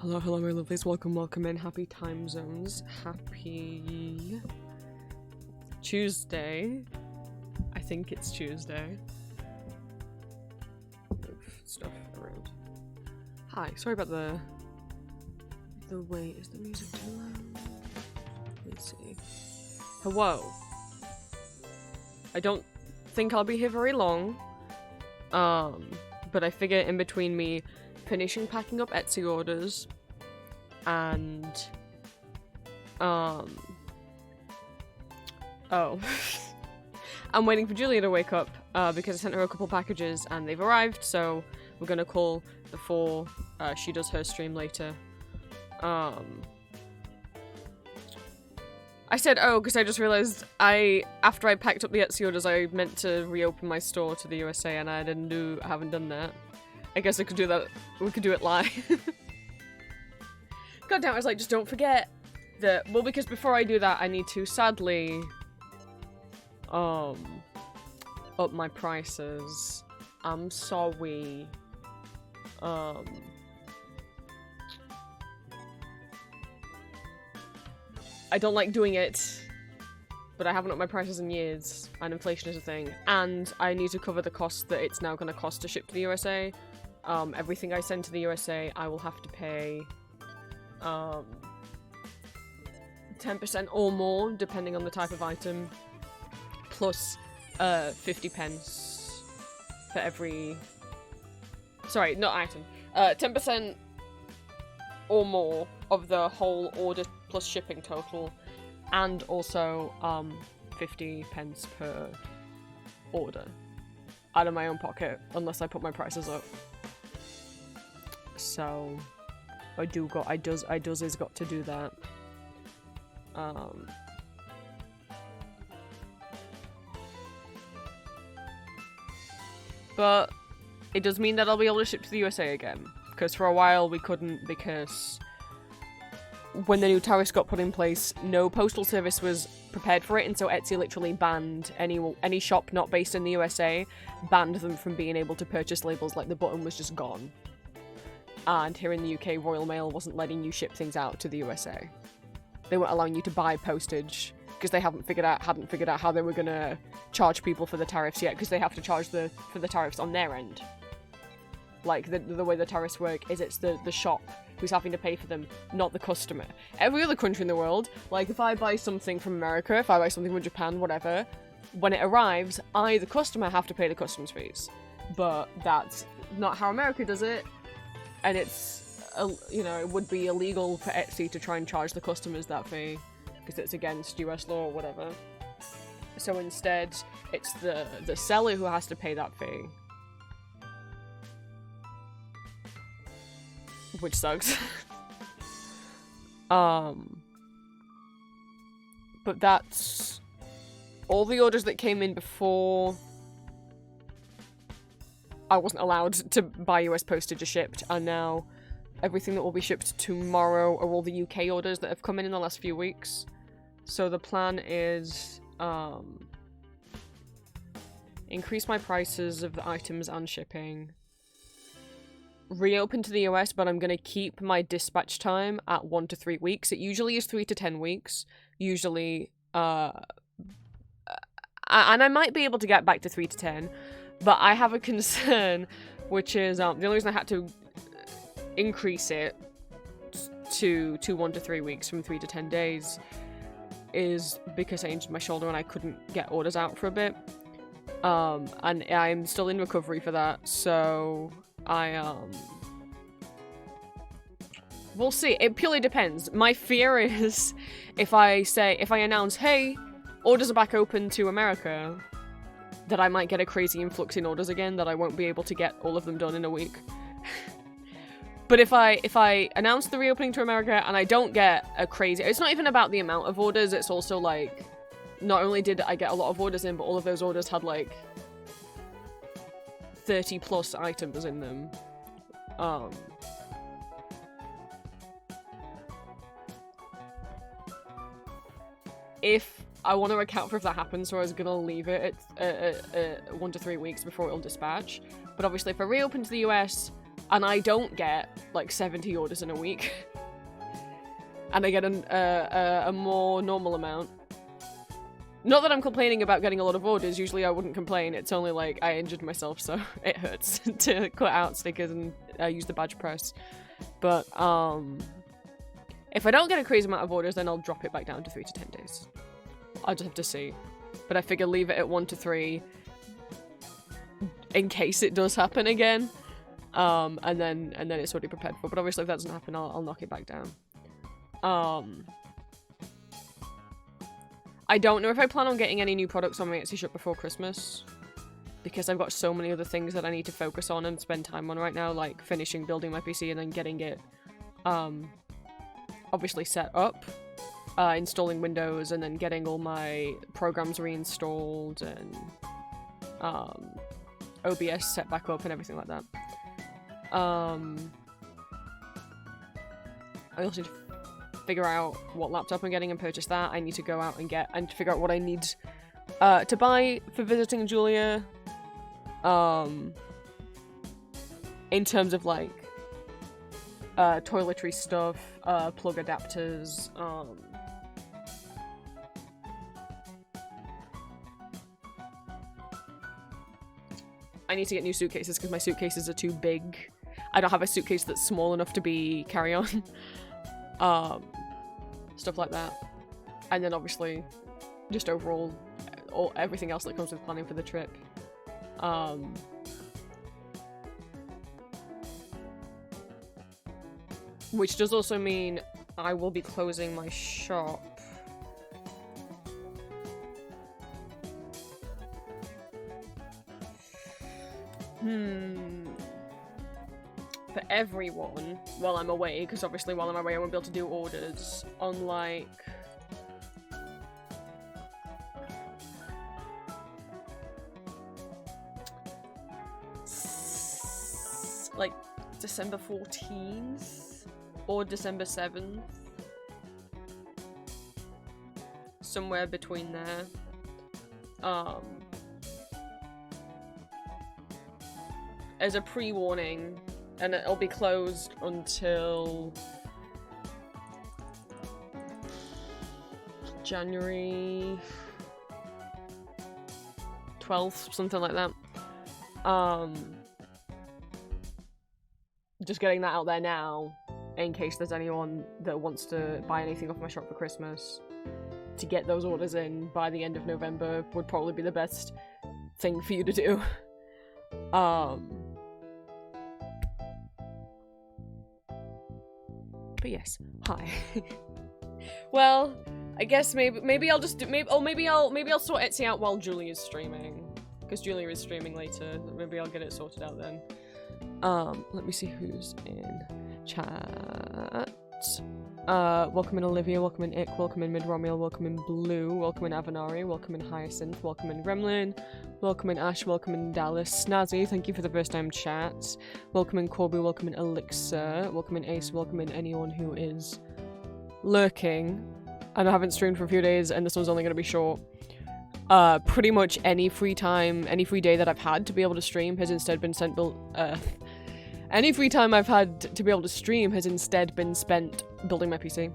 Hello, hello, my lovelies. Welcome in. Happy time zones. Happy Tuesday. I think it's Tuesday. Move stuff around. Hi, sorry about the wait. Is the music too loud? Let's see. Hello. I don't think I'll be here very long. But I figure in between me finishing packing up Etsy orders and I'm waiting for Julia to wake up because I sent her a couple packages and they've arrived, so we're gonna call before she does her stream later. I said because I just realized after I packed up the Etsy orders I meant to reopen my store to the USA and I haven't done that. I guess I could do that. We could do it live. God damn, I was like, just don't forget that. Well, because before I do that, I need to sadly up my prices. I'm sorry. I don't like doing it, but I haven't upped my prices in years, and inflation is a thing. And I need to cover the cost that it's now going to cost to ship to the USA. Everything I send to the USA, I will have to pay 10% or more, depending on the type of item, plus 50 pence for every... Sorry, not item. 10% or more of the whole order plus shipping total, and also 50 pence per order out of my own pocket, unless I put my prices up. So I does is got to do that. But it does mean that I'll be able to ship to the USA again, because for a while we couldn't, because when the new tariffs got put in place, no postal service was prepared for it, and so Etsy literally banned any shop not based in the USA, banned them from being able to purchase labels. Like, the button was just gone. And here in the UK, Royal Mail wasn't letting you ship things out to the USA. They weren't allowing you to buy postage because they hadn't figured out how they were gonna charge people for the tariffs yet, because they have to charge for the tariffs on their end. Like, the way the tariffs work is it's the shop who's having to pay for them, not the customer. Every other country in the world, like if I buy something from America, if I buy something from Japan, whatever, when it arrives, I, the customer, have to pay the customs fees. But that's not how America does it. And it's, it would be illegal for Etsy to try and charge the customers that fee, because it's against US law or whatever. So instead, it's the seller who has to pay that fee. Which sucks. But that's all the orders that came in before I wasn't allowed to buy US postage are shipped, and now everything that will be shipped tomorrow are all the UK orders that have come in the last few weeks. So the plan is increase my prices of the items and shipping, reopen to the US, but I'm going to keep my dispatch time at 1 to 3 weeks. It usually is 3 to 10 weeks, usually, and I might be able to get back to 3 to 10, but I have a concern, which is, the only reason I had to increase it to 1 to 3 weeks from 3 to 10 days is because I injured my shoulder and I couldn't get orders out for a bit. And I'm still in recovery for that, so we'll see. It purely depends. My fear is if I announce, hey, orders are back open to America, that I might get a crazy influx in orders again, that I won't be able to get all of them done in a week. But if I announce the reopening to America and I don't get a crazy... It's not even about the amount of orders, it's also like... Not only did I get a lot of orders in, but all of those orders had like 30 plus items in them. If I want to account for if that happens, so I was gonna leave it at 1 to 3 weeks before it'll dispatch. But obviously if I reopen to the US, And I don't get, like, 70 orders in a week. And I get a more normal amount. Not that I'm complaining about getting a lot of orders, usually I wouldn't complain, it's only like I injured myself, so it hurts to cut out stickers and use the badge press. But, if I don't get a crazy amount of orders, then I'll drop it back down to 3 to 10 days. I'll just have to see. But I figure leave it at 1 to 3 in case it does happen again. And then it's already prepared for. But obviously if that doesn't happen, I'll knock it back down. I don't know if I plan on getting any new products on my Etsy shop before Christmas, because I've got so many other things that I need to focus on and spend time on right now, like finishing building my PC and then getting it, obviously set up, installing Windows, and then getting all my programs reinstalled, and, OBS set back up and everything like that. I also need to figure out what laptop I'm getting and purchase that. I need to go out and figure out what I need to buy for visiting Julia. In terms of like toiletry stuff, plug adapters, I need to get new suitcases because my suitcases are too big. I don't have a suitcase that's small enough to be carry-on. Stuff like that. And then obviously, just overall, everything else that comes with planning for the trip. Which does also mean I will be closing my shop. For everyone while I'm away, because obviously while I'm away I won't be able to do orders, unlike like December 14th or December 7th, somewhere between there. As a pre-warning, and it'll be closed until January 12th, something like that. Just getting that out there now, in case there's anyone that wants to buy anything off my shop for Christmas. To get those orders in by the end of November would probably be the best thing for you to do. But yes, hi. Well, I guess maybe I'll just do, maybe I'll sort Etsy out while Julia's streaming, because Julia is streaming later. Maybe I'll get it sorted out then. Let me see who's in chat. Welcome in Olivia, welcome in Ick, welcome in Midromiel, welcome in Blue, welcome in Avenari, welcome in Hyacinth, welcome in Gremlin, welcome in Ash, welcome in Dallas, Snazzy, thank you for the first time chat, welcome in Corby, welcome in Elixir, welcome in Ace, welcome in anyone who is lurking. I haven't streamed for a few days and this one's only going to be short. Pretty much any free time, any free day that I've had to be able to stream has instead been any free time I've had to be able to stream has instead been spent building my PC.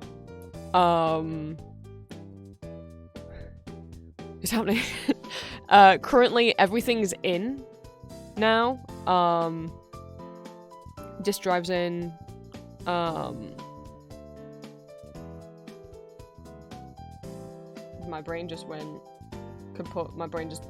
It's happening. Currently everything's in now. Disk drive's in. My brain just went kaput. My brain just...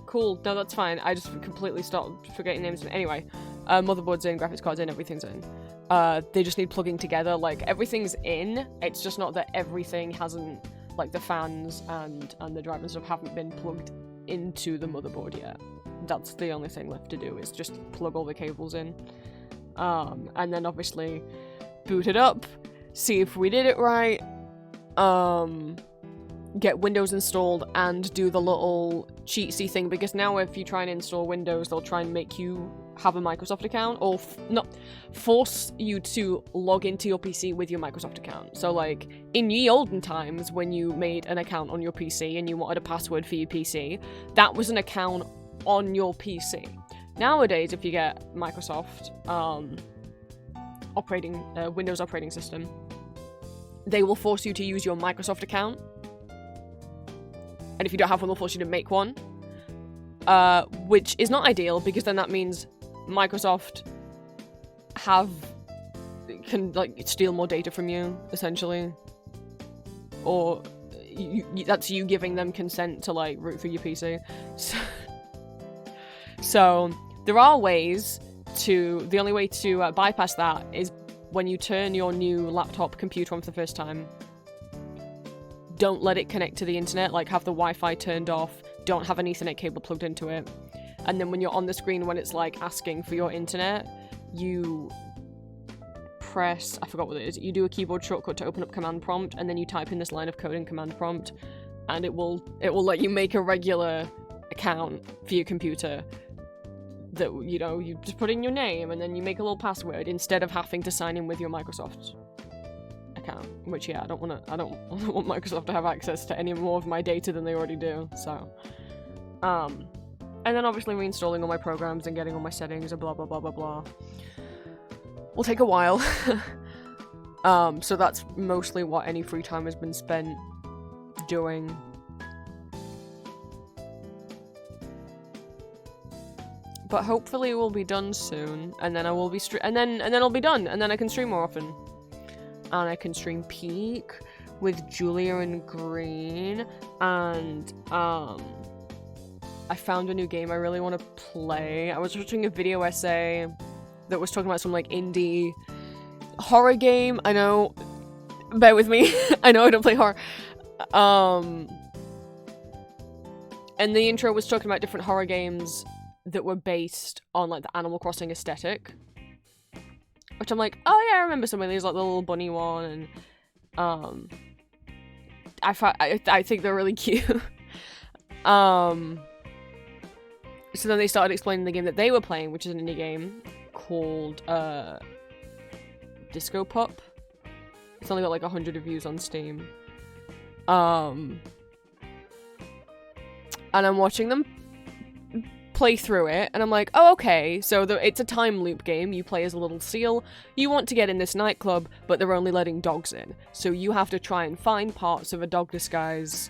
Cool, no, that's fine. I just completely stopped forgetting names. Anyway, motherboard's in, graphics card's in, everything's in. They just need plugging together. Like, everything's in. It's just not that everything hasn't, like, the fans and the drive and stuff haven't been plugged into the motherboard yet. That's the only thing left to do, is just plug all the cables in. And then obviously boot it up, see if we did it right, get Windows installed and do the little cheatsy thing, because now if you try and install Windows, they'll try and make you have a Microsoft account, or not force you to log into your PC with your Microsoft account. So like in ye olden times when you made an account on your PC and you wanted a password for your PC, that was an account on your PC. Nowadays, if you get Microsoft Windows operating system, they will force you to use your Microsoft account. And if you don't have one, they'll force you to make one. Which is not ideal, because then that means Microsoft can like steal more data from you, essentially. Or that's you giving them consent to like root through your PC. So there are ways the only way to bypass that is when you turn your new laptop computer on for the first time. Don't let it connect to the internet, like have the Wi-Fi turned off, don't have an Ethernet cable plugged into it. And then when you're on the screen, when it's like asking for your internet, you press, I forgot what it is, you do a keyboard shortcut to open up command prompt, and then you type in this line of code in command prompt, and it will let you make a regular account for your computer that, you know, you just put in your name and then you make a little password instead of having to sign in with your Microsoft account. Which, yeah, I don't want Microsoft to have access to any more of my data than they already do. So, and then obviously reinstalling all my programs and getting all my settings and blah blah blah blah blah will take a while. So that's mostly what any free time has been spent doing. But hopefully it will be done soon, and then I will be and then it'll be done, and then I can stream more often. And I can stream Peak with Julia and Green, and I found a new game I really want to play. I was watching a video essay that was talking about some like indie horror game. I know, bear with me. I know I don't play horror. And the intro was talking about different horror games that were based on like the Animal Crossing aesthetic, which I'm like, oh yeah, I remember some of these, like the little bunny one, and I think they're really cute. So then they started explaining the game that they were playing, which is an indie game called Disco Pup. It's only got like 100 reviews on Steam. And I'm watching them play through it, and I'm like, oh, okay, so it's a time loop game. You play as a little seal. You want to get in this nightclub, but they're only letting dogs in. So you have to try and find parts of a dog disguise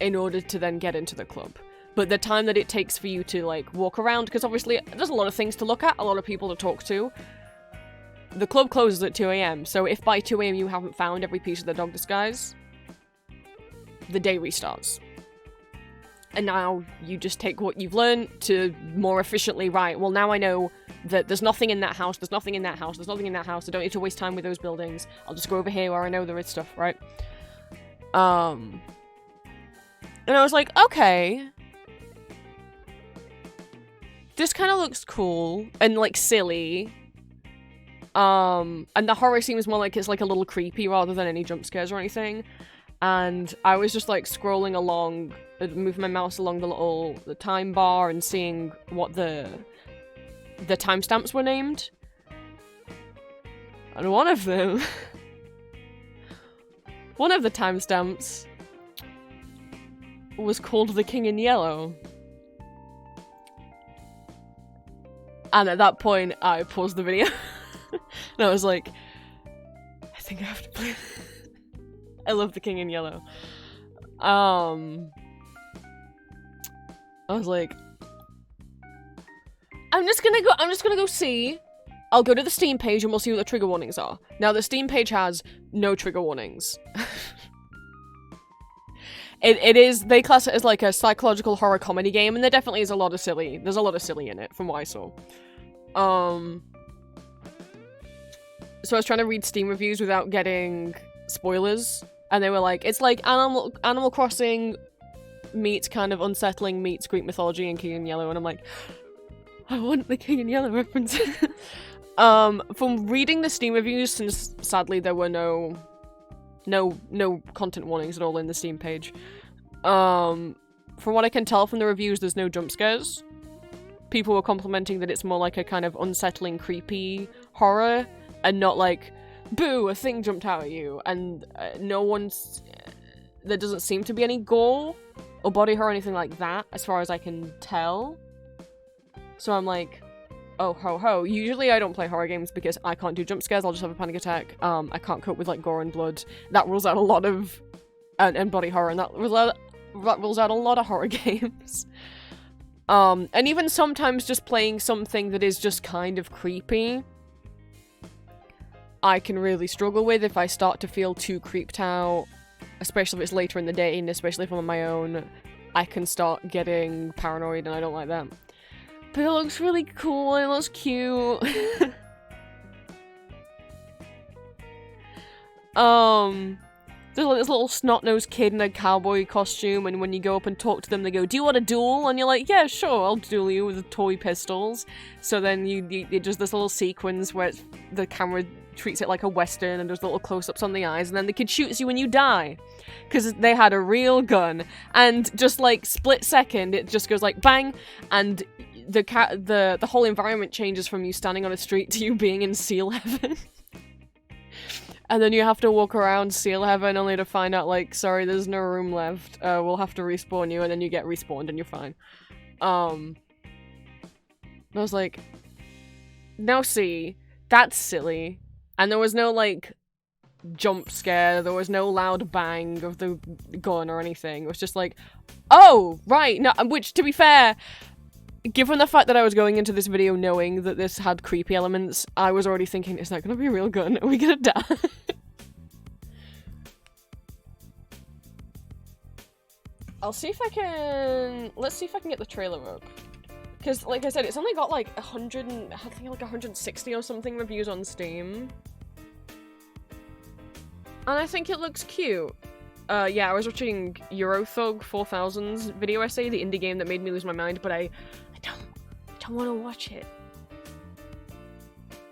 in order to then get into the club. But the time that it takes for you to, like, walk around, because obviously there's a lot of things to look at, a lot of people to talk to. The club closes at 2 AM, so if by 2 AM you haven't found every piece of the dog disguise, the day restarts. And now you just take what you've learned to more efficiently, right, well now I know that there's nothing in that house, there's nothing in that house, there's nothing in that house, I don't need to waste time with those buildings, I'll just go over here where I know there is stuff, right? And I was like, okay, this kind of looks cool, and like silly, and the horror seems more like it's like a little creepy rather than any jump scares or anything. And I was just like scrolling along, moving my mouse along the time bar and seeing what the timestamps were named. And one of the timestamps was called The King in Yellow. And at that point, I paused the video. And I was like, I think I have to play this. I love The King in Yellow. I was like, I'm just gonna go see. I'll go to the Steam page and we'll see what the trigger warnings are. Now, the Steam page has no trigger warnings. They class it as like a psychological horror comedy game, and there definitely is there's a lot of silly in it, from what I saw. So I was trying to read Steam reviews without getting spoilers, and they were like, it's like Animal Crossing meets kind of unsettling meets Greek mythology and King in Yellow, and I'm like, I want the King in Yellow reference. From reading the Steam reviews, since sadly there were no content warnings at all in the Steam page, from what I can tell from the reviews, there's no jump scares. people were complimenting that it's more like a kind of unsettling, creepy horror, and not like, boo, a thing jumped out at you, and there doesn't seem to be any gore or body horror or anything like that, as far as I can tell. So I'm like, oh ho ho. Usually I don't play horror games because I can't do jump scares, I'll just have a panic attack. I can't cope with like gore and blood. That rules out a lot of and body horror, and that rules out a lot of horror games. And even sometimes just playing something that is just kind of creepy, I can really struggle with if I start to feel too creeped out, especially if it's later in the day, and especially if I'm on my own. I can start getting paranoid, and I don't like that. But it looks really cool, it looks cute. There's this little snot-nosed kid in a cowboy costume, and when you go up and talk to them, they go, "Do you want a duel?" And you're like, "Yeah, sure, I'll duel you with toy pistols." So then it does this little sequence where the camera treats it like a western, and does little close-ups on the eyes, and then the kid shoots you and you die. Because they had a real gun, and just like split second, it just goes like bang, and the whole environment changes from you standing on a street to you being in Seal Heaven. And then you have to walk around Seal Heaven only to find out, like, sorry, there's no room left. We'll have to respawn you, and then you get respawned and you're fine. I was like, now see, that's silly. And there was no, like, jump scare, there was no loud bang of the gun or anything. It was just like, oh, right, no, which, to be fair, given the fact that I was going into this video knowing that this had creepy elements, I was already thinking, is that gonna be a real gun? Are we gonna die? I'll see if I can... Let's see if I can get the trailer up. Because, like I said, it's only got like 160 or something reviews on Steam. And I think it looks cute. Yeah, I was watching Eurothug 4000's video essay, the indie game that made me lose my mind, but I don't want to watch it.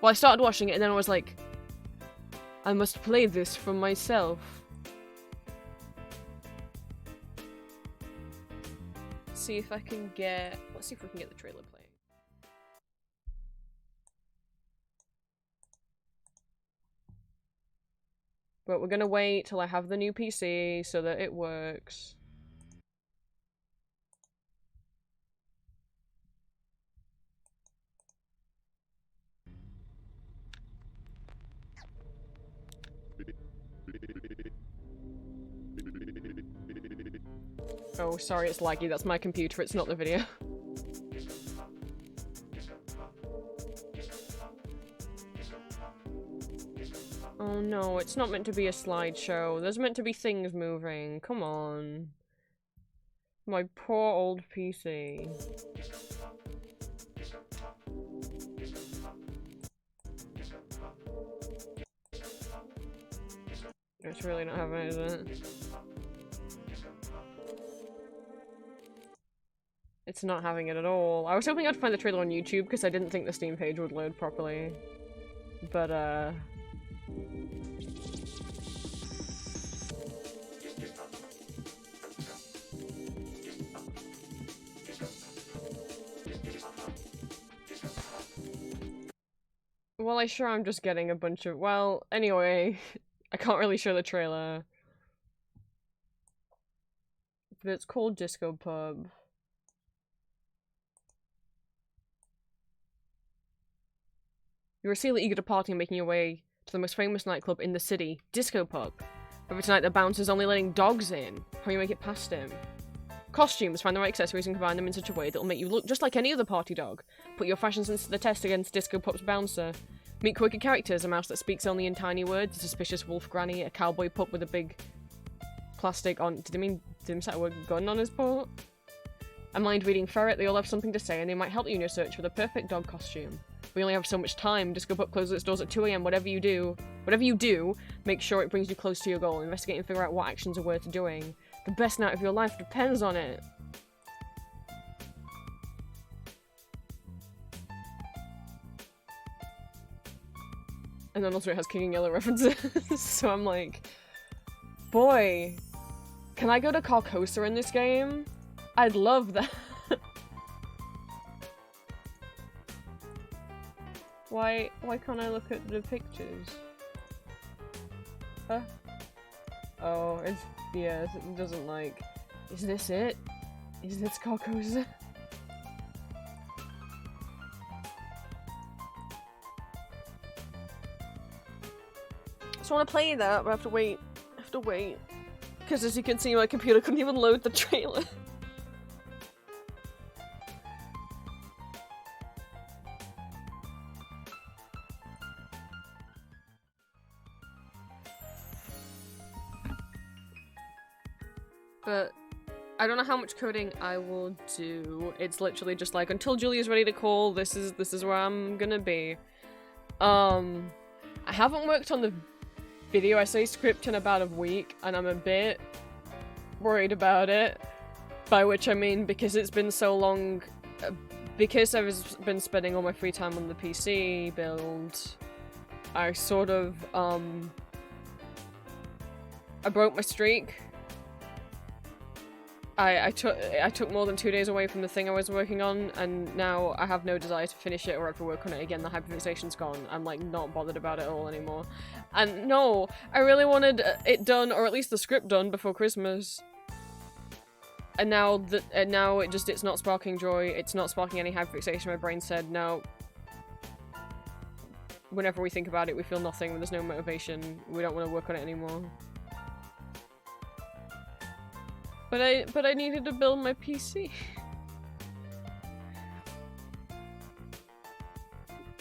Well, I started watching it and then I was like, I must play this for myself. Let's see if we can get the trailer playing. But we're gonna wait till I have the new PC so that it works. Oh, sorry, it's laggy. That's my computer, it's not the video. Oh no, it's not meant to be a slideshow. There's meant to be things moving. Come on. My poor old PC. It's really not having it, is it? It's not having it at all. I was hoping I'd find the trailer on YouTube because I didn't think the Steam page would load properly. But, well, I'm just getting a bunch of- well, anyway, I can't really show the trailer. But it's called Disco Pub. You're really eager to party and making your way to the most famous nightclub in the city, Disco Pub. But tonight the bouncer's only letting dogs in. How do you make it past him? Costumes, find the right accessories and combine them in such a way that will make you look just like any other party dog. Put your fashion sense to the test against Disco Pub's bouncer. Meet quirky characters, a mouse that speaks only in tiny words, a suspicious wolf granny, a cowboy pup with a big plastic on- did he set a word gun on his paw? A mind-reading ferret, they all have something to say and they might help you in your search for the perfect dog costume. We only have so much time. Disco Pub closes its doors at 2 AM. Whatever you do, make sure it brings you close to your goal. Investigate and figure out what actions are worth doing. The best night of your life depends on it. And then also it has King and Yellow references. So I'm like, boy, can I go to Carcosa in this game? I'd love that. Why can't I look at the pictures? Huh? Oh, it's, yeah, it doesn't like... Is this it? Is this Carcosa? So I want to play that, but I have to wait. I have to wait. Because as you can see, my computer couldn't even load the trailer. But I don't know how much coding I will do. It's literally just like, until Julia's ready to call, this is where I'm gonna be. I haven't worked on the video essay script in about a week, and I'm a bit worried about it. By which I mean, because it's been so long, because I've been spending all my free time on the PC build, I sort of, I broke my streak. I took more than 2 days away from the thing I was working on, and now I have no desire to finish it or ever work on it again. The hyperfixation's gone. I'm like not bothered about it at all anymore. And no, I really wanted it done, or at least the script done, before Christmas. And now it's not sparking joy. It's not sparking any hyperfixation. My brain said no. Whenever we think about it, we feel nothing. There's no motivation. We don't want to work on it anymore. But I needed to build my PC.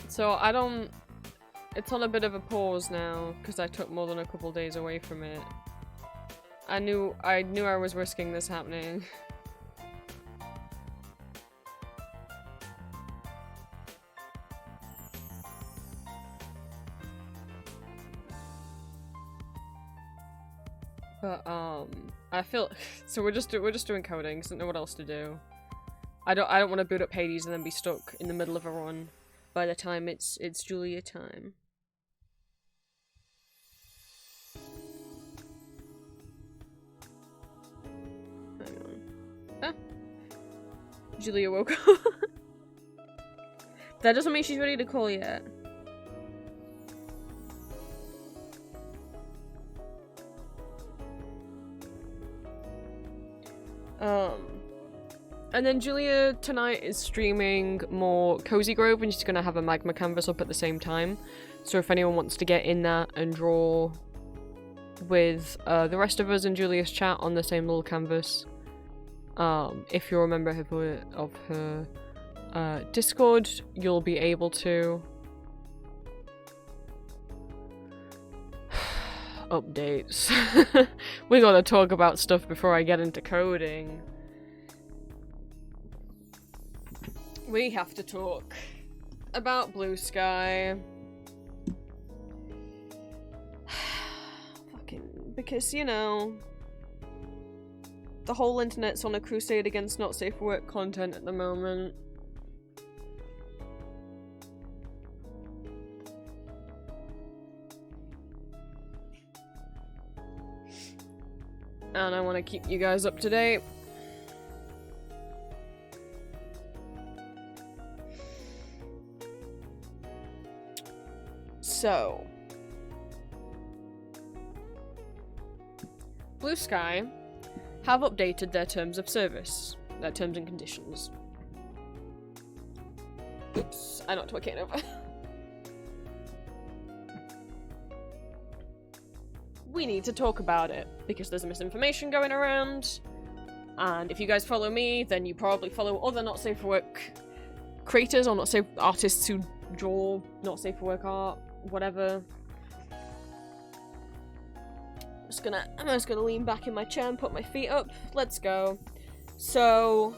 So I don't... It's on a bit of a pause now, because I took more than a couple days away from it. I knew I was risking this happening. But I feel so we're just doing coding, because I don't know what else to do. I don't want to boot up Hades and then be stuck in the middle of a run by the time it's Julia time. Hang on. Ah. Julia woke up. That doesn't mean she's ready to call yet. And then Julia tonight is streaming more Cozy Grove, and she's gonna have a magma canvas up at the same time. So if anyone wants to get in that and draw with the rest of us in Julia's chat on the same little canvas, if you're a member of her Discord, you'll be able to. Updates. We gotta talk about stuff before I get into coding. We have to talk about Blue Sky. Fucking, because, you know, the whole internet's on a crusade against not safe for work content at the moment. And I want to keep you guys up to date. So, Blue Sky have updated their terms of service, their terms and conditions. Oops, I knocked my cane over. We need to talk about it, because there's misinformation going around, and if you guys follow me, then you probably follow other not safe for work creators, or not safe artists who draw not safe for work art, whatever. I'm just gonna lean back in my chair and put my feet up. Let's go. So,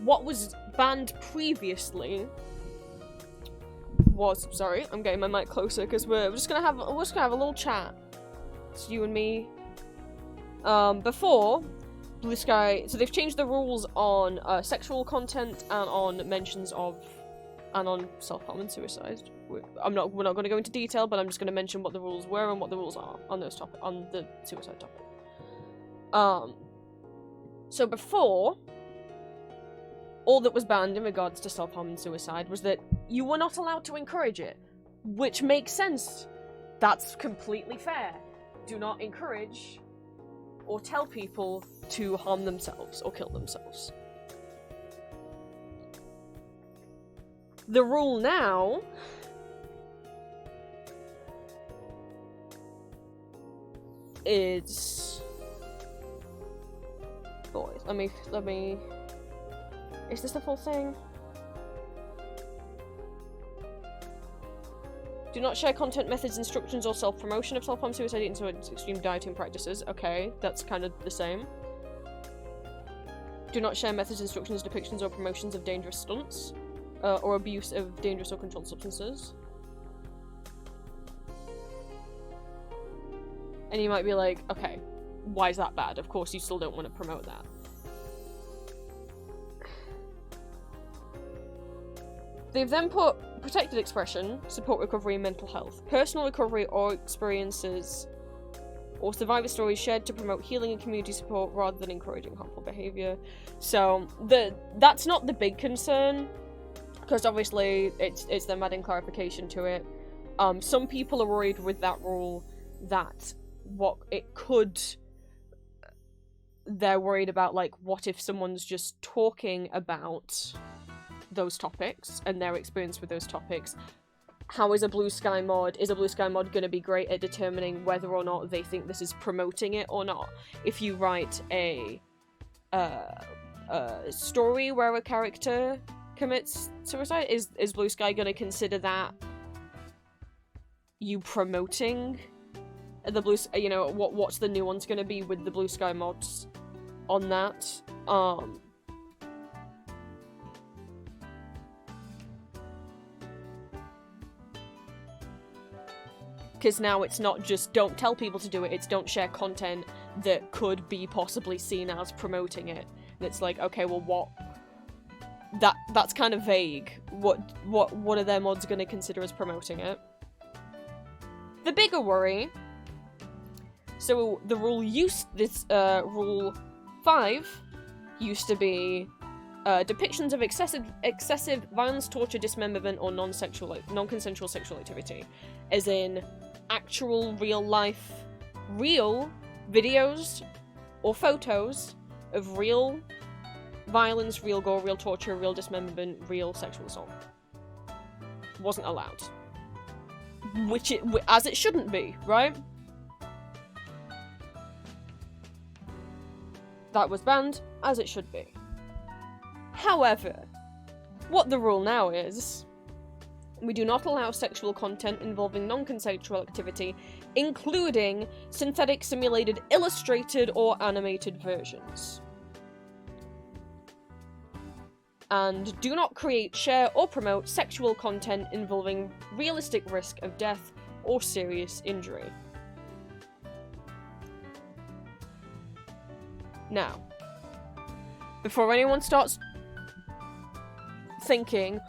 what was banned previously was, sorry, I'm getting my mic closer because we're just gonna have a little chat. It's you and me. Before Blue Sky, so they've changed the rules on sexual content and on mentions of, and on self-harm and suicide. We're not going to go into detail, but I'm just going to mention what the rules were and what the rules are on those on the suicide topic. So before, all that was banned in regards to self-harm and suicide was that you were not allowed to encourage it, which makes sense. That's completely fair. Do not encourage or tell people to harm themselves or kill themselves. The rule now is... Boys, let me... Is this the full thing? Do not share content, methods, instructions, or self-promotion of self-harm, suicide, and extreme dieting practices. Okay, that's kind of the same. Do not share methods, instructions, depictions, or promotions of dangerous stunts, or abuse of dangerous or controlled substances. And you might be like, okay, why is that bad? Of course you still don't want to promote that. They've then put protected expression, support recovery and mental health. Personal recovery or experiences or survivor stories shared to promote healing and community support rather than encouraging harmful behaviour. So that's not the big concern, because obviously it's them adding clarification to it. Some people are worried with that rule that they're worried about, like, what if someone's just talking about those topics and their experience with those topics. How is a Blue Sky mod going to be great at determining whether or not they think this is promoting it or not? If you write a story where a character commits suicide, is Blue Sky going to consider that you promoting the Blue, you know, what's the nuance going to be with the Blue Sky mods on that? Because now it's not just don't tell people to do it, it's don't share content that could be possibly seen as promoting it. And it's like, okay, well, what? That's kind of vague. What are their mods going to consider as promoting it? The bigger worry. So the rule rule 5 used to be depictions of excessive violence, torture, dismemberment, or non-consensual sexual activity, as in actual real videos or photos of real violence, real gore, real torture, real dismemberment, real sexual assault. Wasn't allowed. As it shouldn't be, right? That was banned, as it should be. However, what the rule now is, we do not allow sexual content involving non-consensual activity, including synthetic, simulated, illustrated, or animated versions. And do not create, share, or promote sexual content involving realistic risk of death or serious injury. Now, before anyone starts thinking,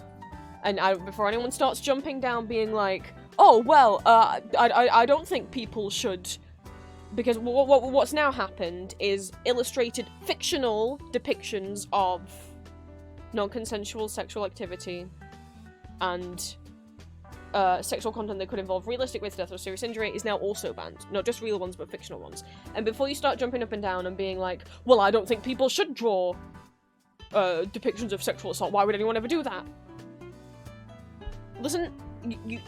before anyone starts jumping down being like, oh, well, I don't think people should, because what's now happened is illustrated fictional depictions of non-consensual sexual activity and sexual content that could involve realistic risk of death or serious injury is now also banned. Not just real ones, but fictional ones. And before you start jumping up and down and being like, well, I don't think people should draw depictions of sexual assault, why would anyone ever do that? Listen, you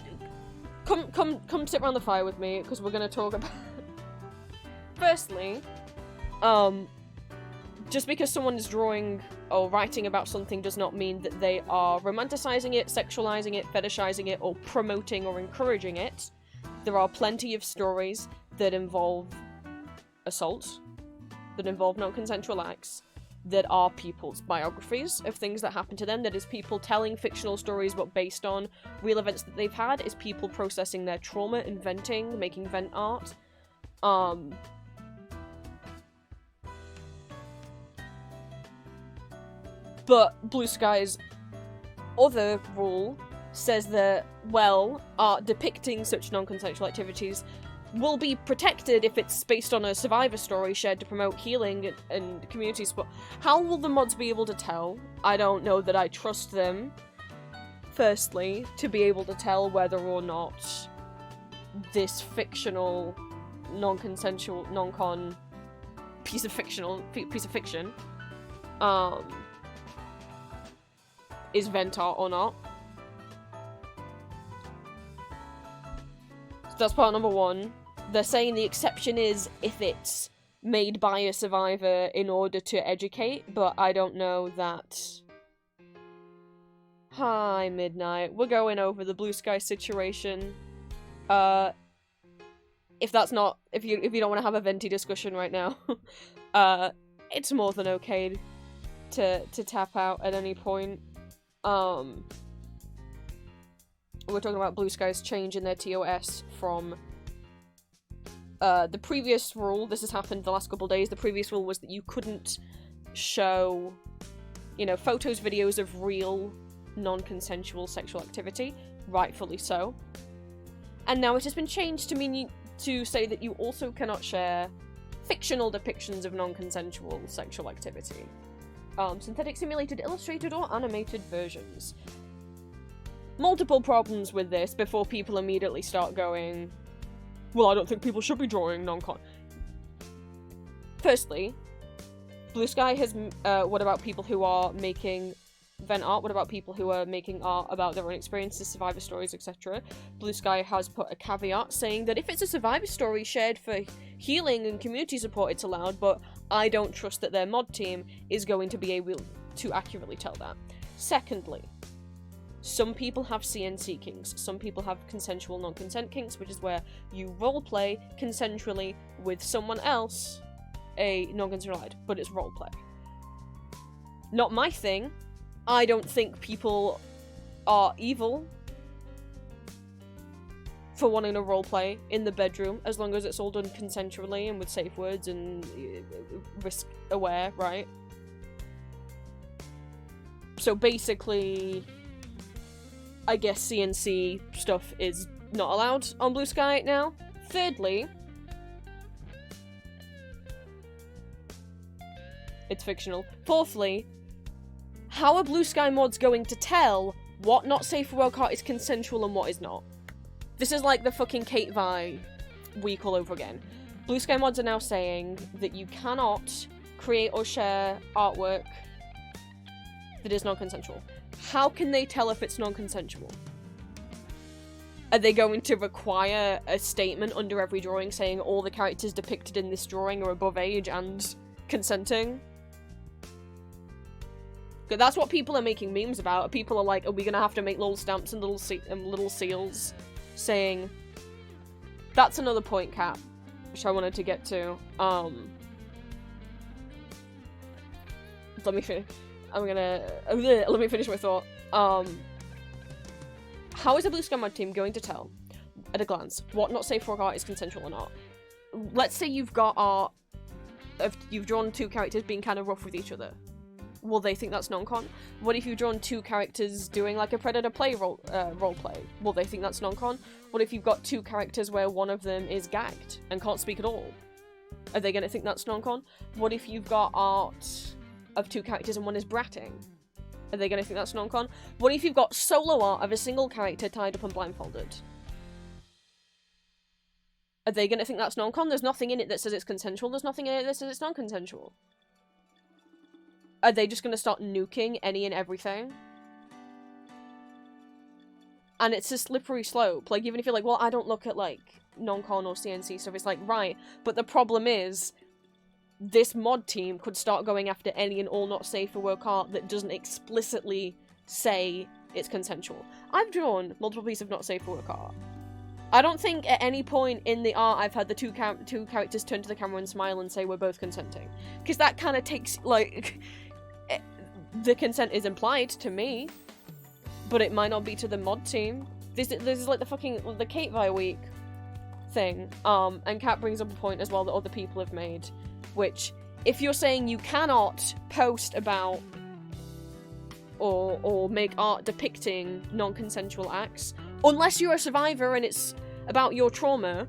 come sit around the fire with me, because we're gonna talk about... Firstly, just because someone is drawing or writing about something does not mean that they are romanticizing it, sexualizing it, fetishizing it, or promoting or encouraging it. There are plenty of stories that involve assault, that involve non-consensual acts, that are people's biographies of things that happened to them, that is people telling fictional stories but based on real events that they've had, is people processing their trauma, inventing, making vent art. But Blue Sky's other rule says that, well, art depicting such non-consensual activities will be protected if it's based on a survivor story shared to promote healing and community support. How will the mods be able to tell? I don't know that I trust them, firstly, to be able to tell whether or not this fictional, non-consensual, non-con piece of fiction is vent art or not. So that's part number one. They're saying the exception is if it's made by a survivor in order to educate, but I don't know that. Hi, Midnight. We're going over the Blue Sky situation. If you don't want to have a venti discussion right now, it's more than okay to tap out at any point. We're talking about Blue Sky's change in their TOS from the previous rule. This has happened the last couple days. The previous rule was that you couldn't show, photos, videos of real non-consensual sexual activity, rightfully so. And now it has been changed to say that you also cannot share fictional depictions of non-consensual sexual activity. Synthetic, simulated, illustrated, or animated versions. Multiple problems with this before people immediately start going, well, I don't think people should be drawing non-con. Firstly, Blue Sky has, what about people who are making vent art? What about people who are making art about their own experiences, survivor stories, etc.? Blue Sky has put a caveat saying that if it's a survivor story shared for healing and community support, it's allowed, but I don't trust that their mod team is going to be able to accurately tell that. Secondly, some people have CNC kinks, some people have consensual non-consent kinks, which is where you roleplay consensually with someone else, a non-consensual act, but it's roleplay. Not my thing. I don't think people are evil for wanting to roleplay in the bedroom, as long as it's all done consensually and with safe words and risk aware, right? So basically, I guess CNC stuff is not allowed on Blue Sky now. Thirdly, it's fictional. Fourthly, how are Blue Sky mods going to tell what not safe for work art is consensual and what is not? This is like the fucking Kate Vi week all over again. Blue Sky mods are now saying that you cannot create or share artwork that is non-consensual. How can they tell if it's non-consensual? Are they going to require a statement under every drawing saying all the characters depicted in this drawing are above age and consenting? That's what people are making memes about. People are like, are we gonna have to make little stamps and little seals saying... That's another point, Kat, which I wanted to get to. Let me finish my thought. How is a Blue Sky mod team going to tell, at a glance, what not safe for art is consensual or not? Let's say you've got art you've drawn two characters being kind of rough with each other. Will they think that's non-con? What if you've drawn two characters doing like a Predator play role play? Will they think that's non-con? What if you've got two characters where one of them is gagged and can't speak at all? Are they going to think that's non-con? What if you've got art of two characters and one is bratting? Are they going to think that's non-con? What if you've got solo art of a single character tied up and blindfolded? Are they going to think that's non-con? There's nothing in it that says it's consensual. There's nothing in it that says it's non-consensual. Are they just going to start nuking any and everything? And it's a slippery slope. Like, even if you're like, well, I don't look at, like, non-con or CNC stuff, it's like, right. But the problem is, this mod team could start going after any and all not safe for work art that doesn't explicitly say it's consensual. I've drawn multiple pieces of not safe for work art. I don't think at any point in the art I've had the two characters turn to the camera and smile and say we're both consenting. Because that kind of takes, like... the consent is implied to me, but it might not be to the mod team. This is like the Kate Vi week thing. And Kat brings up a point as well that other people have made, which, if you're saying you cannot post about or make art depicting non-consensual acts, unless you're a survivor and it's about your trauma,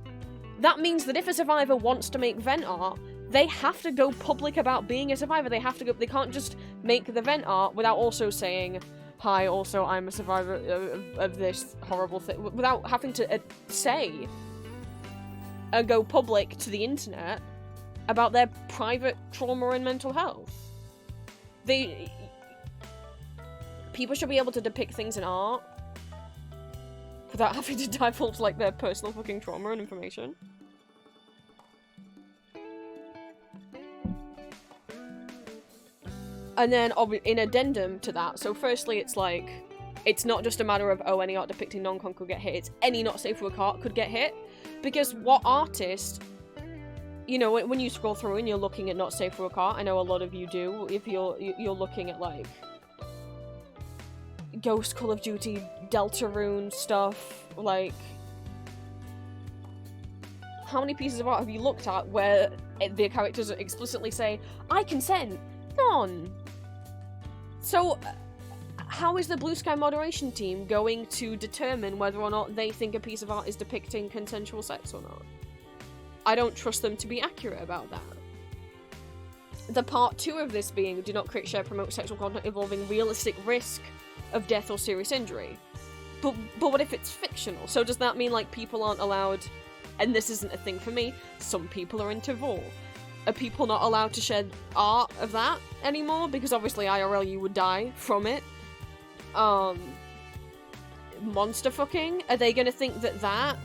that means that if a survivor wants to make vent art, they have to go public about being a survivor. They can't just make the vent art without also saying, hi, also I'm a survivor of this horrible thing, without having to say and go public to the internet about their private trauma and mental health. People should be able to depict things in art without having to divulge, like, their personal fucking trauma and information. And then, in addendum to that, so firstly, it's like, it's not just a matter of, oh, any art depicting non-con could get hit, it's any not safe for work art could get hit. Because what artist, you know, when you scroll through and you're looking at not safe for work art, I know a lot of you do, if you're looking at, like, Ghost, Call of Duty, Deltarune stuff, like, how many pieces of art have you looked at where the characters explicitly say, I consent? None. So, how is the Blue Sky moderation team going to determine whether or not they think a piece of art is depicting consensual sex or not? I don't trust them to be accurate about that. The part 2 of this being, do not create, share, promote sexual content involving realistic risk of death or serious injury. But what if it's fictional? So does that mean, like, people aren't allowed, and this isn't a thing for me, some people are into vor. Are people not allowed to share art of that anymore? Because obviously IRL you would die from it. Monster fucking? Are they gonna think that?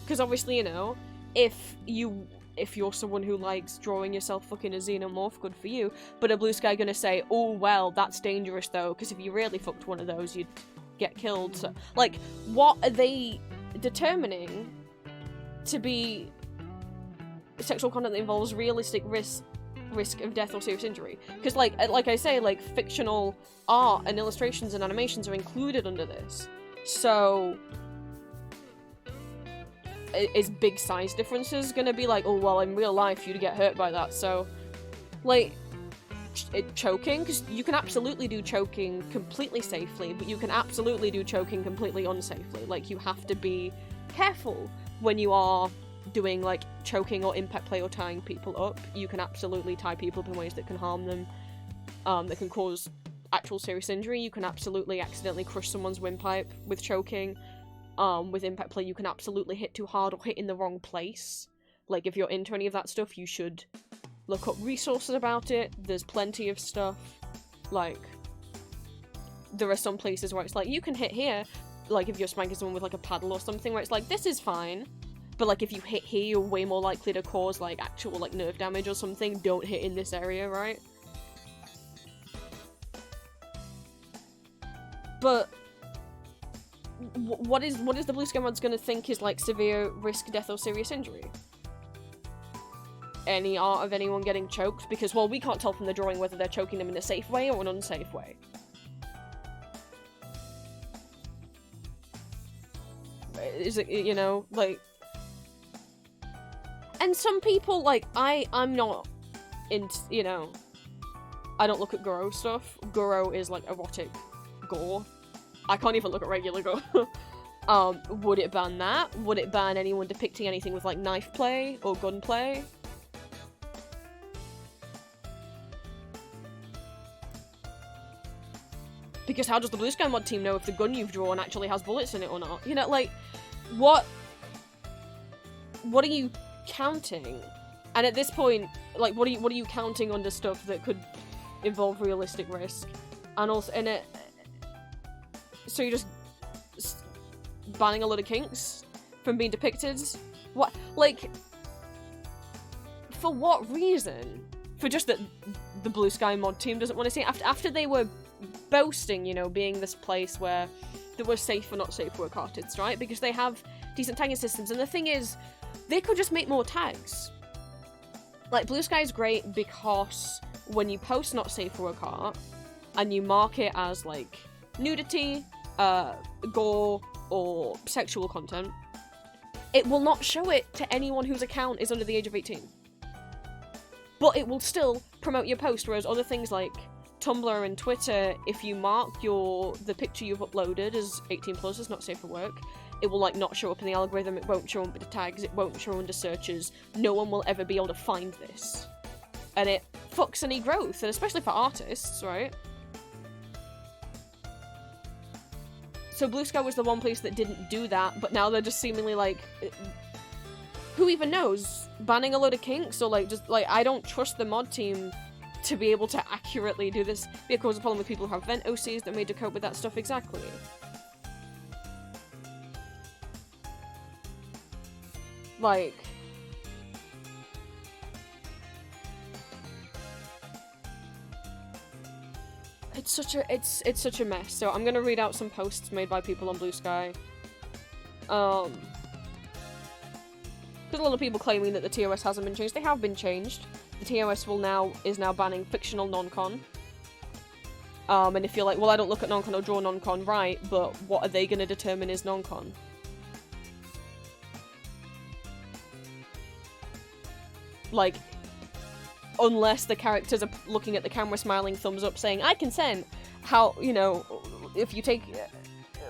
Because obviously, you know, if you're someone who likes drawing yourself fucking a xenomorph, good for you. But a Blue Sky gonna say, oh well, that's dangerous though, because if you really fucked one of those, you'd get killed. So, like, what are they determining to be sexual content that involves realistic risk of death or serious injury? Because, like I say, like, fictional art and illustrations and animations are included under this. So, is big size differences gonna be like, oh, well, in real life you'd get hurt by that, so, like, choking? Because you can absolutely do choking completely safely, but you can absolutely do choking completely unsafely. Like, you have to be careful when you are doing, like, choking or impact play or tying people up. You can absolutely tie people up in ways that can harm them, that can cause actual serious injury. You can absolutely accidentally crush someone's windpipe with choking. With impact play, you can absolutely hit too hard or hit in the wrong place. Like, if you're into any of that stuff, you should look up resources about it. There's plenty of stuff. Like, there are some places where it's like, you can hit here, like, if you're spanking someone with, like, a paddle or something, where it's like, this is fine. But, like, if you hit here, you're way more likely to cause, like, actual, like, nerve damage or something. Don't hit in this area, right? But what is the Blue Sky mods gonna think is, like, severe risk, death, or serious injury? Any art of anyone getting choked? Because, well, we can't tell from the drawing whether they're choking them in a safe way or an unsafe way. Is it, you know, like... And some people, like, I'm not into, you know, I don't look at Goro stuff. Goro is, like, erotic gore. I can't even look at regular gore. Would it ban that? Would it ban anyone depicting anything with, like, knife play or gunplay? Because how does the Blue Sky mod team know if the gun you've drawn actually has bullets in it or not? You know, like, what are you counting? And at this point, like, what are you counting under stuff that could involve realistic risk? And also, so you're just banning a lot of kinks from being depicted? What, like, for what reason? For just that the Blue Sky mod team doesn't want to see it? After they were boasting, you know, being this place where there were safe or not safe work artists, right? Because they have decent tagging systems, and the thing is, they could just make more tags. Like, Blue Sky is great because when you post not safe for work art, and you mark it as, like, nudity, gore, or sexual content, it will not show it to anyone whose account is under the age of 18. But it will still promote your post, whereas other things like Tumblr and Twitter, if you mark the picture you've uploaded as 18 plus, as not safe for work, it will, like, not show up in the algorithm, it won't show up in the tags, it won't show under searches. No one will ever be able to find this. And it fucks any growth, and especially for artists, right? So Blue Sky was the one place that didn't do that, but now they're just seemingly like... Who even knows? Banning a load of kinks, or like, just, like, I don't trust the mod team to be able to accurately do this. Be cause a problem with people who have vent OCs that made to cope with that stuff exactly. Like... It's such a mess. So I'm gonna read out some posts made by people on Blue Sky. There's a lot of people claiming that the TOS hasn't been changed. They have been changed. The TOS is now banning fictional non-con. And if you're like, well, I don't look at non-con or draw non-con, right, but what are they gonna determine is non-con? Like, unless the characters are looking at the camera smiling, thumbs up, saying, I consent. How, you know, if you take...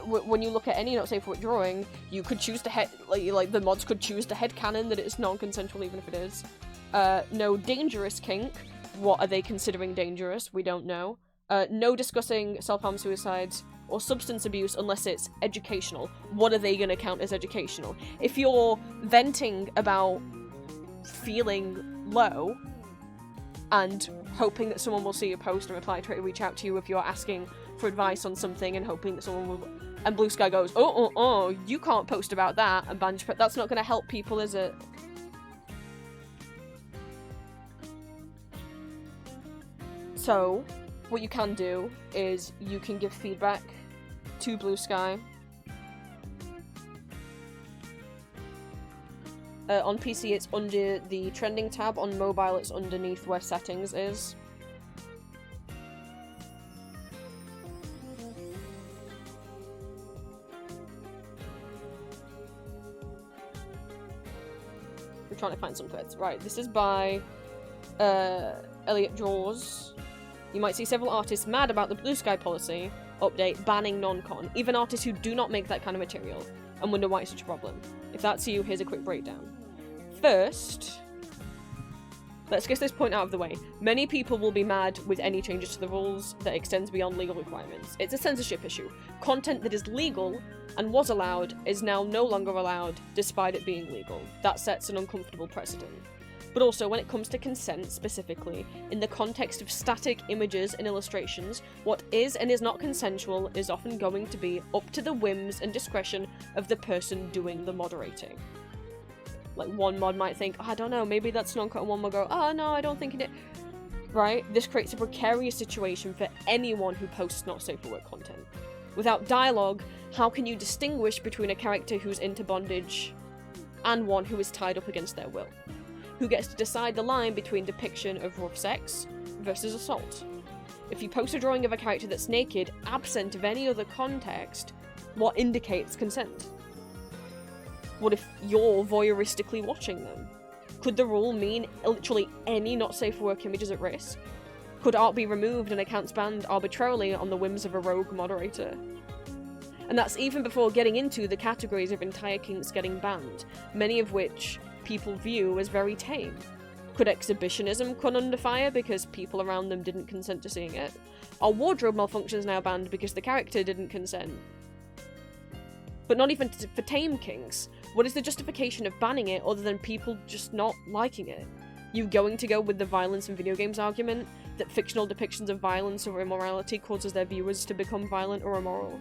when you look at any not safe for work drawing, you could choose to like the mods could choose to headcanon that it's non-consensual even if it is. No dangerous kink. What are they considering dangerous? We don't know. No discussing self-harm, suicides, or substance abuse unless it's educational. What are they going to count as educational? If you're venting about feeling low and hoping that someone will see your post and reply, try to reach out to you if you're asking for advice on something and hoping that someone will... And Blue Sky goes, oh, you can't post about that, and Banjo, that's not going to help people, is it? So, what you can do is you can give feedback to Blue Sky. On PC, it's under the trending tab. On mobile, it's underneath where settings is. I'm trying to find some threads. Right, this is by Elliot Draws. You might see several artists mad about the Blue Sky policy update banning non-con, even artists who do not make that kind of material, and wonder why it's such a problem. If that's you, here's a quick breakdown. First, let's get this point out of the way. Many people will be mad with any changes to the rules that extends beyond legal requirements. It's a censorship issue. Content that is legal and was allowed is now no longer allowed, despite it being legal. That sets an uncomfortable precedent. But also, when it comes to consent specifically, in the context of static images and illustrations, what is and is not consensual is often going to be up to the whims and discretion of the person doing the moderating. Like, one mod might think, oh, I don't know, maybe that's non-con, and one will go, oh no, I don't think it... Right? This creates a precarious situation for anyone who posts not safe for work content. Without dialogue, how can you distinguish between a character who's into bondage and one who is tied up against their will? Who gets to decide the line between depiction of rough sex versus assault? If you post a drawing of a character that's naked, absent of any other context, what indicates consent? What if you're voyeuristically watching them? Could the rule mean literally any not safe for work image is at risk? Could art be removed and accounts banned arbitrarily on the whims of a rogue moderator? And that's even before getting into the categories of entire kinks getting banned, many of which people view as very tame. Could exhibitionism come under fire because people around them didn't consent to seeing it? Are wardrobe malfunctions now banned because the character didn't consent? But not even for tame kinks. What is the justification of banning it other than people just not liking it? You going to go with the violence in video games argument, that fictional depictions of violence or immorality causes their viewers to become violent or immoral?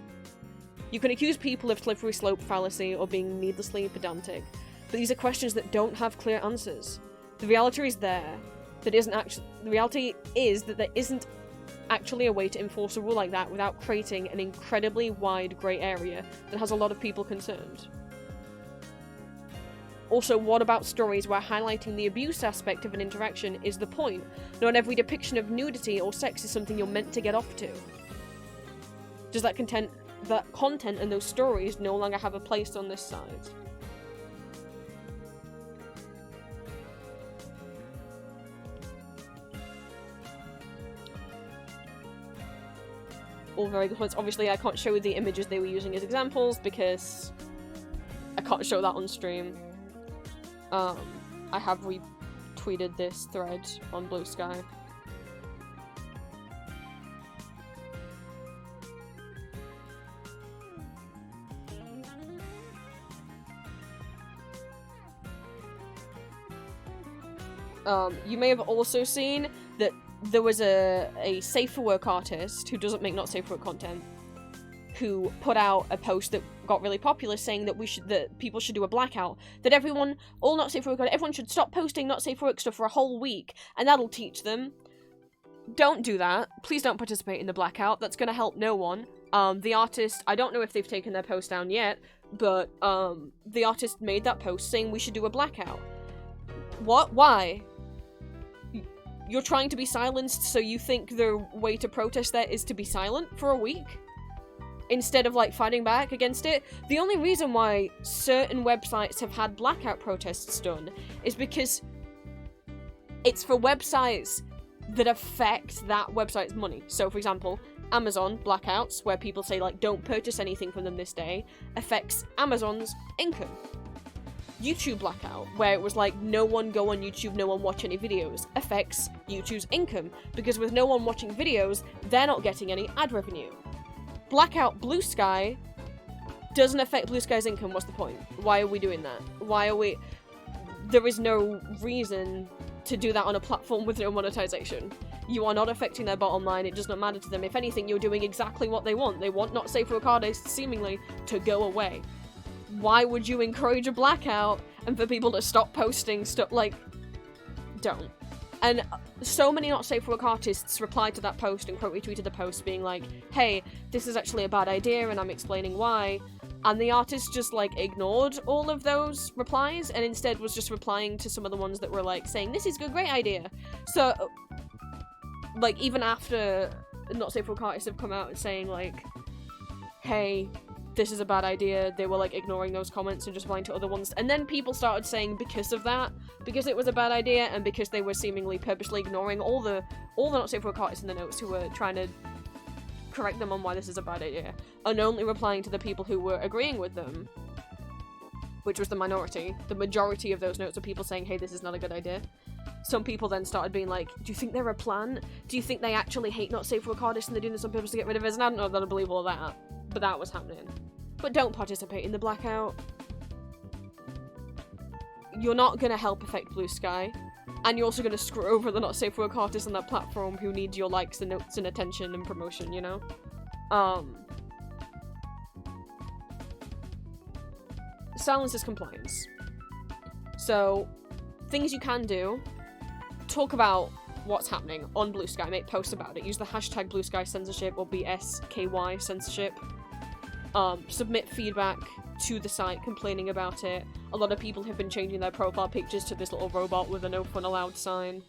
You can accuse people of slippery slope fallacy or being needlessly pedantic, but these are questions that don't have clear answers. The reality is the reality is that there isn't actually a way to enforce a rule like that without creating an incredibly wide grey area that has a lot of people concerned. Also, what about stories where highlighting the abuse aspect of an interaction is the point? Not every depiction of nudity or sex is something you're meant to get off to. Does that content and those stories no longer have a place on this side? All very good points. Obviously, I can't show the images they were using as examples because can't show that on stream. I have retweeted this thread on Blue Sky. You may have also seen that there was a Safe for Work artist who doesn't make not safe for work content, who put out a post that got really popular saying that people should do a blackout, that all not safe for work, everyone should stop posting not safe for work stuff for a whole week, and that'll teach them. Don't do that. Please don't participate in the blackout. That's gonna help no one. The artist, I don't know if they've taken their post down yet, but the artist made that post saying we should do a blackout. What? Why? You're trying to be silenced, so you think the way to protest that is to be silent for a week? Instead of, like, fighting back against it? The only reason why certain websites have had blackout protests done is because it's for websites that affect that website's money. So, for example, Amazon blackouts, where people say, like, don't purchase anything from them this day, affects Amazon's income. YouTube blackout, where it was like, no one go on YouTube, no one watch any videos, affects YouTube's income, because with no one watching videos, they're not getting any ad revenue. Blackout Blue Sky doesn't affect Blue Sky's income. What's the point? Why are we doing that? There is no reason to do that on a platform with no monetization. You are not affecting their bottom line. It does not matter to them. If anything, you're doing exactly what they want. They want not safe for work artists, seemingly, to go away. Why would you encourage a blackout and for people to stop posting stuff? Like, don't. And so many not safe for work artists replied to that post and quote retweeted the post being like, hey, this is actually a bad idea and I'm explaining why. And the artist just, like, ignored all of those replies and instead was just replying to some of the ones that were, like, saying, this is a great idea. So, like, even after not safe for work artists have come out and saying, like, hey, this is a bad idea, they were, like, ignoring those comments and just replying to other ones. And then people started saying because of that, because it was a bad idea and because they were seemingly purposely ignoring all the not safe for work artists in the notes who were trying to correct them on why this is a bad idea, and only replying to the people who were agreeing with them, which was the minority. The majority of those notes were people saying, hey, this is not a good idea. Some people then started being like, do you think they're a plan? Do you think they actually hate not safe for work artists and they're doing this on purpose to get rid of us? And I don't know that I believe all that, but that was happening. But don't participate in the blackout. You're not gonna help affect Blue Sky, and you're also gonna screw over the not safe for work artists on that platform who need your likes and notes and attention and promotion, you know? Silence is compliance. So, things you can do: talk about what's happening on Blue Sky, make posts about it, use the hashtag Blue Sky Censorship or BSKY Censorship. Submit feedback to the site complaining about it. A lot of people have been changing their profile pictures to this little robot with a no fun allowed sign.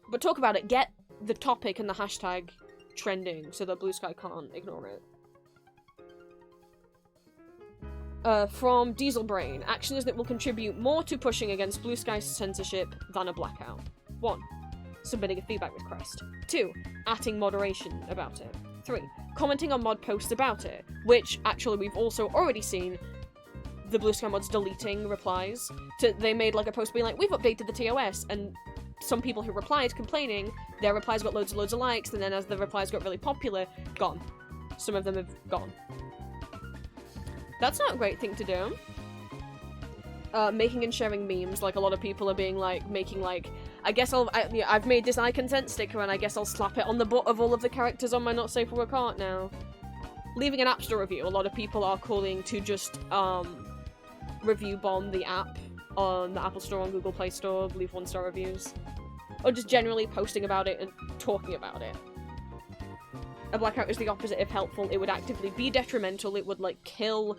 But talk about it, get the topic and the hashtag trending so that Blue Sky can't ignore it. From Diesel Brain, actions that will contribute more to pushing against Blue Sky censorship than a blackout. 1. Submitting a feedback request. 2. Atting moderation about it. 3. Commenting on mod posts about it, which actually we've also already seen the Blue Sky mods deleting replies. They made like a post being like, we've updated the TOS, and some people who replied complaining, their replies got loads and loads of likes, and then as the replies got really popular, gone. Some of them have gone. That's not a great thing to do. Making and sharing memes, like a lot of people are being like, making like, I've made this I consent sticker and I guess I'll slap it on the butt of all of the characters on my not safe for work art now. Leaving an App Store review, a lot of people are calling to just, review bomb the app on the Apple Store, on Google Play Store, leave 1-star reviews. Or just generally posting about it and talking about it. A blackout is the opposite of helpful. It would actively be detrimental. It would, like, kill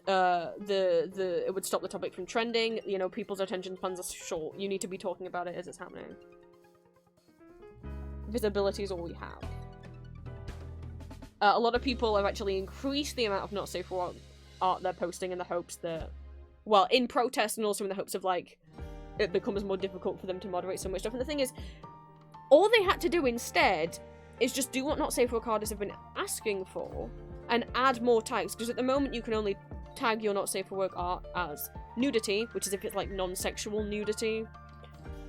it would stop the topic from trending. You know, people's attention spans are short. You need to be talking about it as it's happening. Visibility is all you have. A lot of people have actually increased the amount of not safe for work art they're posting in the hopes that, well, in protest and also in the hopes of, like, it becomes more difficult for them to moderate so much stuff. And the thing is, all they had to do instead is just do what not safe for work artists have been asking for and add more tags, because at the moment you can only tag your not safe for work art as nudity, which is if it's like non-sexual nudity,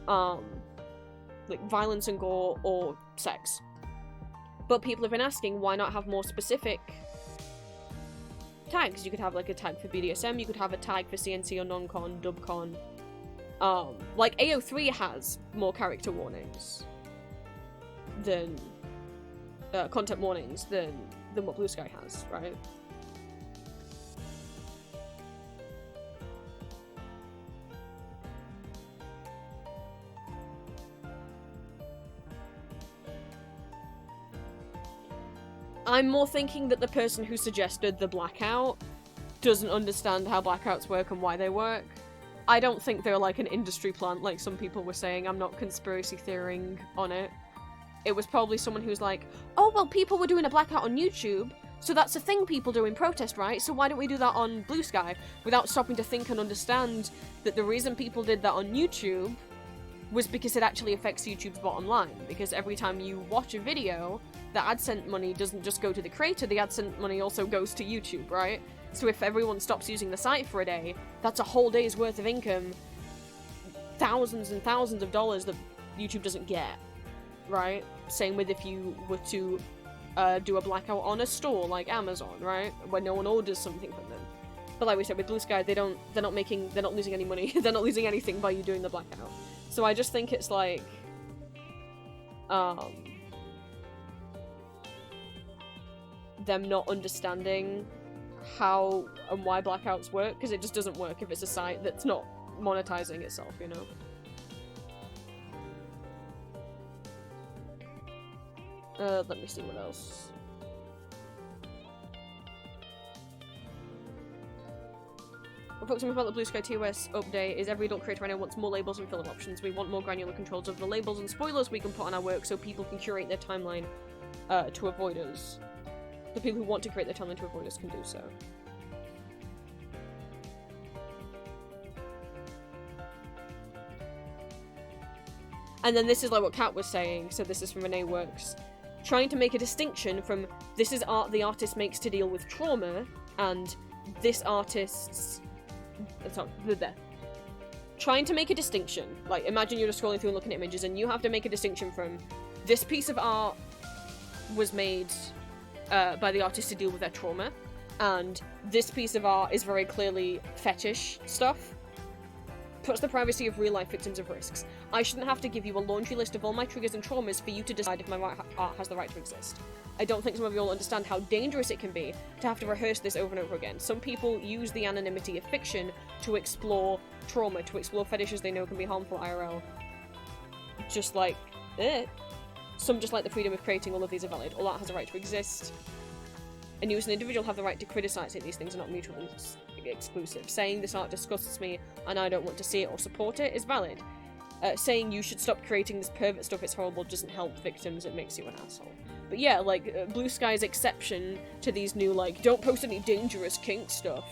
like violence and gore, or sex. But people have been asking, why not have more specific tags? You could have like a tag for BDSM, you could have a tag for CNC or non-con, dubcon. Like AO3 has more character warnings than content warnings than what Blue Sky has, right? I'm more thinking that the person who suggested the blackout doesn't understand how blackouts work and why they work. I don't think they're like an industry plant like some people were saying. I'm not conspiracy theorying on it. It was probably someone who's like, oh, well, people were doing a blackout on YouTube, so that's a thing people do in protest, right? So why don't we do that on Blue Sky? Without stopping to think and understand that the reason people did that on YouTube was because it actually affects YouTube's bottom line. Because every time you watch a video, the AdSense money doesn't just go to the creator, the AdSense money also goes to YouTube, right? So if everyone stops using the site for a day, that's a whole day's worth of income, thousands and thousands of dollars that YouTube doesn't get, right? Same with if you were to do a blackout on a store like Amazon, right? Where no one orders something from them. But like we said, with Blue Sky, they're not losing any money, they're not losing anything by you doing the blackout. So I just think it's like, them not understanding how and why blackouts work, because it just doesn't work if it's a site that's not monetizing itself, you know? Let me see what else. What folks about the Blue Sky TOS update is every adult creator I know wants more labels and filler options. We want more granular controls of the labels and spoilers we can put on our work so people can curate their timeline to avoid us. The people who want to create their timeline to avoid us can do so. And then this is like what Kat was saying, so this is from Renee Works. Trying to make a distinction from this is art the artist makes to deal with trauma, and this artist's... Trying to make a distinction. Like, imagine you're just scrolling through and looking at images, and you have to make a distinction from this piece of art was made by the artist to deal with their trauma, and this piece of art is very clearly fetish stuff. Puts the privacy of real-life victims at risks. I shouldn't have to give you a laundry list of all my triggers and traumas for you to decide if my art has the right to exist. I don't think some of you all understand how dangerous it can be to have to rehearse this over and over again. Some people use the anonymity of fiction to explore trauma, to explore fetishes they know can be harmful IRL. Just like it. Some just like the freedom of creating. All of these are valid. All art has a right to exist. And you as an individual have the right to criticize it. These things are not mutually exclusive. Saying this art disgusts me and I don't want to see it or support it is valid. Saying you should stop creating this pervert stuff, it's horrible, doesn't help victims, it makes you an asshole. But yeah, like, Blue Sky's exception to these new, like, don't post any dangerous kink stuff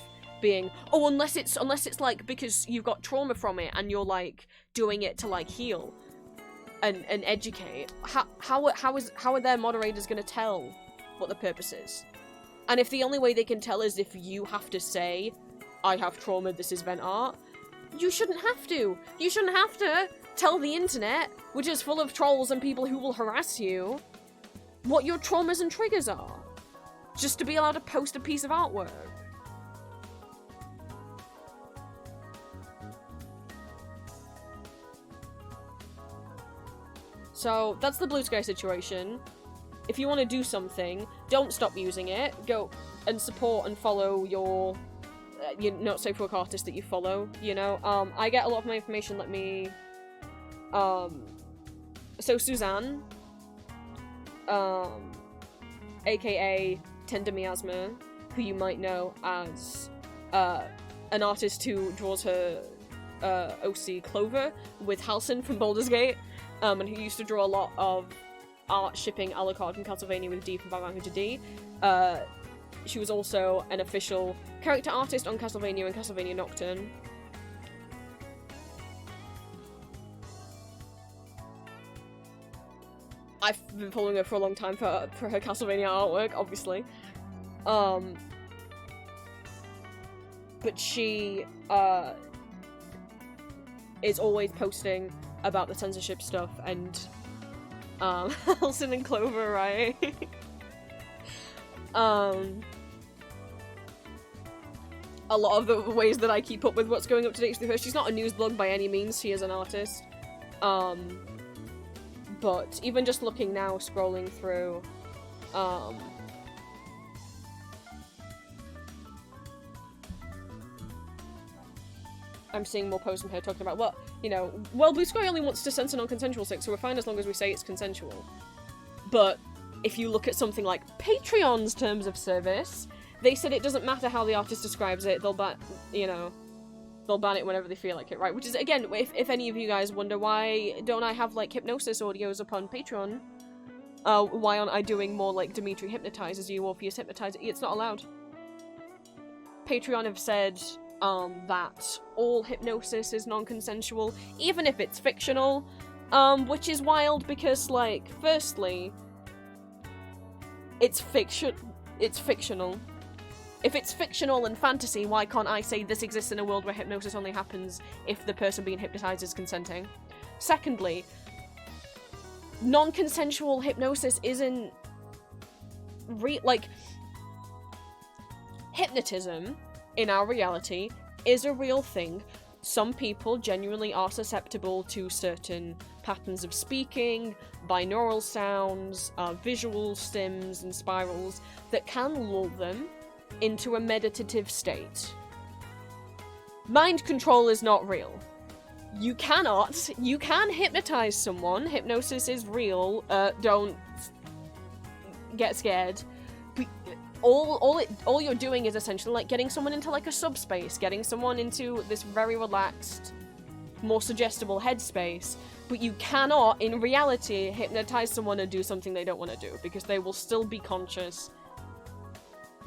being, oh, unless it's like, because you've got trauma from it and you're, like, doing it to, like, heal and educate. How are their moderators gonna tell what the purpose is? And if the only way they can tell is if you have to say, I have trauma, this is vent art, you shouldn't have to. You shouldn't have to tell the internet, which is full of trolls and people who will harass you, what your traumas and triggers are. Just to be allowed to post a piece of artwork. So, that's the Blue Sky situation. If you want to do something, don't stop using it. Go and support and follow your not safe for work artist that you follow, you know? I get a lot of my information, so Suzanne, aka Tender Miasma, who you might know as, an artist who draws her, OC Clover with Halcyon from Baldur's Gate, and who used to draw a lot of art shipping Alucard from Castlevania with D from Banjo to D. She was also an official character artist on Castlevania and Castlevania Nocturne. I've been following her for a long time for her Castlevania artwork, obviously. but she is always posting about the censorship stuff, and Alison and Clover, right? A lot of the ways that I keep up with what's going up to date with her. She's not a news blog by any means, she is an artist. But even just looking now, scrolling through, I'm seeing more posts from her talking about, well, you know, well, Blue Sky only wants to censor non-consensual sex, so we're fine as long as we say it's consensual. But if you look at something like Patreon's terms of service, they said it doesn't matter how the artist describes it, they'll ban it whenever they feel like it, right? Which is, again, if any of you guys wonder why don't I have, like, hypnosis audios up on Patreon, why aren't I doing more, like, Dimitri hypnotizes you, Orpheus hypnotizes you? It's not allowed. Patreon have said, that all hypnosis is non-consensual, even if it's fictional, which is wild because, like, firstly, it's fictional. If it's fictional and fantasy, why can't I say this exists in a world where hypnosis only happens if the person being hypnotized is consenting? Secondly, non-consensual hypnosis isn't like, hypnotism in our reality is a real thing. Some people genuinely are susceptible to certain patterns of speaking, binaural sounds, visual stims and spirals that can lull them into a meditative state. Mind control is not real. You can hypnotize someone, hypnosis is real, don't get scared. All you're doing is essentially like getting someone into like a subspace, getting someone into this very relaxed, more suggestible headspace, but you cannot, in reality, hypnotize someone and do something they don't want to do, because they will still be conscious.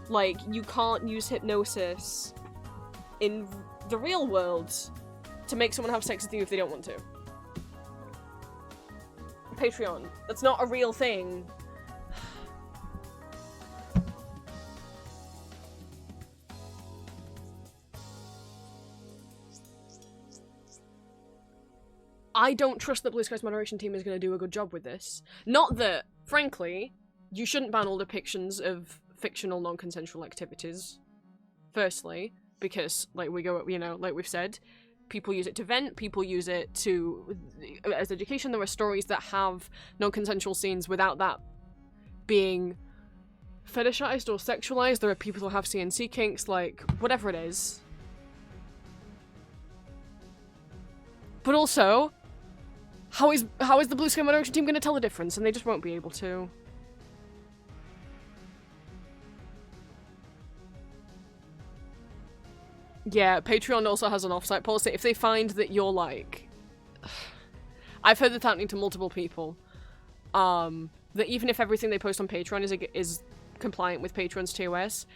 Like, you can't use hypnosis in the real world to make someone have sex with you if they don't want to. Patreon. That's not a real thing. I don't trust that Blue Sky's moderation team is going to do a good job with this. Not that, frankly, you shouldn't ban all depictions of fictional non-consensual activities. Firstly, because, like like we've said, people use it to vent, people use it as education. There are stories that have non-consensual scenes without that being fetishized or sexualized. There are people who have CNC kinks, like, whatever it is. But also, how is the Blue Sky moderation team going to tell the difference? And they just won't be able to. Yeah, Patreon also has an offsite policy. If they find that you're like... I've heard that happening to multiple people. That even if everything they post on Patreon is compliant with Patreon's TOS,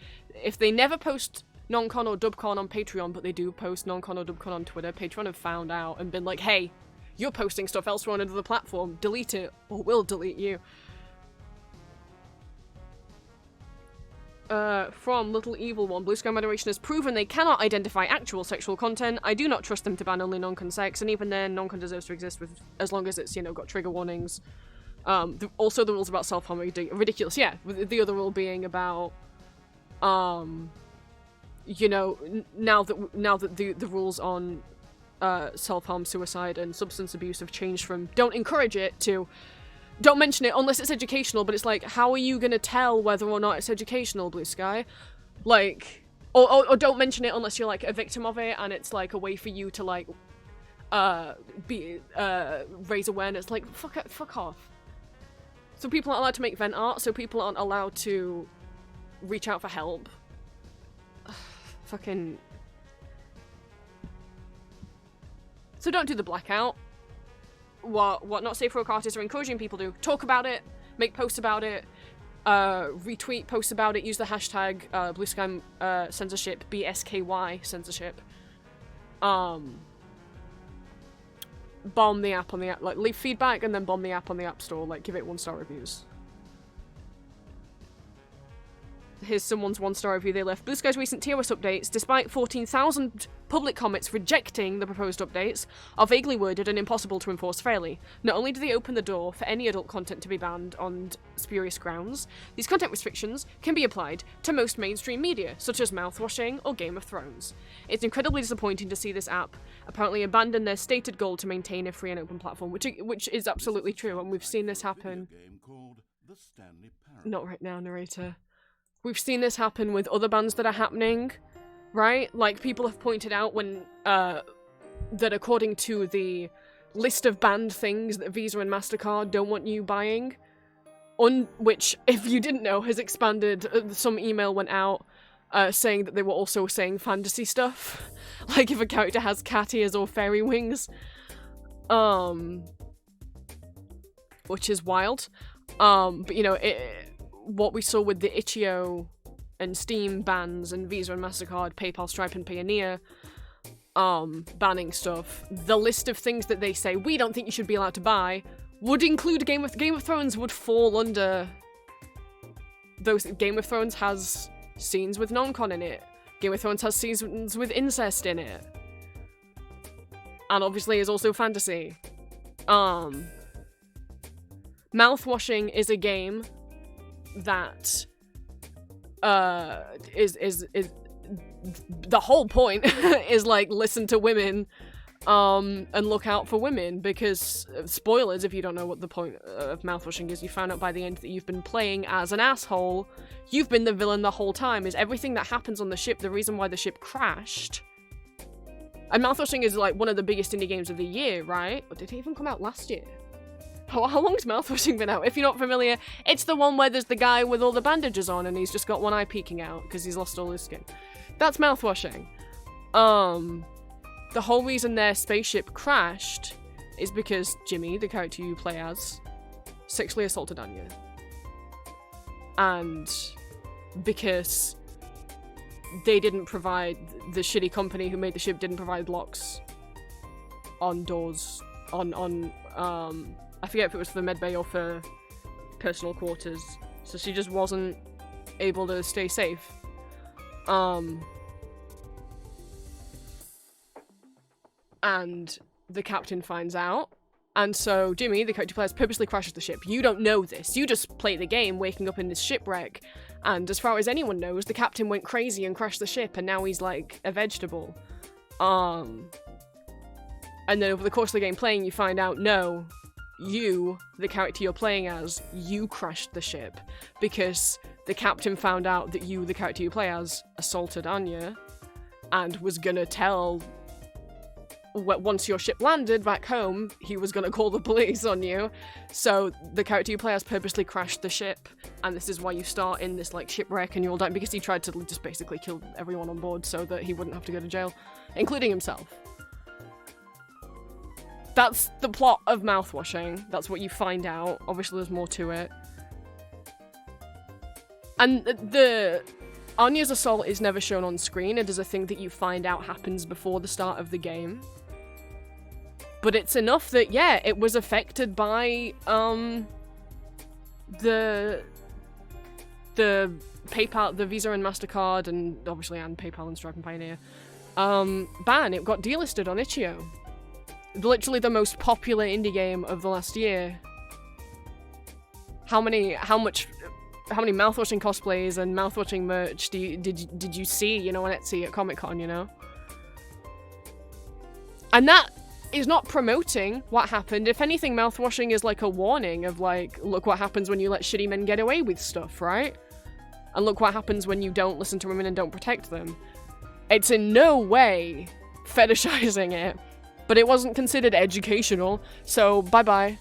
if they never post non-con or dubcon on Patreon, but they do post non-con or dubcon on Twitter, Patreon have found out and been like, hey, you're posting stuff elsewhere on another platform, delete it, or we'll delete you. From Little Evil One, Blue Sky Moderation has proven they cannot identify actual sexual content. I do not trust them to ban only non-con sex, and even then, non-con deserves to exist as long as it's, got trigger warnings. Also the rules about self-harm are ridiculous. Yeah, with the other rule being about, now that the rules on self-harm, suicide, and substance abuse have changed from don't encourage it to don't mention it unless it's educational, but it's like, how are you gonna tell whether or not it's educational, Blue Sky? Like, or don't mention it unless you're, like, a victim of it, and it's, like, a way for you to, like, raise awareness. Like, fuck off. So people aren't allowed to make vent art, so people aren't allowed to reach out for help. Fucking... So don't do the blackout. What not safe for work artists are encouraging people to talk about it, make posts about it, retweet posts about it, use the hashtag Blue Sky censorship, BSKY censorship. Bomb the app on the app, like leave feedback and then bomb the app on the App Store, like give it 1-star reviews. here's someone's one-star review they left. Blue Sky's recent TOS updates, despite 14,000 public comments rejecting the proposed updates, are vaguely worded and impossible to enforce fairly. Not only do they open the door for any adult content to be banned on spurious grounds, these content restrictions can be applied to most mainstream media, such as mouthwashing or Game of Thrones. It's incredibly disappointing to see this app apparently abandon their stated goal to maintain a free and open platform, which is absolutely true, and we've seen this happen. Not right now, narrator. We've seen this happen with other bans that are happening, right? Like, people have pointed out when, that according to the list of banned things that Visa and MasterCard don't want you buying, which, if you didn't know, has expanded. Some email went out saying that they were also saying fantasy stuff. Like, if a character has cat ears or fairy wings. Which is wild. But, you know, what we saw with the Itch.io and Steam bans and Visa and MasterCard, PayPal, Stripe, and Payoneer banning stuff, the list of things that they say we don't think you should be allowed to buy would include Game of Thrones would fall under those. Game of Thrones has scenes with non-con in it. Game of Thrones has scenes with incest in it. And obviously is also fantasy. Mouthwashing is a game that is the whole point is like listen to women and look out for women, because spoilers if you don't know what the point of mouthwashing is, you found out by the end that you've been playing as an asshole. You've been the villain the whole time. Is everything that happens on the ship the reason why the ship crashed? And mouthwashing is like one of the biggest indie games of the year, right? Or did it even come out last year? How long's mouthwashing been out? If you're not familiar, it's the one where there's the guy with all the bandages on and he's just got one eye peeking out because he's lost all his skin. That's mouthwashing. The whole reason their spaceship crashed is because Jimmy, the character you play as, sexually assaulted Anya. And because they didn't provide, the shitty company who made the ship didn't provide locks on doors, I forget if it was for the medbay or for personal quarters, so she just wasn't able to stay safe. And the captain finds out, and so Jimmy, the character player, purposely crashes the ship. You don't know this, you just play the game waking up in this shipwreck, and as far as anyone knows, the captain went crazy and crashed the ship, and now he's like a vegetable. And then over the course of the game playing, you find out, no, you, the character you're playing as, you crashed the ship because the captain found out that you, the character you play as, assaulted Anya and was gonna tell, once your ship landed back home, he was gonna call the police on you. So the character you play as purposely crashed the ship, and this is why you start in this like shipwreck and you're all dying, because he tried to just basically kill everyone on board so that he wouldn't have to go to jail, including himself. That's the plot of mouthwashing. That's what you find out. Obviously, there's more to it. And the Anya's assault is never shown on screen. It is a thing that you find out happens before the start of the game. But it's enough that, yeah, it was affected by, the PayPal, the Visa and MasterCard, and obviously, and PayPal and Stripe and Pioneer, ban. It got delisted on Itch.io. Literally the most popular indie game of the last year. How many mouthwashing cosplays and mouthwashing merch did you see, you know, on Etsy at Comic-Con, you know? And that is not promoting what happened. If anything, mouthwashing is like a warning of like, look what happens when you let shitty men get away with stuff, right? And look what happens when you don't listen to women and don't protect them. It's in no way fetishizing it. But it wasn't considered educational, so bye-bye.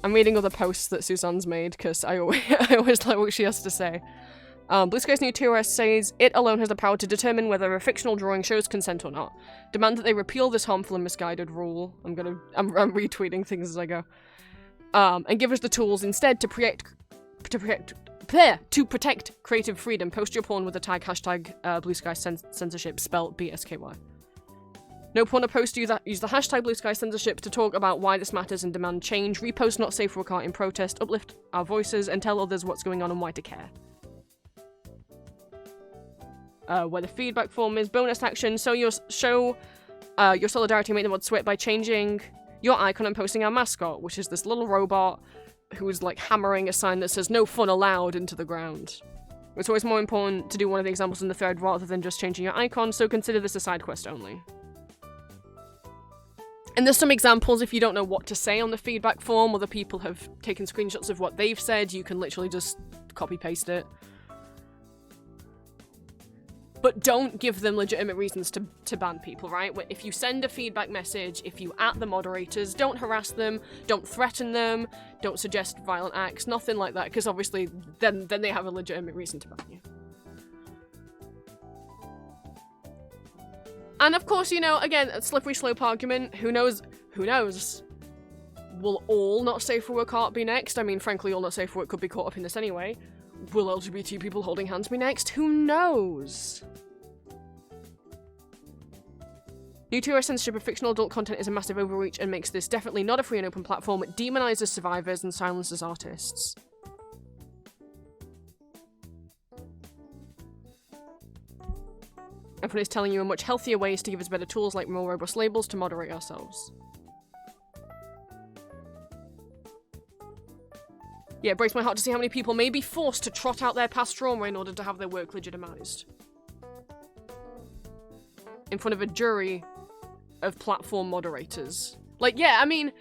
I'm reading all the posts that Suzanne's made, because I always like what she has to say. Blue Sky's new TOS says it alone has the power to determine whether a fictional drawing shows consent or not. Demand that they repeal this harmful and misguided rule. I'm retweeting things as I go. And give us the tools instead to protect to protect creative freedom, post your porn with the tag hashtag Blue Sky Censorship, spelled BSKY. No porn or post use the hashtag Blue Sky Censorship to talk about why this matters and demand change. Repost not safe for work art in protest, uplift our voices, and tell others what's going on and why to care. Where the feedback form is bonus action. So show your solidarity, make the mod sweat by changing your icon and posting our mascot, which is this little robot who's like hammering a sign that says "No fun allowed" into the ground. It's always more important to do one of the examples in the thread rather than just changing your icon, so consider this a side quest only. And there's some examples if you don't know what to say on the feedback form, or the people have taken screenshots of what they've said, you can literally just copy-paste it. But don't give them legitimate reasons to ban people, right? If you send a feedback message, if you at the moderators, don't harass them, don't threaten them, don't suggest violent acts, nothing like that, because obviously then they have a legitimate reason to ban you. And of course, you know, again, a slippery slope argument, who knows? Who knows? Will all not safe for work art be next? I mean, frankly, all not safe for work could be caught up in this anyway. Will LGBT people holding hands be next? Who knows? New to censorship of fictional adult content is a massive overreach and makes this definitely not a free and open platform. It demonizes survivors and silences artists. Everyone is telling you a much healthier ways to give us better tools like more robust labels to moderate ourselves. Yeah, it breaks my heart to see how many people may be forced to trot out their past trauma in order to have their work legitimized. In front of a jury of platform moderators. Like, yeah, I mean,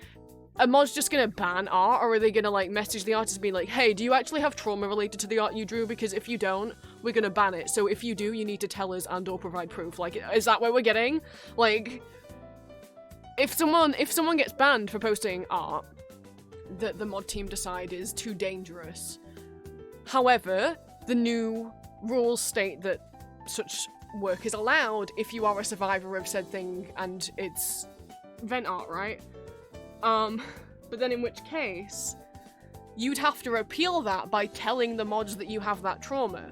are mods just gonna ban art, or are they gonna, like, message the artist and be like, hey, do you actually have trauma related to the art you drew? Because if you don't, we're gonna ban it. So if you do, you need to tell us and or provide proof. Like, is that where we're getting? Like, if someone gets banned for posting art that the mod team decide is too dangerous. However, the new rules state that such work is allowed if you are a survivor of said thing and it's vent art, right? But then in which case, you'd have to appeal that by telling the mods that you have that trauma.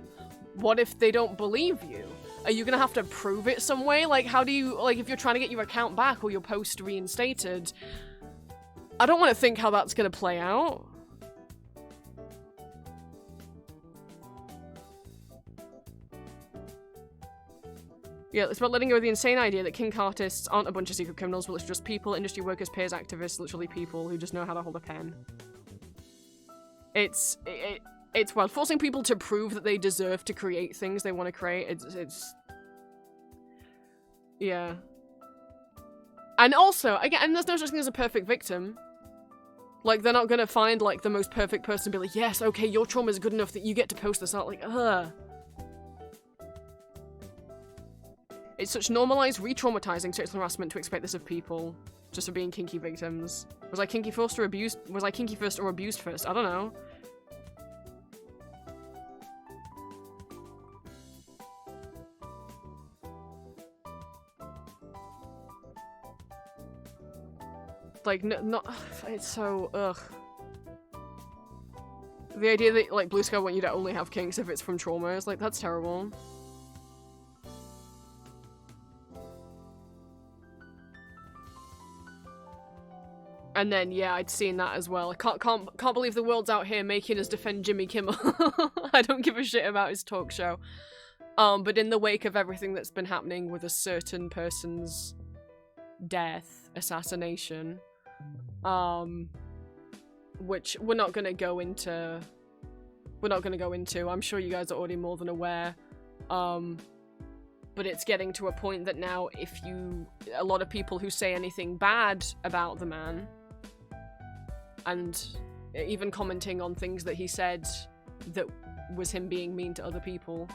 What if they don't believe you? Are you gonna have to prove it some way? Like, how do you, like, if you're trying to get your account back or your post reinstated, I don't want to think how that's gonna play out. Yeah, it's about letting go of the insane idea that kink artists aren't a bunch of secret criminals, but it's just people, industry workers, peers, activists, literally people who just know how to hold a pen. It's well, forcing people to prove that they deserve to create things they want to create, it's... Yeah. And also, again, and there's no such thing as a perfect victim. Like, they're not gonna find, like, the most perfect person and be like, yes, okay, your trauma is good enough that you get to post this art. Like, ugh. It's such normalized, re-traumatizing sexual harassment to expect this of people, just for being kinky victims. Was I kinky first or abused? Was I kinky first or abused first? I don't know. Like, not, it's so, ugh. The idea that, like, Blue Sky want you to only have kinks if it's from trauma is, like, that's terrible. And then, yeah, I'd seen that as well. I can't believe the world's out here making us defend Jimmy Kimmel. I don't give a shit about his talk show. But in the wake of everything that's been happening with a certain person's death, assassination, which we're not gonna go into. I'm sure you guys are already more than aware. But it's getting to a point that now a lot of people who say anything bad about the man, and even commenting on things that he said that was him being mean to other people,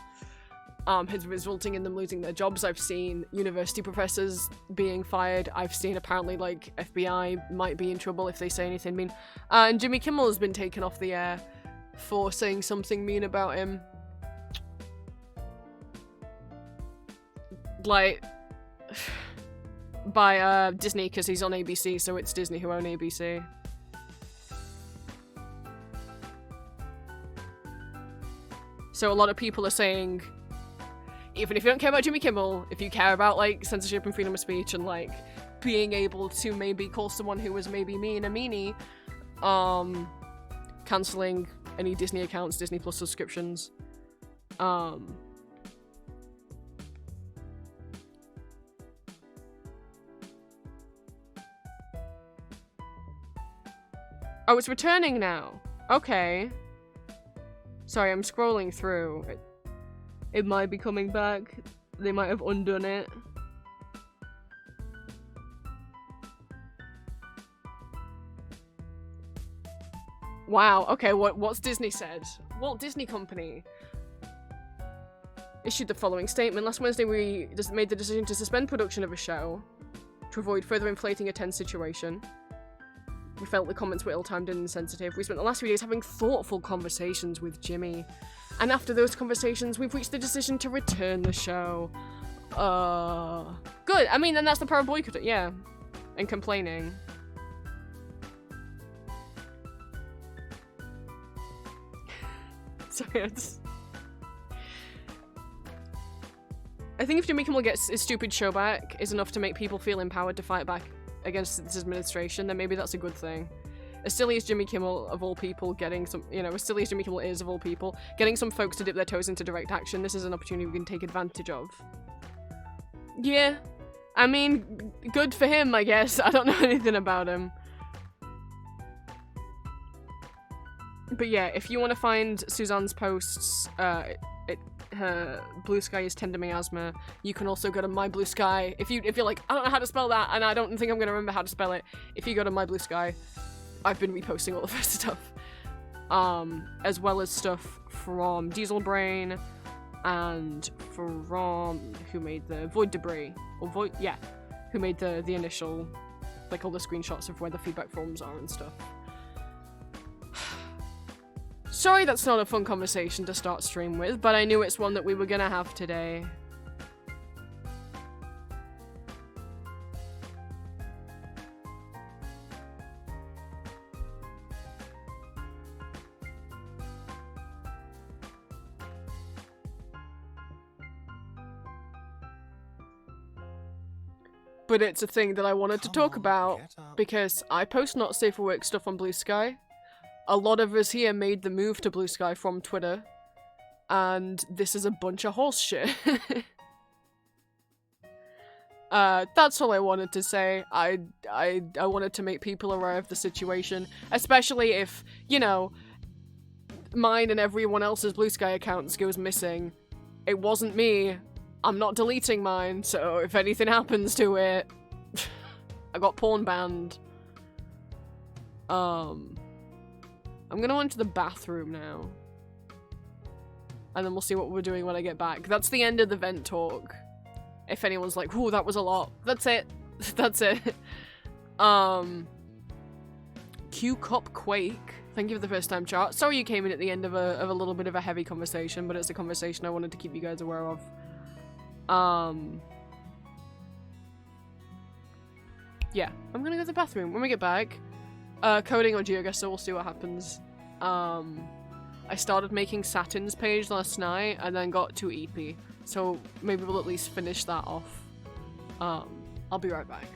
is resulting in them losing their jobs. I've seen university professors being fired. I've seen apparently, like, FBI might be in trouble if they say anything mean. And Jimmy Kimmel has been taken off the air for saying something mean about him. Like, by Disney, because he's on ABC, so it's Disney who own ABC. So a lot of people are saying, even if you don't care about Jimmy Kimmel, if you care about, like, censorship and freedom of speech and, like, being able to maybe call someone who was maybe mean a meanie, cancelling any Disney accounts, Disney Plus subscriptions, Oh, it's returning now. Okay. Sorry, I'm scrolling through. It might be coming back. They might have undone it. Wow, okay, what's Disney said? Walt Disney Company issued the following statement. Last Wednesday, we just made the decision to suspend production of a show to avoid further inflating a tense situation. We felt the comments were ill-timed and insensitive. We spent the last few days having thoughtful conversations with Jimmy. And after those conversations, we've reached the decision to return the show. Good. I mean, and that's the power of boycotting, yeah. And complaining. Sorry, I think if Jimmy Kimmel gets his stupid show back is enough to make people feel empowered to fight back against this administration, then maybe that's a good thing. As silly as Jimmy Kimmel, of all people, getting some, as silly as Jimmy Kimmel is, of all people, getting some folks to dip their toes into direct action, this is an opportunity we can take advantage of. Yeah. I mean, good for him, I guess. I don't know anything about him. But yeah, if you want to find Suzanne's posts, her Blue Sky is tender miasma. You can also go to My Blue Sky. If you're like, I don't know how to spell that, and I don't think I'm gonna remember how to spell it. If you go to My Blue Sky, I've been reposting all of her stuff, as well as stuff from Diesel Brain and from who made the Void Debris who made the initial, like, all the screenshots of where the feedback forms are and stuff. Sorry that's not a fun conversation to start stream with, but I knew it's one that we were gonna have today. But it's a thing that I wanted to talk about, because I post not safe for work stuff on Blue Sky. A lot of us here made the move to Blue Sky from Twitter, and this is a bunch of horse shit. That's all I wanted to say. I wanted to make people aware of the situation, especially if, mine and everyone else's Blue Sky accounts goes missing. It wasn't me. I'm not deleting mine, so if anything happens to it, I got porn banned. I'm gonna go into the bathroom now. And then we'll see what we're doing when I get back. That's the end of the vent talk. If anyone's like, ooh, that was a lot. That's it. That's it. Q-Cop Quake. Thank you for the first time chat. Sorry you came in at the end of a little bit of a heavy conversation, but it's a conversation I wanted to keep you guys aware of. Yeah, I'm gonna go to the bathroom. When we get back, coding or GeoGuessr, we'll see what happens. I started making Saturn's page last night and then got to EP, so maybe we'll at least finish that off. I'll be right back.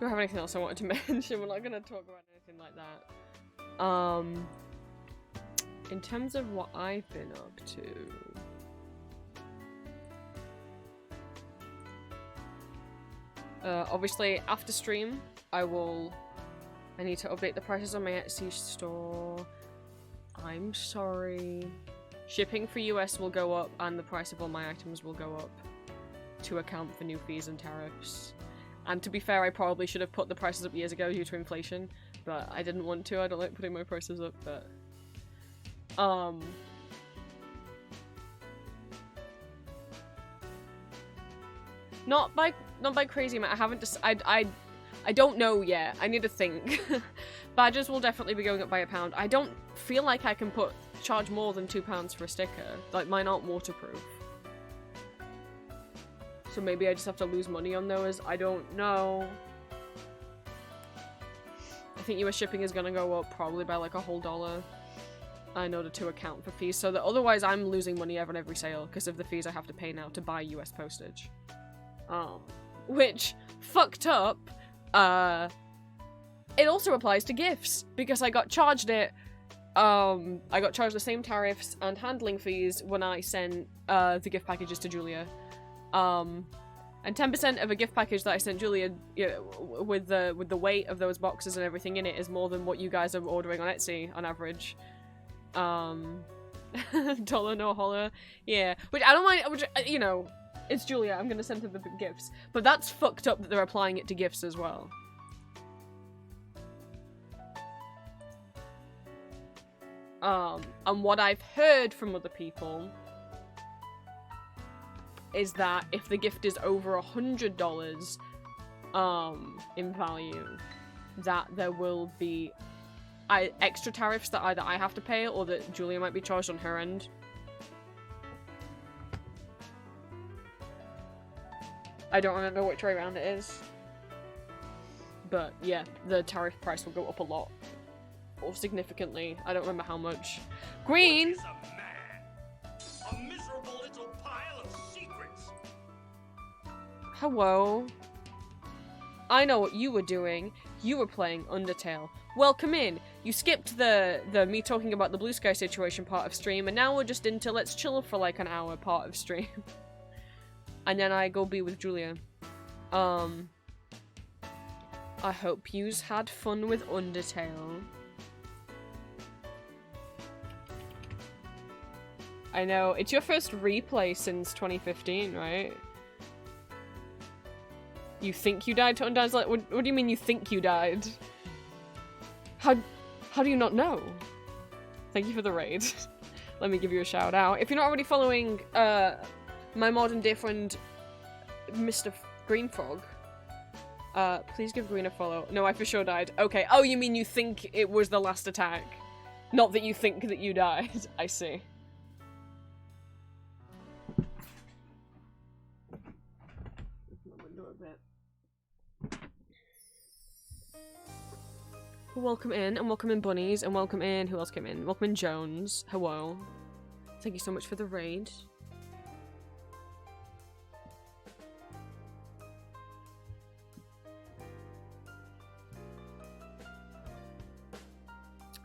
don't have anything else I wanted to mention. We're not gonna talk about anything like that. In terms of what I've been up to, obviously after stream, I need to update the prices on my Etsy store. I'm sorry. Shipping for US will go up, and the price of all my items will go up to account for new fees and tariffs. And to be fair, I probably should have put the prices up years ago due to inflation, but I didn't want to. I don't like putting my prices up, but not by crazy amount. I haven't I don't know yet. I need to think. Badges will definitely be going up by £1. I don't feel like I can charge more than £2 for a sticker. Like, mine aren't waterproof. So maybe I just have to lose money on those. I don't know. I think US shipping is gonna go up probably by like a whole $1 in order to account for fees. So that otherwise I'm losing money on every sale because of the fees I have to pay now to buy US postage. Which, fucked up, it also applies to gifts because I got charged the same tariffs and handling fees when I sent the gift packages to Julia. And 10% of a gift package that I sent Julia, with the weight of those boxes and everything in it, is more than what you guys are ordering on Etsy on average. Dollar no holler, yeah. Which I don't mind. Which, you know, it's Julia. I'm gonna send her the gifts, but that's fucked up that they're applying it to gifts as well. And what I've heard from other people is that if the gift is over $100 in value, that there will be extra tariffs that either I have to pay or that Julia might be charged on her end. I don't remember which way around it is. But yeah, the tariff price will go up a lot. Or significantly. I don't remember how much. Green! What is a man? A miserable little pile of secrets. Hello. I know what you were doing. You were playing Undertale. Welcome in. You skipped the me talking about the blue sky situation part of stream, and now we're just into let's chill for like an hour part of stream. And then I go be with Julia. I hope yous had fun with Undertale. I know, it's your first replay since 2015, right? You think you died to Undyne's Light? What do you mean you think you died? How do you not know? Thank you for the raid. Let me give you a shout out. If you're not already following my modern dear friend, Mr. Green Frog, please give Green a follow. No, I for sure died. Okay. Oh, you mean you think it was the last attack? Not that you think that you died. I see. Welcome in, and welcome in Bunnies, and welcome in, who else came in? Welcome in Jones. Hello. Thank you so much for the raid.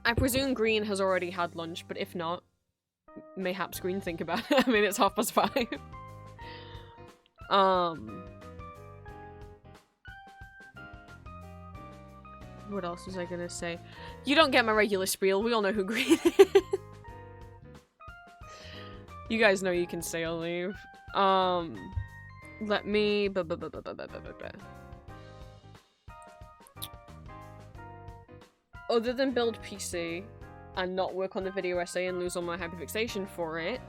I presume Green has already had lunch, but if not, mayhaps Green think about it. I mean, it's 5:30. What else was I gonna say? You don't get my regular spiel. We all know who Green is. You guys know you can stay or leave. Let me... Other than build PC and not work on the video essay and lose all my hyperfixation for it...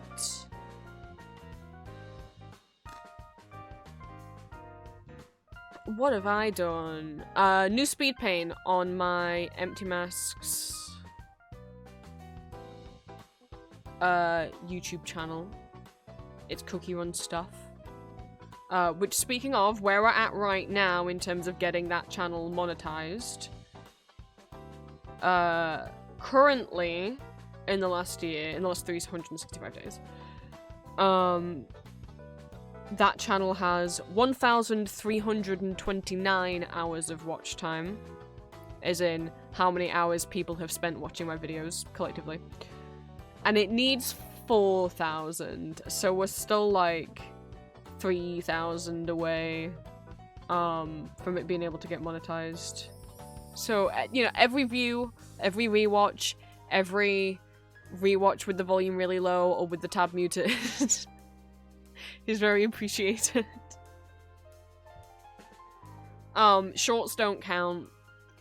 What have I done? New speed paint on my Empty Masks YouTube channel. It's Cookie Run stuff. Which, speaking of, where we're at right now in terms of getting that channel monetized. Currently, in the last 365 days, that channel has 1,329 hours of watch time, as in how many hours people have spent watching my videos collectively. And it needs 4,000, so we're still like 3,000 away from it being able to get monetized. So, you know, every view, every rewatch, every rewatch with the volume really low or with the tab muted is very appreciated. Shorts don't count.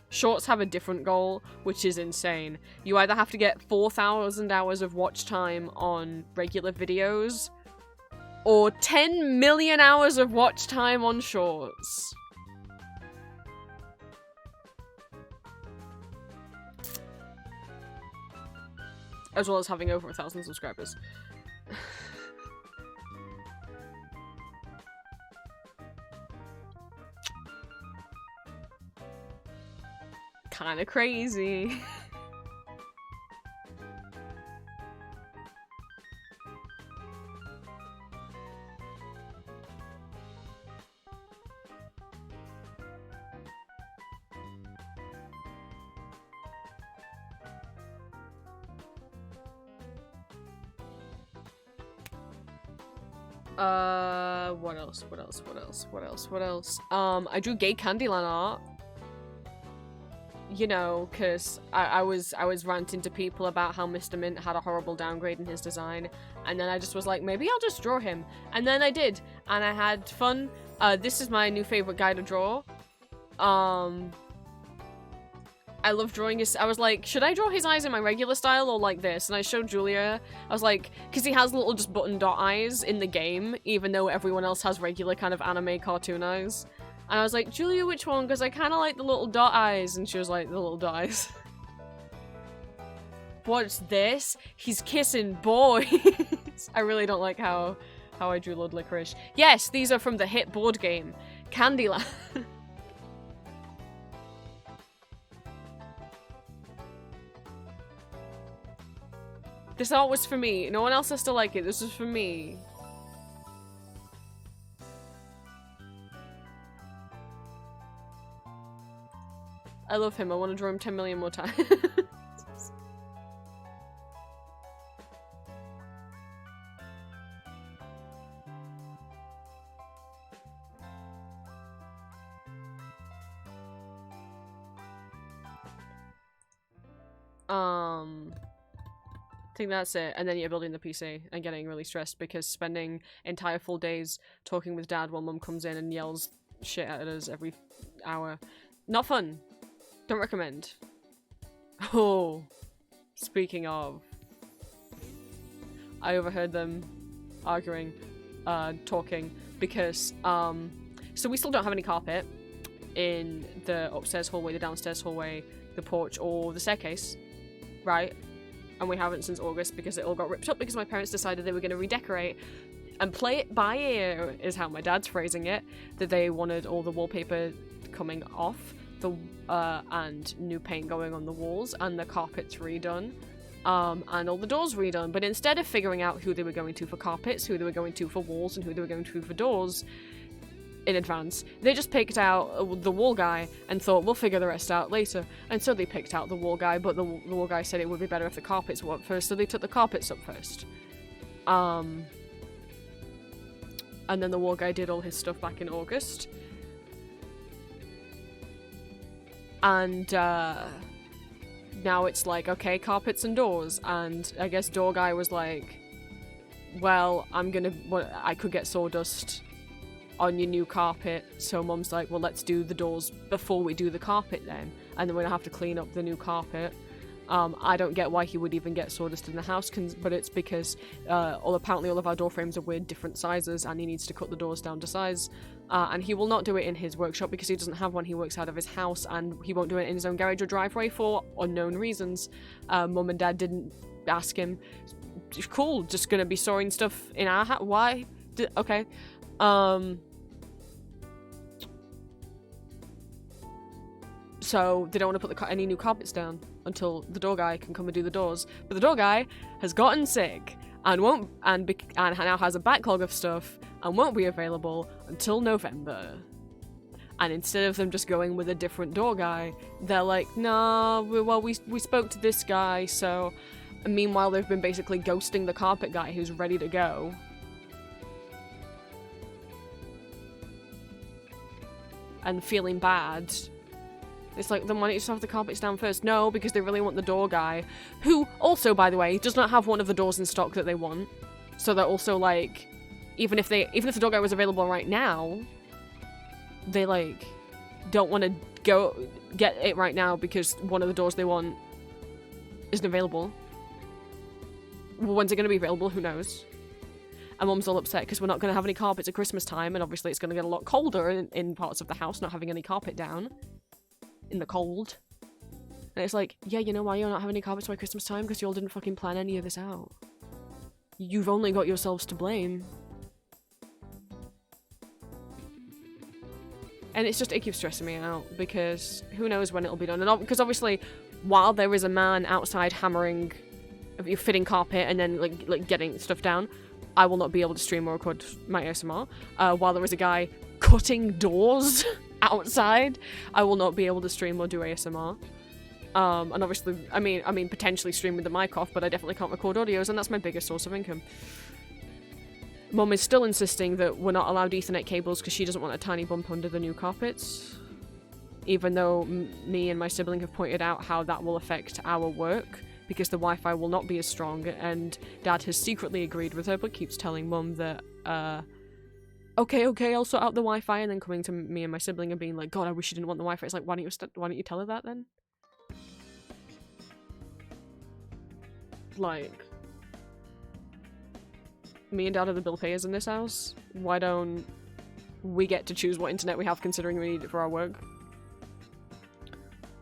Shorts have a different goal, which is insane. You either have to get 4,000 hours of watch time on regular videos, or 10 million hours of watch time on shorts. As well as having over 1,000 subscribers. Kinda crazy. What else? I drew gay Candyland art. You know, because I was ranting to people about how Mr. Mint had a horrible downgrade in his design, and then I just was like, maybe I'll just draw him. And then I did, and I had fun. This is my new favorite guy to draw. I love drawing his- I was like, should I draw his eyes in my regular style or like this? And I showed Julia. I was like, because he has little just button dot eyes in the game, even though everyone else has regular kind of anime cartoon eyes. And I was like, Julia, which one? Because I kind of like the little dot eyes. And she was like, the little dot eyes. What's this? He's kissing boys. I really don't like how I drew Lord Licorice. Yes, these are from the hit board game, Candyland. This art was for me. No one else has to like it. This is for me. I love him. I want to draw him 10 million more times. I think that's it. And then you're building the PC and getting really stressed because spending entire full days talking with dad while mum comes in and yells shit at us every hour. Not fun. Don't recommend. Oh, speaking of, I overheard them arguing, talking because, so we still don't have any carpet in the upstairs hallway, the downstairs hallway, the porch, or the staircase, right? And we haven't since August because it all got ripped up because my parents decided they were going to redecorate and play it by ear, is how my dad's phrasing it, that they wanted all the wallpaper coming off, and new paint going on the walls, and the carpets redone, and all the doors redone. But instead of figuring out who they were going to for carpets, who they were going to for walls, and who they were going to for doors in advance, they just picked out the wall guy and thought, we'll figure the rest out later. And so they picked out the wall guy, but the wall guy said it would be better if the carpets were up first, so they took the carpets up first. And then the wall guy did all his stuff back in August. And now it's like, okay, carpets and doors. And I guess door guy was like, well, I could get sawdust on your new carpet. So mum's like, well, let's do the doors before we do the carpet then. And then we're gonna have to clean up the new carpet. I don't get why he would even get sawdust in the house, but it's because apparently all of our door frames are weird different sizes and he needs to cut the doors down to size. And he will not do it in his workshop because he doesn't have one. He works out of his house and he won't do it in his own garage or driveway for unknown reasons. Mum and dad didn't ask him. Cool, just gonna be sawing stuff in our house. Why? Okay. So they don't want to put any new carpets down until the door guy can come and do the doors. But the door guy has gotten sick and now has a backlog of stuff and won't be available until November. And instead of them just going with a different door guy, they're like, nah, we spoke to this guy, so... And meanwhile, they've been basically ghosting the carpet guy who's ready to go. And feeling bad. It's like, then why don't you just have the carpets down first? No, because they really want the door guy. Who, also, by the way, does not have one of the doors in stock that they want. So they're also like, even if the door guy was available right now, they like don't want to go get it right now because one of the doors they want isn't available. When's it going to be available? Who knows? And Mum's all upset because we're not going to have any carpets at Christmas time, and obviously it's going to get a lot colder in parts of the house not having any carpet down in the cold. And it's like, yeah, you know why you're not having any carpets by Christmas time? Because you all didn't fucking plan any of this out. You've only got yourselves to blame. And it's just, it keeps stressing me out, because who knows when it'll be done. And because obviously, while there is a man outside hammering, fitting carpet and then like getting stuff down, I will not be able to stream or record my ASMR. While there is a guy cutting doors outside, I will not be able to stream or do ASMR. And obviously, I mean potentially stream with the mic off, but I definitely can't record audios, and that's my biggest source of income. Mum is still insisting that we're not allowed Ethernet cables because she doesn't want a tiny bump under the new carpets. Even though me and my sibling have pointed out how that will affect our work, because the Wi-Fi will not be as strong, and Dad has secretly agreed with her, but keeps telling Mum that, okay, I'll sort out the Wi-Fi, and then coming to me and my sibling and being like, God, I wish you didn't want the Wi-Fi. It's like, why don't you tell her that then? Like, me and Dad are the bill payers in this house. Why don't we get to choose what internet we have, considering we need it for our work?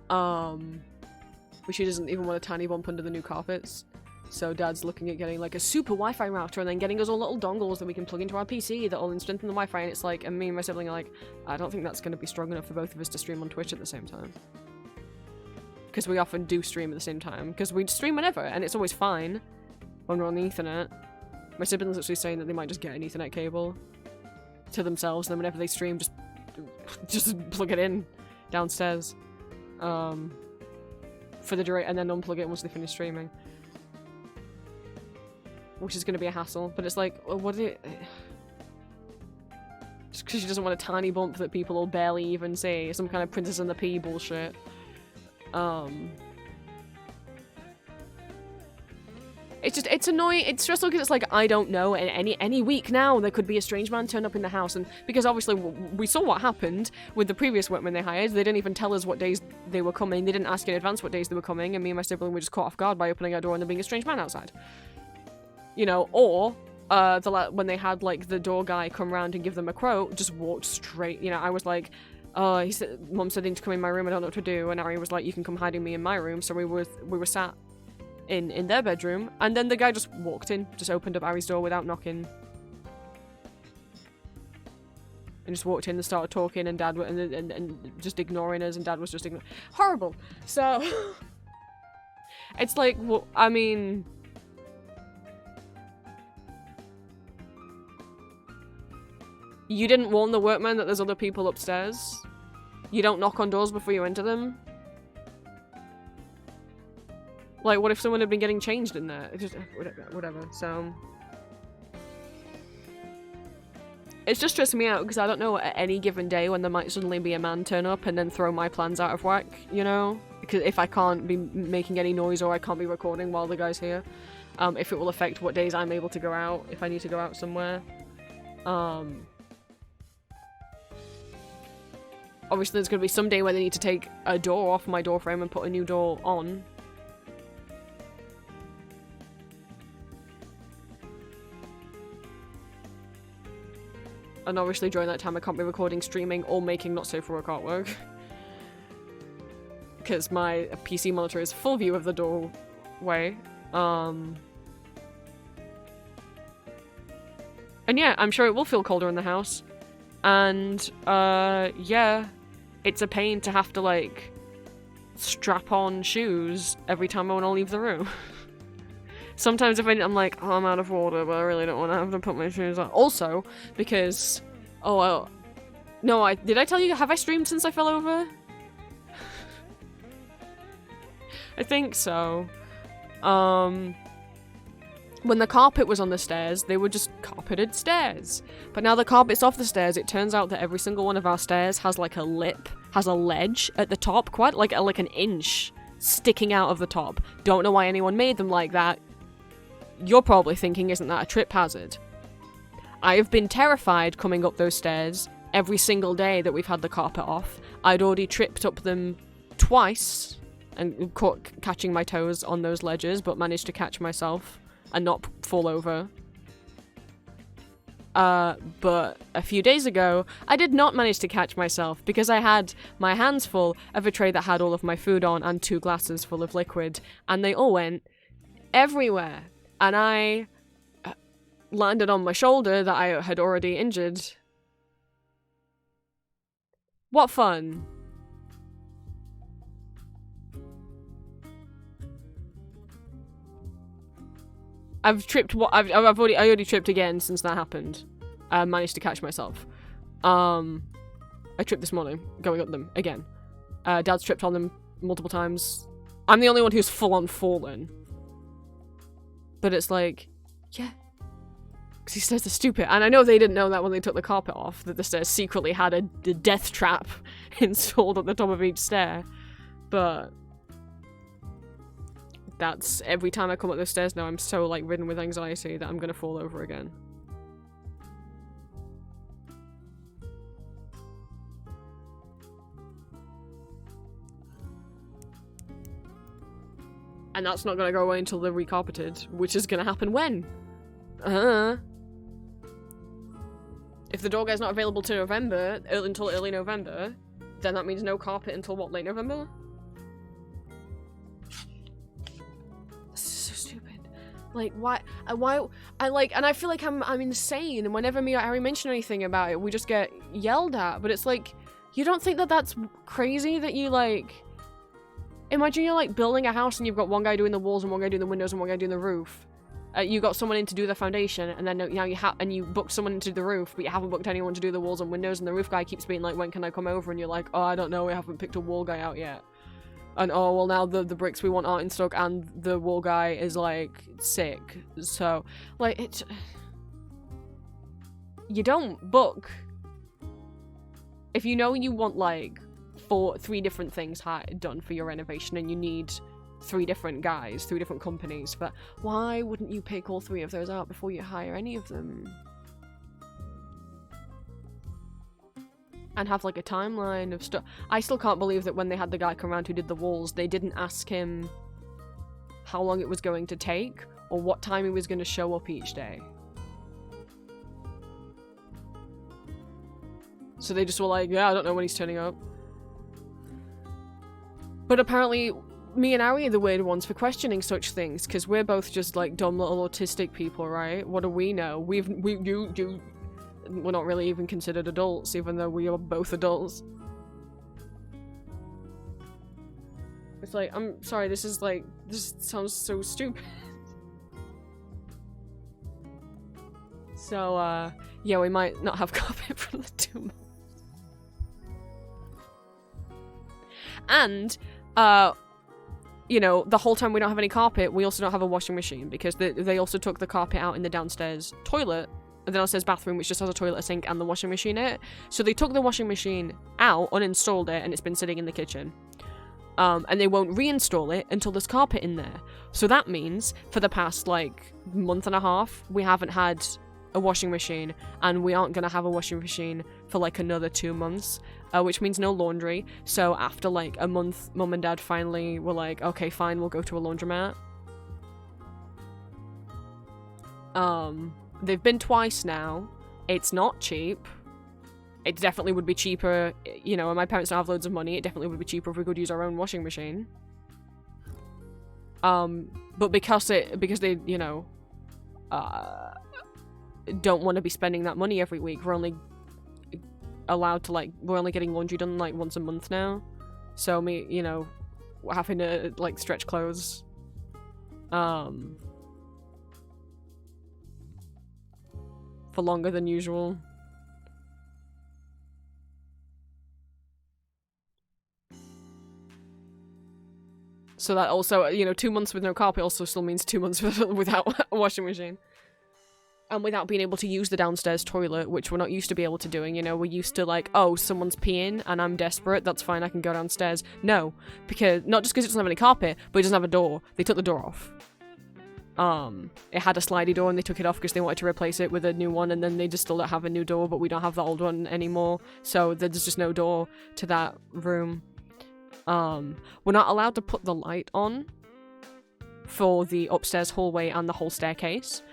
But she doesn't even want a tiny bump under the new carpets. So Dad's looking at getting like a super Wi-Fi router and then getting us all little dongles that we can plug into our PC that will strengthen the Wi-Fi, and it's like, and me and my sibling are like, I don't think that's going to be strong enough for both of us to stream on Twitch at the same time. Because we often do stream at the same time, because we stream whenever, and it's always fine when we're on the Ethernet. My siblings are actually saying that they might just get an Ethernet cable to themselves, and then whenever they stream, just plug it in downstairs. For the duration, and then unplug it once they finish streaming. Which is going to be a hassle, but it's like, what is it? Just because she doesn't want a tiny bump that people will barely even see. Some kind of Princess and the Pea bullshit. It's annoying, it's stressful because it's like, I don't know, and any week now there could be a strange man turn up in the house, and because obviously we saw what happened with the previous workmen they hired. They didn't even tell us what days they were coming, they didn't ask in advance what days they were coming, and me and my sibling were just caught off guard by opening our door and there being a strange man outside. You know, or when they had like the door guy come round and give them a quote, just walked straight, you know, I was like, he said, Mum said they need to come in my room, I don't know what to do, and Ari was like, you can come hide in me in my room, so we were sat in their bedroom, and then the guy just walked in, just opened up Ari's door without knocking. And just walked in and started talking, and Dad and just ignoring us, and Dad was just horrible. So it's like, well, I mean, you didn't warn the workmen that there's other people upstairs. You don't knock on doors before you enter them. Like, what if someone had been getting changed in there? It's just, whatever, so... It's just stressing me out, because I don't know at any given day when there might suddenly be a man turn up and then throw my plans out of whack, you know? Because if I can't be making any noise or I can't be recording while the guy's here. If it will affect what days I'm able to go out, if I need to go out somewhere. Obviously there's going to be some day where they need to take a door off my door frame and put a new door on. And obviously during that time I can't be recording, streaming, or making not safe for work artwork. Because my PC monitor is full view of the doorway. And yeah, I'm sure it will feel colder in the house. And, yeah, it's a pain to have to, like, strap on shoes every time I want to leave the room. Sometimes if I'm like, oh, I'm out of water, but I really don't want to have to put my shoes on. Also, because, no, did I tell you, have I streamed since I fell over? I think so. When the carpet was on the stairs, they were just carpeted stairs. But now the carpet's off the stairs, it turns out that every single one of our stairs has like a lip, has a ledge at the top, quite like an inch sticking out of the top. Don't know why anyone made them like that. You're probably thinking, isn't that a trip hazard? I have been terrified coming up those stairs every single day that we've had the carpet off. I'd already tripped up them twice and caught catching my toes on those ledges, but managed to catch myself and not fall over. But a few days ago, I did not manage to catch myself because I had my hands full of a tray that had all of my food on and 2 glasses full of liquid, and they all went everywhere. And I landed on my shoulder that I had already injured. What fun. I've tripped. I already tripped again since that happened. I managed to catch myself. I tripped this morning going up them again. Dad's tripped on them multiple times. I'm the only one who's full on fallen. But it's like, yeah, because these stairs are stupid. And I know they didn't know that when they took the carpet off, that the stairs secretly had a death trap installed at the top of each stair. But that's every time I come up those stairs now, I'm so like ridden with anxiety that I'm gonna fall over again. And that's not gonna go away until they're recarpeted, which is gonna happen when? If the door guy's not available to November, until early November, then that means no carpet until what, late November? Like, why, and I feel like I'm insane, and whenever me or Harry mention anything about it, we just get yelled at, but it's like, you don't think that that's crazy that you, like, imagine you're, like, building a house and you've got one guy doing the walls and one guy doing the windows and one guy doing the roof. You got someone in to do the foundation, and then now you booked someone into the roof, but you haven't booked anyone to do the walls and windows, and the roof guy keeps being like, when can I come over? And you're like, oh, I don't know, we haven't picked a wall guy out yet. And oh, well now the bricks we want aren't in stock and the wall guy is like sick. So, like, you don't book. If you know you want like 3 different things done for your renovation and you need 3 different guys, 3 different companies, but why wouldn't you pick all 3 of those out before you hire any of them? And have like a timeline of stuff. I still can't believe that when they had the guy come around who did the walls, they didn't ask him how long it was going to take or what time he was going to show up each day. So they just were like, yeah, I don't know when he's turning up. But apparently me and Ari are the weird ones for questioning such things, because we're both just like dumb little autistic people, right? What do we know? We're not really even considered adults, even though we are both adults. It's like, I'm sorry, this sounds so stupid. So, yeah, we might not have carpet for the 2 months. And, you know, the whole time we don't have any carpet, we also don't have a washing machine, because they also took the carpet out in the downstairs toilet, the downstairs bathroom, which just has a toilet, a sink, and the washing machine in it. So they took the washing machine out, uninstalled it, and it's been sitting in the kitchen. And they won't reinstall it until there's carpet in there. So that means, for the past, like, month and a half, we haven't had a washing machine, and we aren't gonna have a washing machine for, like, another 2 months, which means no laundry. So after, like, a month, Mum and Dad finally were like, okay, fine, we'll go to a laundromat. They've been twice now. It's not cheap. It definitely would be cheaper, you know, and my parents don't have loads of money. It definitely would be cheaper if we could use our own washing machine. But because they, you know, don't want to be spending that money every week, we're only allowed to, like, we're only getting laundry done, like, once a month now. So you know, we're having to, like, stretch clothes. for longer than usual. So that also, you know, 2 months with no carpet also still means 2 months without a washing machine. And without being able to use the downstairs toilet, which we're not used to be able to doing, you know, we're used to like, oh, someone's peeing and I'm desperate, that's fine, I can go downstairs. No, because, not just because it doesn't have any carpet, but it doesn't have a door. They took the door off. It had a slidey door and they took it off because they wanted to replace it with a new one, and then they just still don't have a new door, but we don't have the old one anymore, so there's just no door to that room. We're not allowed to put the light on for the upstairs hallway and the whole staircase,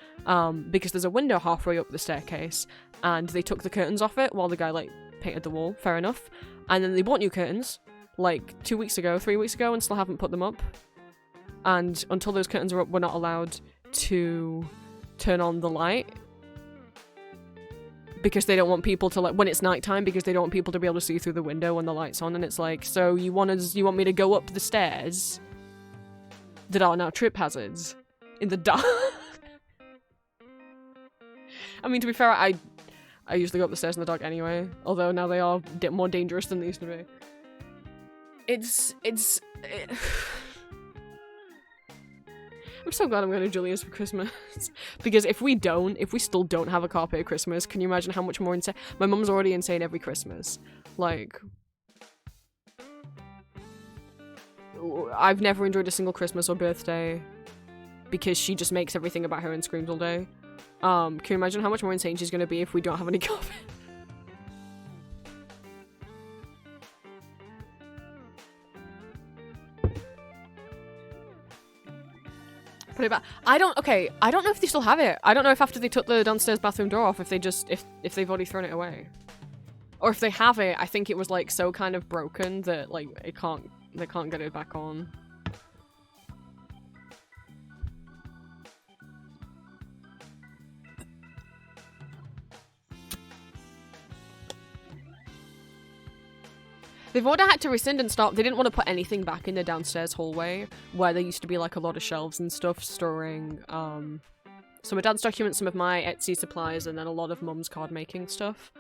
because there's a window halfway up the staircase, and they took the curtains off it while the guy, like, painted the wall, fair enough, and then they bought new curtains, like, 3 weeks ago, and still haven't put them up, and until those curtains are up, we're not allowed to turn on the light, because they don't want people to, like, when it's nighttime, because they don't want people to be able to see through the window when the light's on, and it's like, so you want me to go up the stairs that are now trip hazards in the dark? I mean, to be fair, I usually go up the stairs in the dark anyway, although now they are more dangerous than they used to be. I'm so glad I'm going to Julia's for Christmas. Because if we still don't have a carpet at Christmas, can you imagine how much more insane? My mum's already insane every Christmas. Like, I've never enjoyed a single Christmas or birthday because she just makes everything about her and screams all day. Can you imagine how much more insane she's going to be if we don't have any carpet? Put it back. I don't know if they still have it. I don't know if after they took the downstairs bathroom door off, if they've already thrown it away. Or if they have it, I think it was like so kind of broken that like they can't get it back on. They've already had to rescind and stop. They didn't want to put anything back in the downstairs hallway where there used to be like a lot of shelves and stuff storing some of Dad's documents, some of my Etsy supplies, and then a lot of Mum's card making stuff.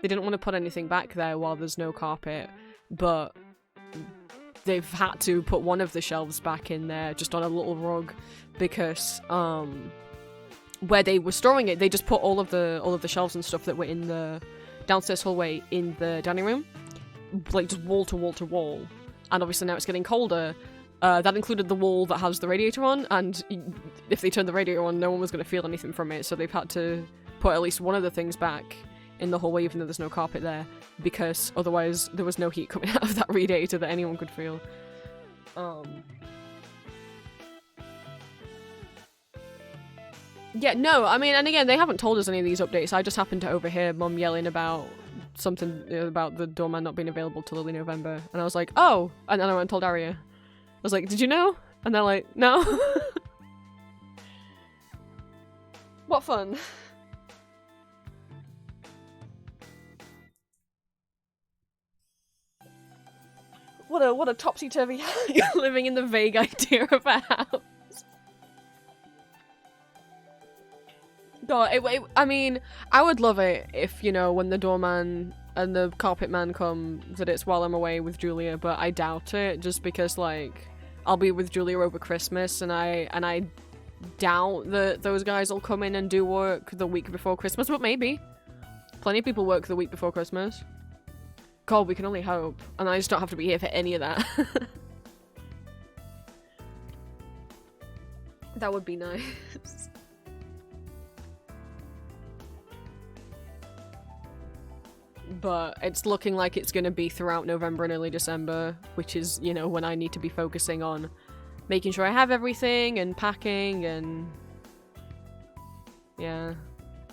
They didn't want to put anything back there while there's no carpet, but they've had to put one of the shelves back in there just on a little rug because where they were storing it, they just put all of the shelves and stuff that were in the downstairs hallway in the dining room. Like, just wall to wall to wall. And obviously now it's getting colder. That included the wall that has the radiator on, and if they turned the radiator on, no one was going to feel anything from it, so they've had to put at least one of the things back in the hallway, even though there's no carpet there, because otherwise there was no heat coming out of that radiator that anyone could feel. Yeah, no, I mean, and again, they haven't told us any of these updates. I just happened to overhear Mum yelling about something about the doorman not being available till early November, and I was like, oh, and then I went and told Aria. I was like, did you know? And they're like, no. What fun. What a topsy-turvy you're living in the vague idea of a house. God, I mean, I would love it if, you know, when the doorman and the carpet man come, that it's while I'm away with Julia, but I doubt it, just because, like, I'll be with Julia over Christmas, and I doubt that those guys will come in and do work the week before Christmas, but maybe. Plenty of people work the week before Christmas. God, we can only hope. And I just don't have to be here for any of that. That would be nice. But it's looking like it's going to be throughout November and early December, which is, you know, when I need to be focusing on making sure I have everything and packing and... yeah.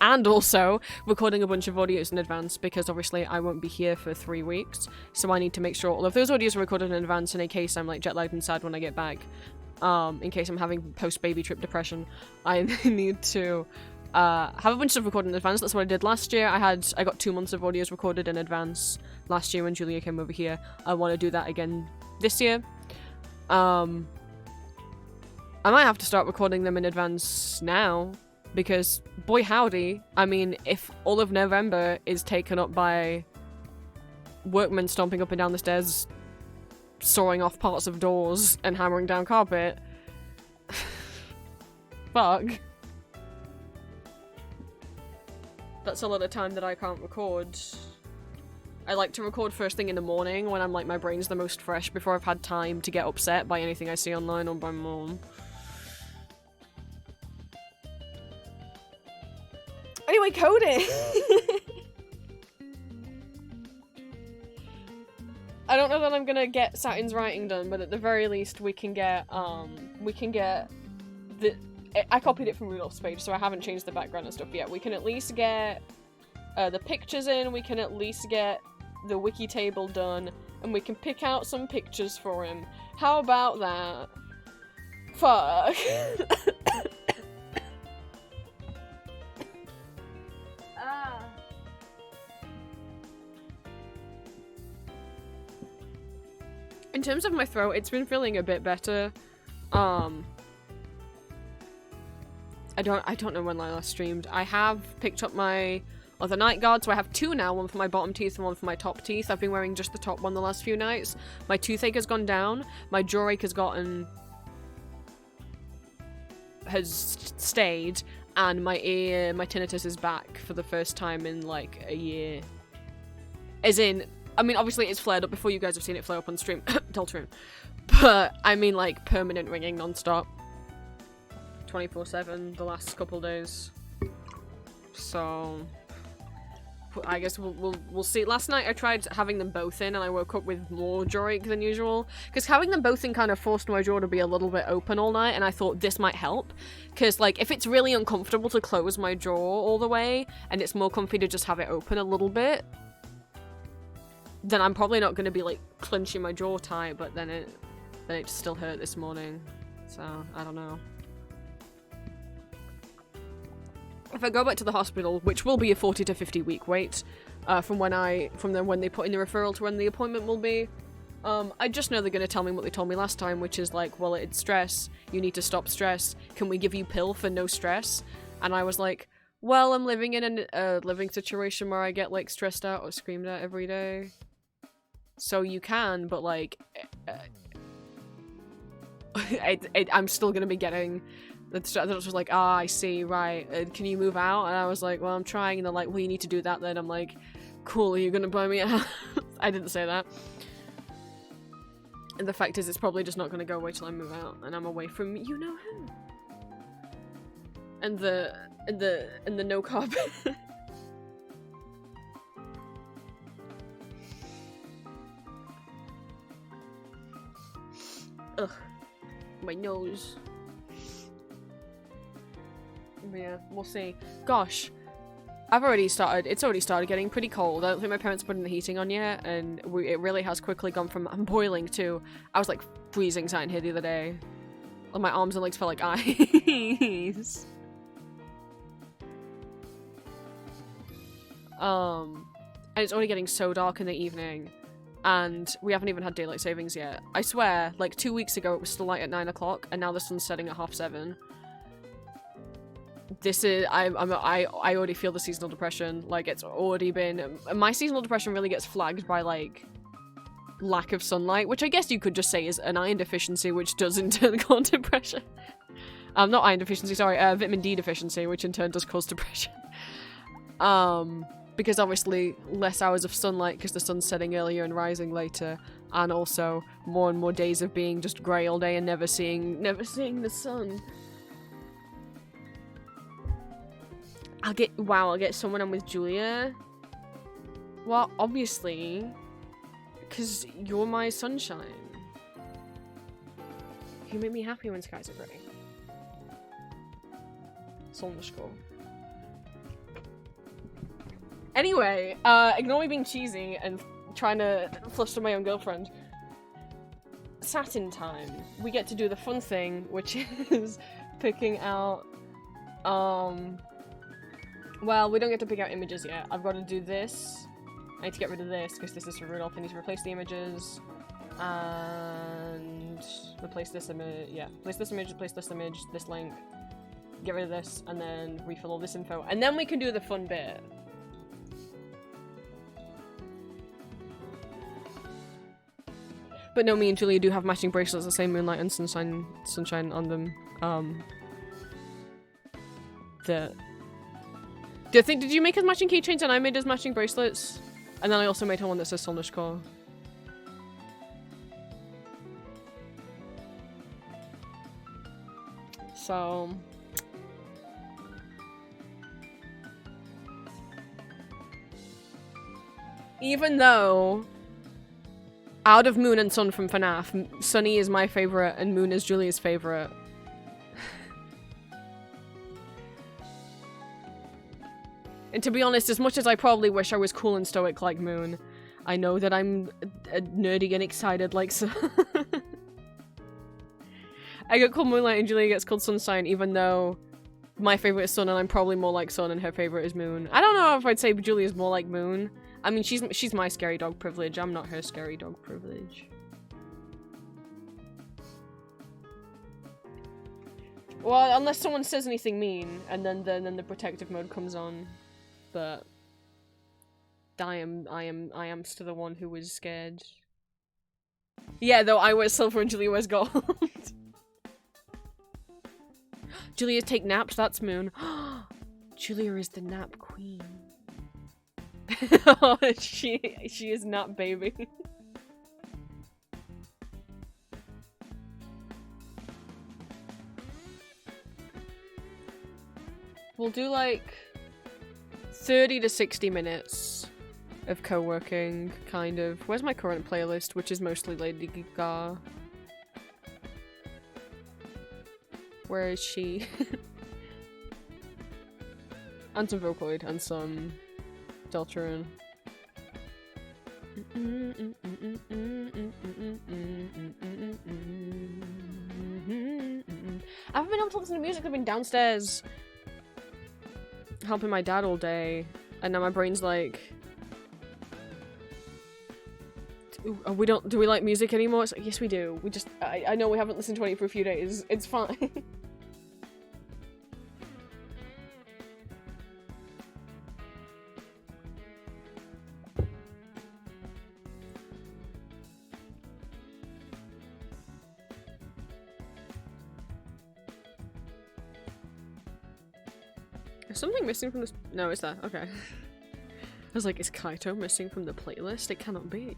And also recording a bunch of audios in advance, because obviously I won't be here for 3 weeks, so I need to make sure all of those audios are recorded in advance, and in case I'm like jet lagged and sad when I get back, in case I'm having post-baby trip depression, I need to have a bunch of stuff recorded in advance. That's what I did last year. I got 2 months of audios recorded in advance last year when Julia came over here. I want to do that again this year. I might have to start recording them in advance now, because boy howdy, I mean, if all of November is taken up by workmen stomping up and down the stairs, sawing off parts of doors and hammering down carpet, fuck. That's a lot of time that I can't record. I like to record first thing in the morning when I'm like, my brain's the most fresh before I've had time to get upset by anything I see online or by my mom. Anyway, coding! I don't know that I'm gonna get Saturn's writing done, but at the very least we can get the... I copied it from Rudolph's page, so I haven't changed the background and stuff yet. We can at least get the pictures in, we can at least get the wiki table done, and we can pick out some pictures for him. How about that? Fuck. In terms of my throat, it's been feeling a bit better. I don't know when I last streamed. I have picked up my other night guard, so I have two now, one for my bottom teeth and one for my top teeth. I've been wearing just the top one the last few nights. My toothache has gone down, my jaw ache has stayed, and my tinnitus is back for the first time in like a year. As in, I mean, obviously it's flared up before you guys have seen it flare up on stream, Deltarune. But I mean like permanent ringing non-stop. 24/7 the last couple days. So I guess we'll see. Last night I tried having them both in and I woke up with more jaw ache than usual, because having them both in kind of forced my jaw to be a little bit open all night, and I thought this might help, because like if it's really uncomfortable to close my jaw all the way and it's more comfy to just have it open a little bit, then I'm probably not going to be like clenching my jaw tight, but then it still hurt this morning, so I don't know. If I go back to the hospital, which will be a 40 to 50 week wait, from when they put in the referral to when the appointment will be, I just know they're going to tell me what they told me last time, which is like, well, it's stress, you need to stop stress, can we give you pill for no stress? And I was like, well, I'm living in a living situation where I get like stressed out or screamed at every day. So you can, but like, I'm still gonna be getting. The doctor was like, ah, I see, right. Can you move out? And I was like, well, I'm trying. And they're like, well, you need to do that then. I'm like, cool, are you gonna buy me out? I didn't say that. And the fact is, it's probably just not gonna go away till I move out, and I'm away from you know who. And the no carpet. Ugh, my nose. But yeah, we'll see. Gosh, it's already started getting pretty cold. I don't think my parents put the heating on yet, and it really has quickly gone from, I'm boiling to, I was like freezing sitting here the other day. And my arms and legs felt like ice. And it's already getting so dark in the evening. And we haven't even had daylight savings yet. I swear, like 2 weeks ago it was still light at 9 o'clock, and now the sun's setting at 7:30. This is, I already feel the seasonal depression. Like, it's already been, my seasonal depression really gets flagged by like lack of sunlight, which I guess you could just say is an iron deficiency, which does in turn cause depression. Not iron deficiency, sorry, vitamin D deficiency, which in turn does cause depression. Because obviously less hours of sunlight because the sun's setting earlier and rising later, and also more and more days of being just grey all day and never seeing the sun. I'll get someone on with Julia. Well, obviously, because you're my sunshine. You make me happy when skies are grey. Solnishko. Anyway, ignore me being cheesy and trying to fluster my own girlfriend. Satin time. We get to do the fun thing, which is picking out, well, we don't get to pick out images yet. I've got to do this. I need to get rid of this, because this is for Rudolph. I need to replace the images. And replace this image. Yeah, replace this image, this link, get rid of this, and then refill all this info. And then we can do the fun bit. But no, me and Julia do have matching bracelets that say Moonlight and Sunshine on them. Did you make us matching keychains and I made us matching bracelets? And then I also made her one that says Solnish Core. So... even though... out of Moon and Sun from FNAF, Sunny is my favorite and Moon is Julia's favorite. And to be honest, as much as I probably wish I was cool and stoic like Moon, I know that I'm nerdy and excited like Sun. I get called Moonlight and Julia gets called Sunshine, even though my favorite is Sun and I'm probably more like Sun and her favorite is Moon. I don't know if I'd say Julia's more like Moon. I mean, she's my scary dog privilege. I'm not her scary dog privilege. Well, unless someone says anything mean, and then the protective mode comes on. But I am still the one who was scared. Yeah, though I wear silver and Julia wears gold. Julia take naps. That's Moon. Julia is the nap queen. Oh, she is not baby. We'll do like 30 to 60 minutes of co-working, kind of. Where's my current playlist, which is mostly Lady Gaga? Where is she? And some Vocoid and some Deltarune. I haven't been able to listen to music. I've been downstairs helping my dad all day, and now my brain's like, do we like music anymore? It's like, yes we do. We just, I know we haven't listened to it for a few days. It's fine. Is something missing from this? No, it's there. Okay. I was like, is Kaito missing from the playlist? It cannot be.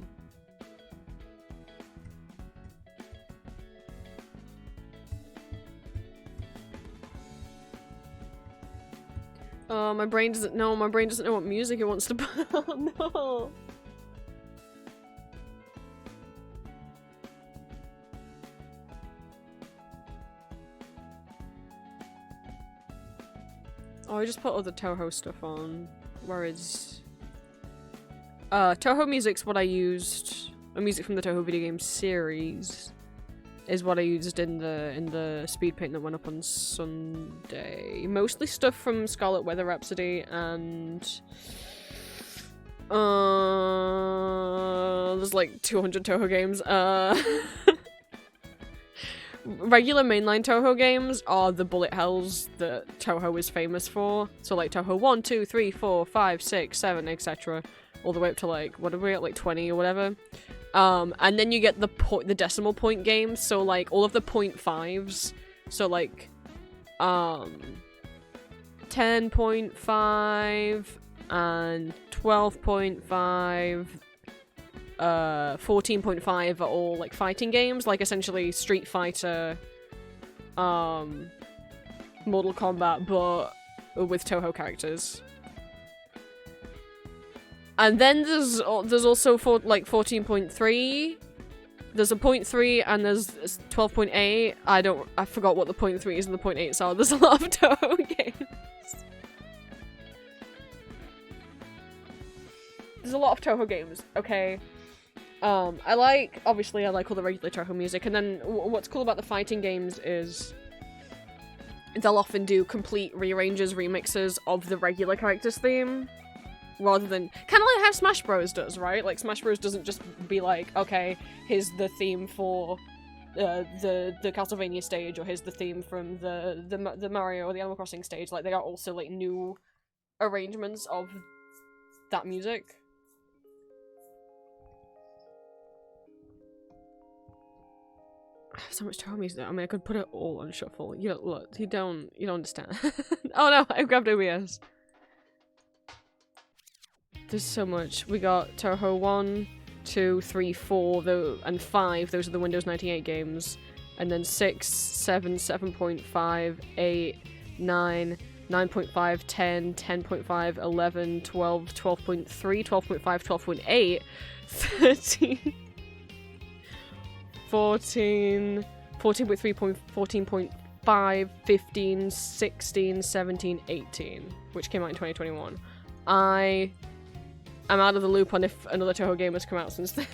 Oh, my brain doesn't know. My brain doesn't know what music it wants to put. Oh, no. Oh, I just put all the Toho stuff on. Where is... Toho music's what I used... music from the Toho video game series is what I used in the speed paint that went up on Sunday. Mostly stuff from Scarlet Weather Rhapsody and... there's like 200 Toho games. Regular mainline Toho games are the bullet hells that Toho is famous for. So like Toho 1, 2, 3, 4, 5, 6, 7, etc. All the way up to like, what are we at, like 20 or whatever. And then you get the decimal point games, so like all of the 0.5s. So like 10.5 and 12.5. 14.5 are all like fighting games, like essentially Street Fighter, Mortal Kombat, but with Toho characters. And then there's also like 14.3. There's a 0.3 and there's 12.8. I forgot what the 0.3s and the 0.8s are. There's a lot of Toho games. There's a lot of Toho games, okay? Obviously I like all the regular Toho music, and then what's cool about the fighting games is they'll often do complete rearranges, remixes of the regular character's theme, rather than, kind of like how Smash Bros does, right? Like, Smash Bros doesn't just be like, okay, here's the theme for the Castlevania stage, or here's the theme from the Mario or the Animal Crossing stage. Like, they are also like new arrangements of that music. I have so much Toho music. I mean, I could put it all on shuffle. You don't look. You don't understand. Oh no! I grabbed OBS. There's so much. We got Toho 1, 2, 3, 4, and 5. Those are the Windows 98 games. And then 6, 7, 7.5, 8, 9, 9.5, 10, 10.5, 11, 12, 12.3, 12.5, 12.8, 13, 14, 14.3, 14.5, 15, 16, 17, 18, which came out in 2021. I'm out of the loop on if another Toho game has come out since then.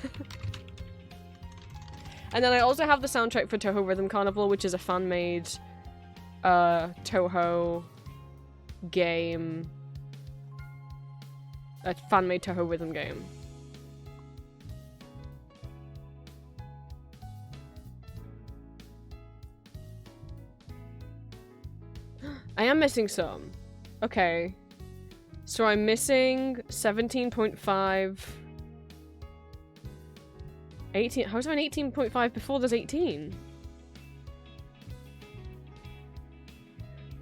And then I also have the soundtrack for Toho Rhythm Carnival, which is a fan-made Toho game. A fan-made Toho Rhythm game. I am missing some. Okay. So I'm missing 17.5... 18. How is there an 18.5 before there's 18?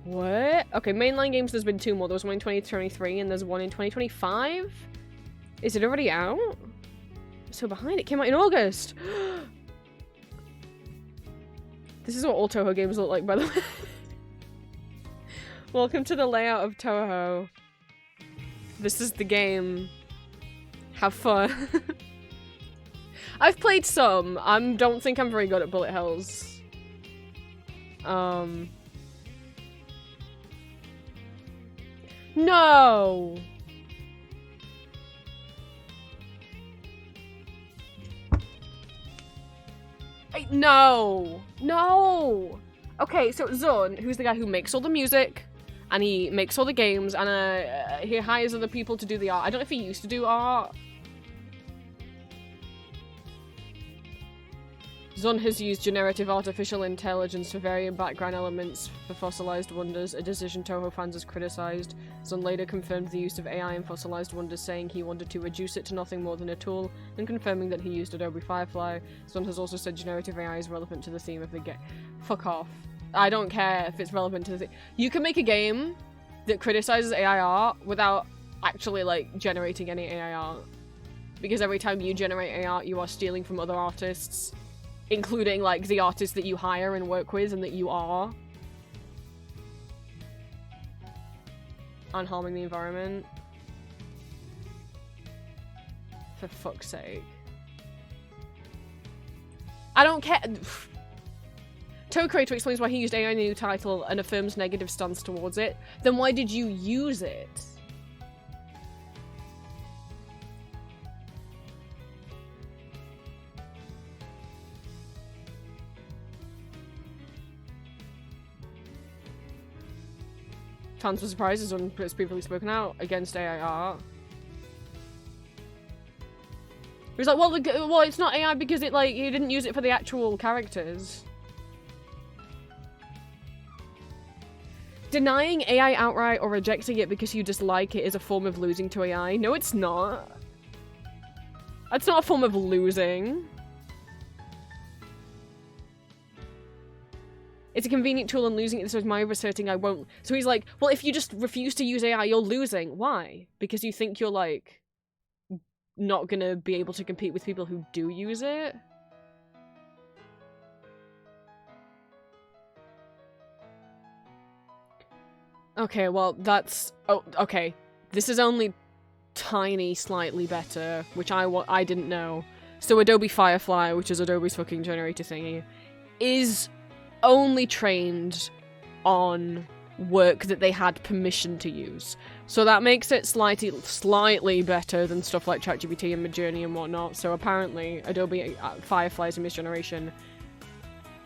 What? Okay, mainline games, there's been 2 more. There was one in 2023 and there's one in 2025? Is it already out? I'm so behind. It came out in August. This is what all Toho games look like, by the way. Welcome to the layout of Toho. This is the game. Have fun. I've played some. I don't think I'm very good at bullet hells. No! No! No! Okay, so Zun, who's the guy who makes all the music, and he makes all the games, and he hires other people to do the art. I don't know if he used to do art. Zun has used generative artificial intelligence for varying background elements for Fossilized Wonders, a decision Toho fans has criticized. Zun later confirmed the use of AI in Fossilized Wonders, saying he wanted to reduce it to nothing more than a tool, and confirming that he used Adobe Firefly. Zun has also said generative AI is relevant to the theme of the game. Fuck off. I don't care if it's relevant to the theme. You can make a game that criticizes AI art without actually, like, generating any AI art. Because every time you generate AI art, you are stealing from other artists. Including, like, the artists that you hire and work with and that you are. And harming the environment. For fuck's sake. I don't care. Toho Creator explains why he used AI in the new title and affirms negative stance towards it. Then why did you use it? Fans were surprised as it's previously spoken out against AI art. He was like, well, it's not AI because it, like, you didn't use it for the actual characters. Denying AI outright or rejecting it because you dislike it is a form of losing to AI. No, it's not. That's not a form of losing. It's a convenient tool and losing it, so is my asserting I won't. So he's like, well, if you just refuse to use AI, you're losing. Why? Because you think you're, like, not gonna be able to compete with people who do use it? Okay, well, that's... Oh, okay. This is only tiny, slightly better, which I didn't know. So Adobe Firefly, which is Adobe's fucking generator thingy, is only trained on work that they had permission to use. So that makes it slightly better than stuff like ChatGPT and Midjourney and whatnot. So apparently Adobe Firefly's Image Generation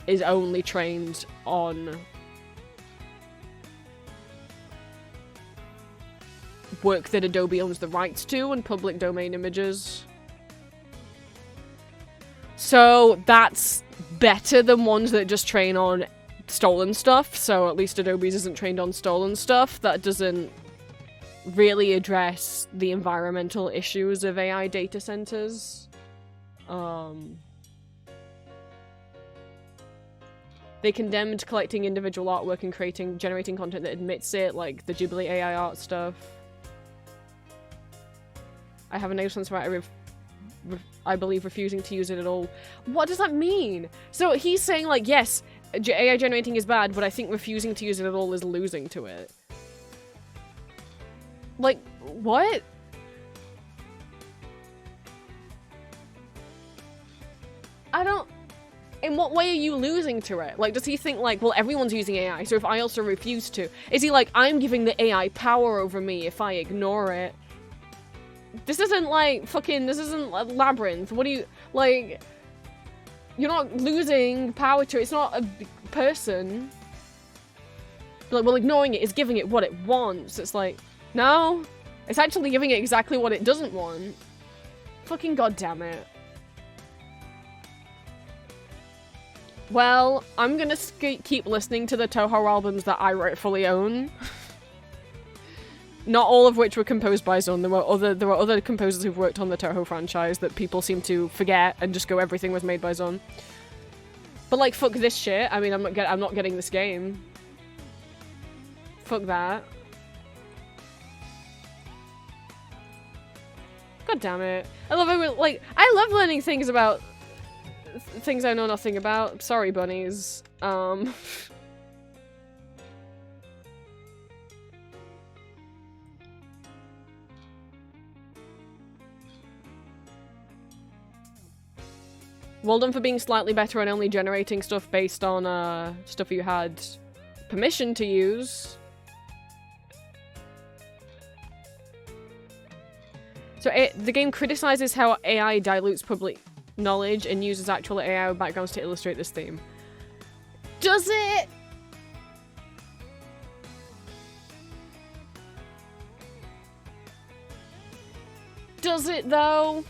is only trained on work that Adobe owns the rights to and public domain images. So that's better than ones that just train on stolen stuff. So at least Adobe's isn't trained on stolen stuff. That doesn't really address the environmental issues of AI data centers. They condemned collecting individual artwork and generating content that admits it, like the Ghibli AI art stuff. I have a negative sense about I believe refusing to use it at all. What does that mean? So he's saying, like, yes, AI generating is bad, but I think refusing to use it at all is losing to it. Like, what? I don't... In what way are you losing to it? Like, does he think, like, well, everyone's using AI, so if I also refuse to... Is he like, I'm giving the AI power over me if I ignore it? This isn't, like, fucking... This isn't Labyrinth. What do you... Like... You're not losing power to it. It's not a person. Like, well, ignoring it is giving it what it wants. It's like, no. It's actually giving it exactly what it doesn't want. Fucking goddamn it. Well, I'm gonna keep listening to the Toho albums that I rightfully own. Not all of which were composed by Zone. There were other composers who've worked on the Toho franchise that people seem to forget and just go everything was made by Zone. But like, fuck this shit. I mean, I'm not getting this game. Fuck that. God damn it. I love learning things about things I know nothing about. Sorry, bunnies. Well done for being slightly better and only generating stuff based on stuff you had permission to use. So the game criticizes how AI dilutes public knowledge and uses actual AI backgrounds to illustrate this theme. Does it? Does it though?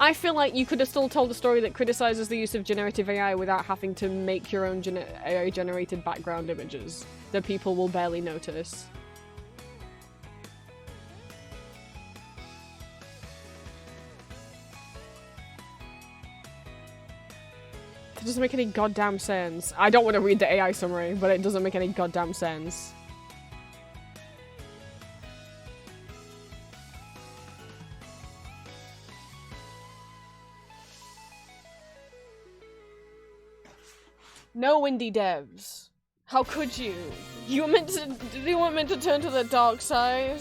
I feel like you could have still told a story that criticizes the use of generative AI without having to make your own AI-generated background images that people will barely notice. It doesn't make any goddamn sense. I don't want to read the AI summary, but it doesn't make any goddamn sense. No indie devs. How could you? You were meant to turn to the dark side.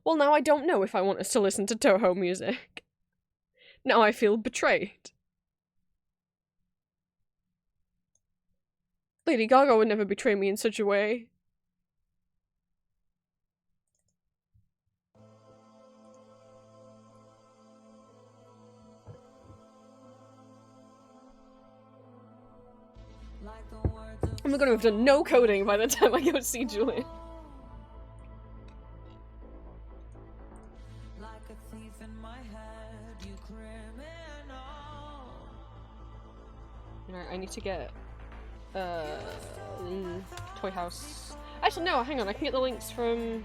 Well, now I don't know if I want us to listen to Toho music. Now I feel betrayed. Lady Gaga would never betray me in such a way. I'm gonna have done no coding by the time I go see Julian. Alright, I need to get Toy House. Actually, no, hang on, I can get the links from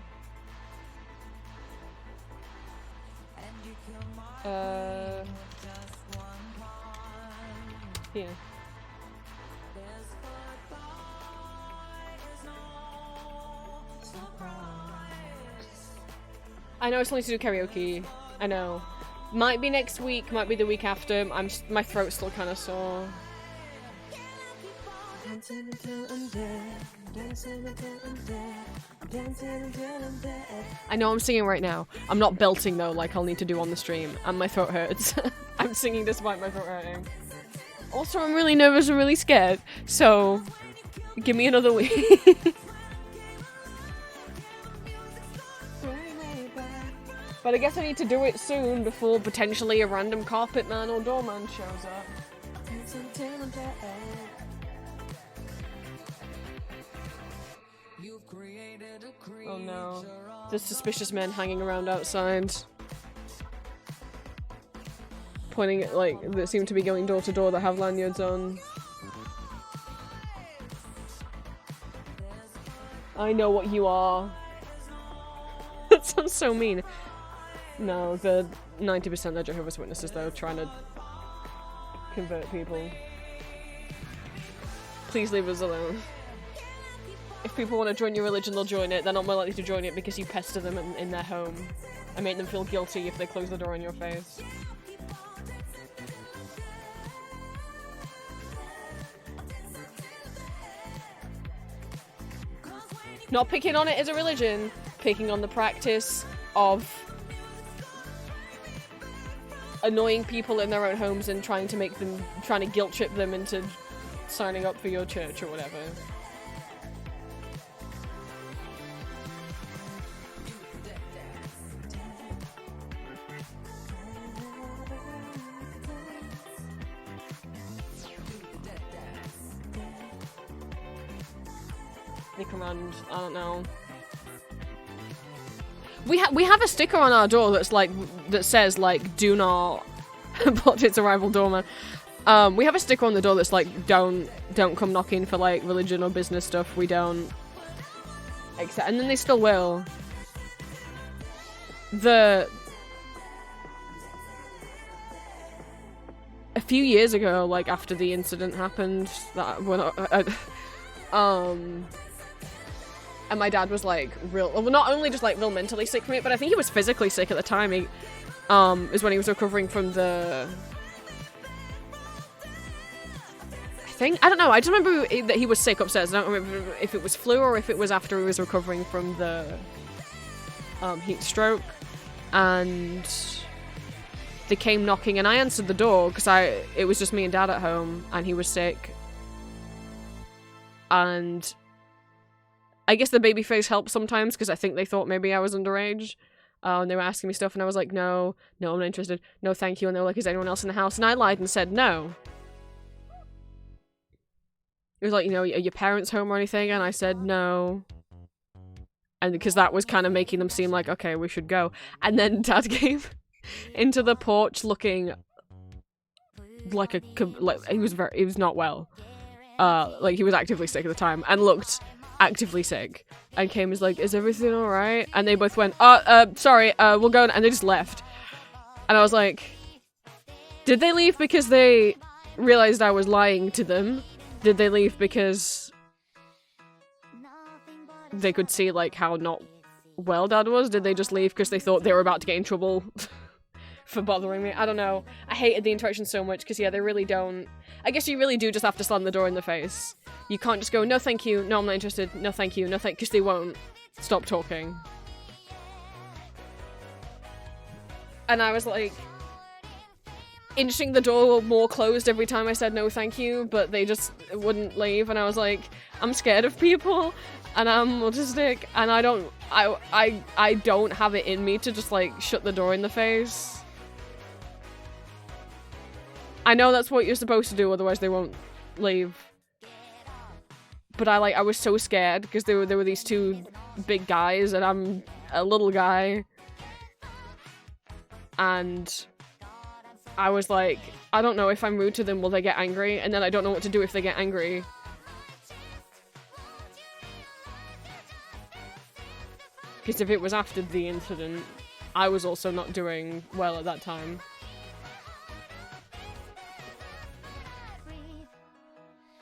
here. I know it's only to do karaoke. I know. Might be next week, might be the week after. My throat's still kind of sore. I know I'm singing right now. I'm not belting though, like I'll need to do on the stream, and my throat hurts. I'm singing despite my throat hurting. Also, I'm really nervous and really scared, so give me another week. But I guess I need to do it soon before potentially a random carpet man or doorman shows up. Oh no. There's suspicious men hanging around outside. pointing at, like, that seem to be going door to door that have lanyards on. I know what you are. That sounds so mean. No, the 90% are Jehovah's Witnesses, though, trying to convert people. Please leave us alone. If people want to join your religion, they'll join it. They're not more likely to join it because you pester them in their home and make them feel guilty if they close the door in your face. Not picking on it as a religion, picking on the practice of annoying people in their own homes and trying to guilt trip them into signing up for your church or whatever. Stick around, I don't know. We have a sticker on our door that's like that says like do not plot its arrival, doorman. We have a sticker on the door that's like don't come knocking for like religion or business stuff. We don't accept, and then they still will. A few years ago, like after the incident happened, that and my dad was like well, not only just like real mentally sick from it, but I think he was physically sick at the time. He is when he was recovering from the I don't know, I just remember that he was sick upstairs. I don't remember if it was flu or if it was after he was recovering from the heat stroke, and they came knocking and I answered the door because it was just me and dad at home and he was sick, and I guess the baby face helped sometimes because I think they thought maybe I was underage. And they were asking me stuff and I was like, no, I'm not interested. No, thank you. And they were like, is anyone else in the house? And I lied and said no. It was like, you know, are your parents home or anything? And I said no. And because that was kind of making them seem like, okay, we should go. And then dad came into the porch looking like he was not well. Like he was actively sick at the time and looked actively sick, and came as like, is everything all right? And they both went, sorry, we'll go, and they just left. And I was like, did they leave because they realized I was lying to them? Did they leave because they could see like how not well dad was? Did they just leave because they thought they were about to get in trouble for bothering me? I don't know. I hated the interaction so much because, yeah, they really don't. I guess you really do just have to slam the door in the face. You can't just go, no thank you, no I'm not interested, no thank you, no thank, because they won't stop talking. And I was like, inching the door more closed every time I said no thank you, but they just wouldn't leave, and I was like, I'm scared of people, and I'm autistic, and I don't have it in me to just like shut the door in the face. I know that's what you're supposed to do, otherwise they won't leave. But I was so scared because there were these two big guys and I'm a little guy. And I was like, I don't know, if I'm rude to them, will they get angry? And then I don't know what to do if they get angry. Because if it was after the incident, I was also not doing well at that time.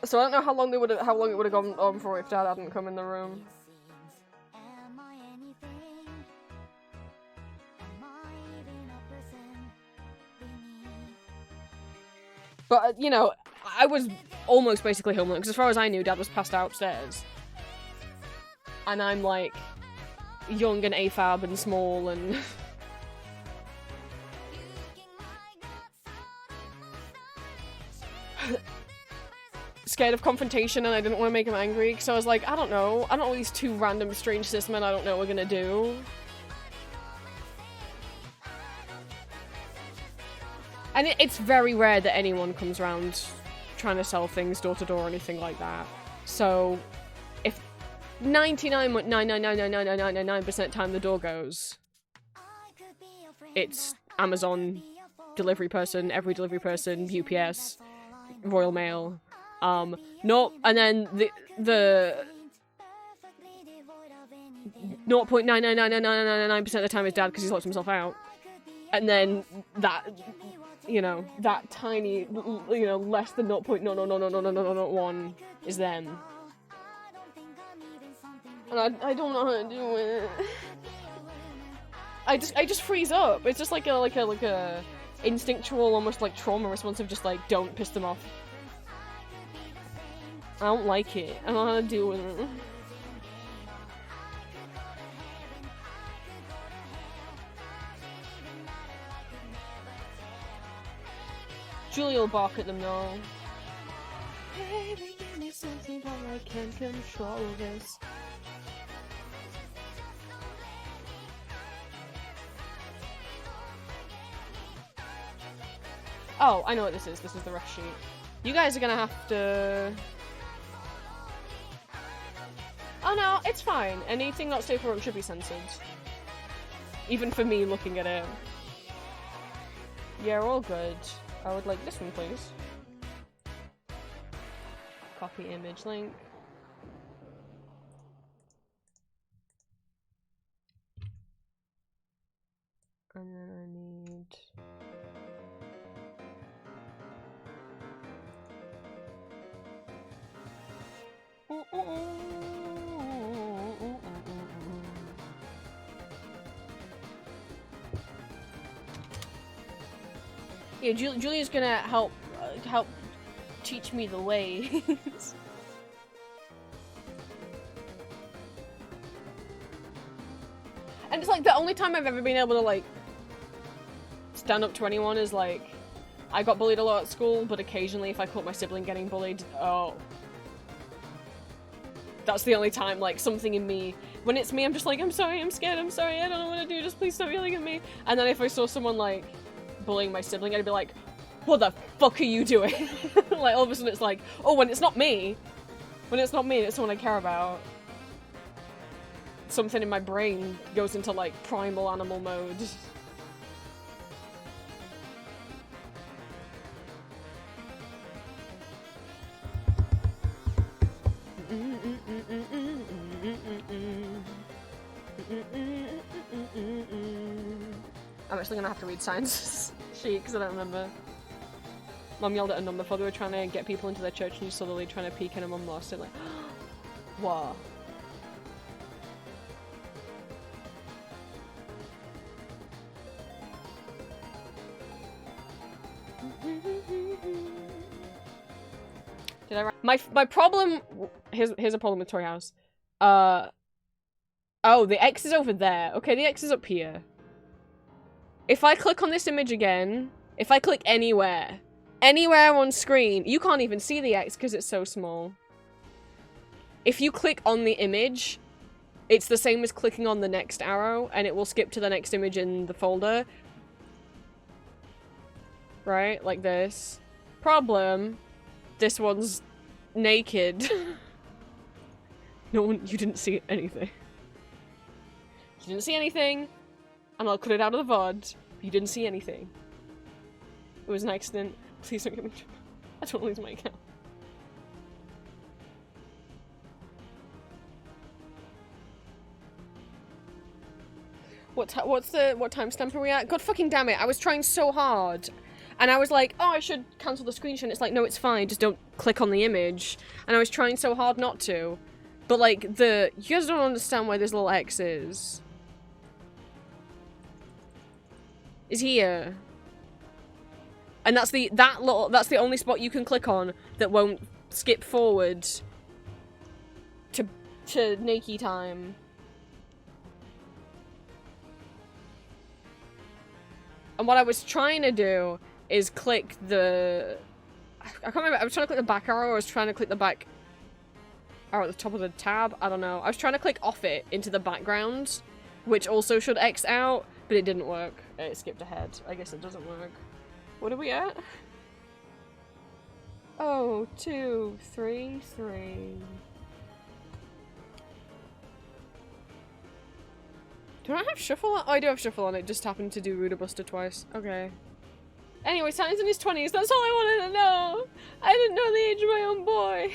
So I don't know how long it would have gone on for if dad hadn't come in the room. But, you know, I was almost basically home alone, because as far as I knew, dad was passed out upstairs. And I'm, like, young and AFAB and small and... scared of confrontation, and I didn't want to make him angry, because I was like, I don't know what these two random strange cis men I don't know what we're gonna do. And it's very rare that anyone comes around trying to sell things door to door or anything like that. So, if 99.9999999% of the time the door goes, it's Amazon delivery person, every delivery person, UPS, Royal Mail. No, and then the 0.9999999% of the time is dad because he's locked himself out. And then that, you know, that tiny, you know, less than 0.0000001 is them. And I don't know how to do it. I just freeze up. It's just like a instinctual, almost like trauma response of just like, don't piss them off. I don't like it. I don't know how to deal with it. Julia will bark at them now. Baby, give me something but I can't control this. Oh, I know what this is. This is the rush sheet. You guys are gonna have to... Oh no, it's fine. Anything not safe for work should be censored. Even for me looking at it. Yeah, all good. I would like this one, please. Copy image link. And then I need... Yeah, Julia's gonna help teach me the ways. And it's like the only time I've ever been able to like stand up to anyone is like I got bullied a lot at school, but occasionally if I caught my sibling getting bullied, oh. That's the only time, like, something in me, when it's me, I'm just like, I'm sorry, I'm scared, I'm sorry, I don't know what to do, just please stop yelling at me. And then if I saw someone, like, bullying my sibling, I'd be like, what the fuck are you doing? Like, all of a sudden it's like, oh, when it's not me, it's someone I care about. Something in my brain goes into, like, primal animal mode. I'm actually gonna have to read science sheet because I don't remember. Mum yelled at a number before they were trying to get people into their church and you saw Lily trying to peek in and Mum lost it, like, what? Did I write? My problem, here's a problem with Toy House. Oh, the X is over there. Okay, the X is up here. If I click on this image again, if I click anywhere on screen, you can't even see the X because it's so small. If you click on the image, it's the same as clicking on the next arrow, and it will skip to the next image in the folder. Right? Like this. Problem, this one's naked. No one, you didn't see anything. You didn't see anything, and I'll cut it out of the VOD. You didn't see anything. It was an accident. Please don't get me. I don't lose my account. What timestamp are we at? God fucking damn it! I was trying so hard, and I was like, oh, I should cancel the screenshot. And it's like, no, it's fine. Just don't click on the image. And I was trying so hard not to, but like you guys don't understand why this little X is here. And that's the only spot you can click on that won't skip forward to Nakey time. And what I was trying to do is click the... I can't remember, I was trying to click the back arrow, or I was trying to click the back arrow at the top of the tab, I don't know. I was trying to click off it into the background, which also should X out, but it didn't work. It skipped ahead. I guess it doesn't work. What are we at? Oh, 2, 3, 3. Do I have shuffle on? Oh, I do have shuffle on it. Just happened to do Ruder Buster twice. Okay. Anyway, Santa's in his 20s, that's all I wanted to know! I didn't know the age of my own boy!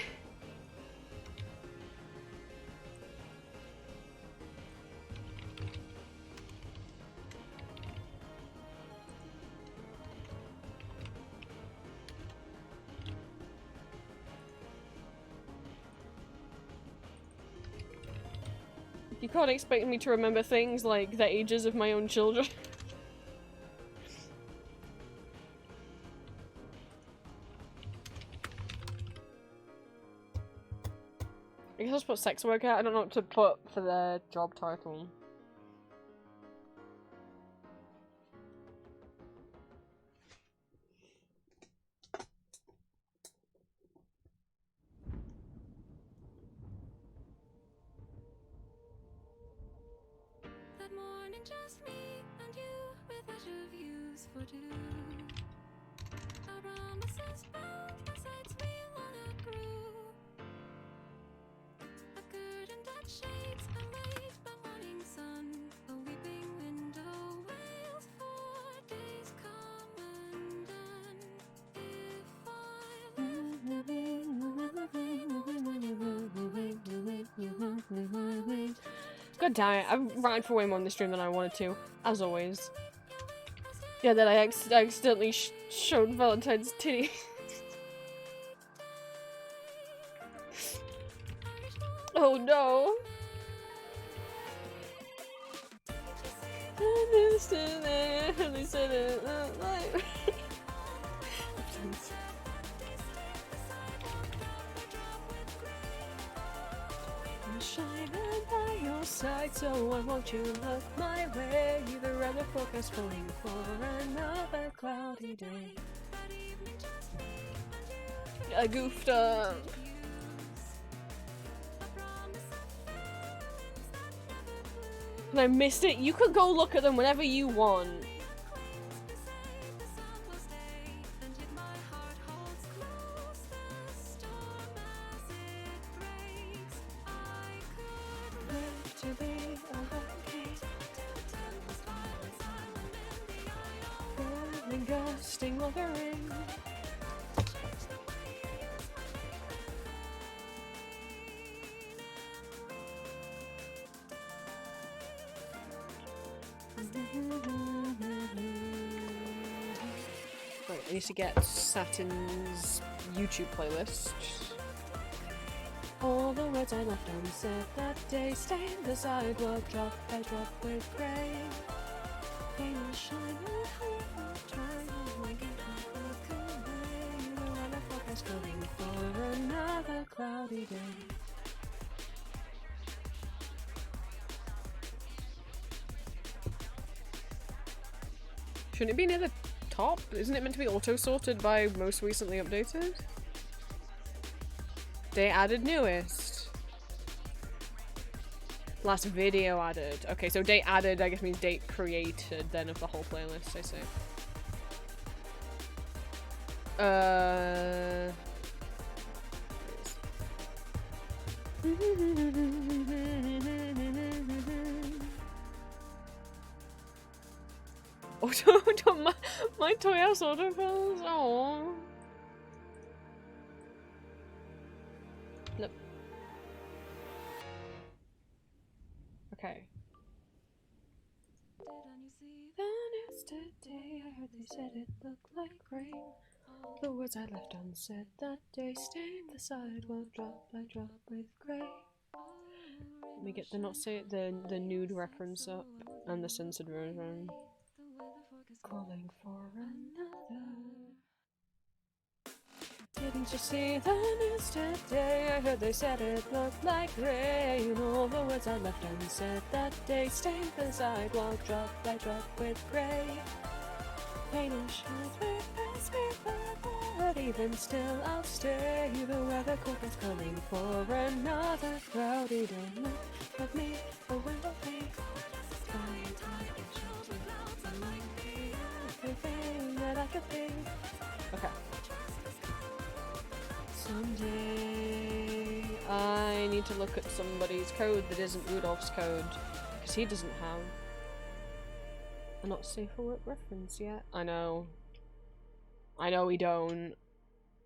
You can't expect me to remember things like the ages of my own children. I guess I'll just put sex worker. I don't know what to put for the job title. That morning, just me and you, with leisure views for two. Our promises bound, our sights we long outgrew. A curtain that shades a late but morning sun. A weeping window wails for days come undone. If I live, God damn it, I've ranted for way more in this stream than I wanted to, as always. Yeah, that I accidentally showed Valentine's titty. Oh no. They said it. Shining by your side, so why won't you look my way? The weather forecast calling for another cloudy day. I goofed up. And I missed it. You could go look at them whenever you want. Gusting like a rain. Wait, I need to get Satin's YouTube playlist. All the words I left unsaid that day stain the sidewalk drop by drop with gray. Pain will shine going for another cloudy day. Shouldn't it be near the top? Isn't it meant to be auto-sorted by most recently updated? They added newest. Last video added. Okay, so date added I guess means date created then of the whole playlist, I see. My toy house autofills. Oh. Look. Okay. Yesterday I heard they said it looked like rain. The words I left unsaid that day stained the sidewalk drop by drop with grey. Let me get the not say it, the nude reference up and the censored version. Calling for another. Didn't you see the news today? I heard they said it looked like rain. All the words I left unsaid that day stained the sidewalk drop by drop with grey. Pain and shines with me, but even still I'll stay. The weather forecast calling for another cloudy day. Look at me, the will be. Everything that I could be. Okay. Someday I need to look at somebody's code that isn't Rudolph's code, because he doesn't have a not safe for work reference yet. I know. I know we don't.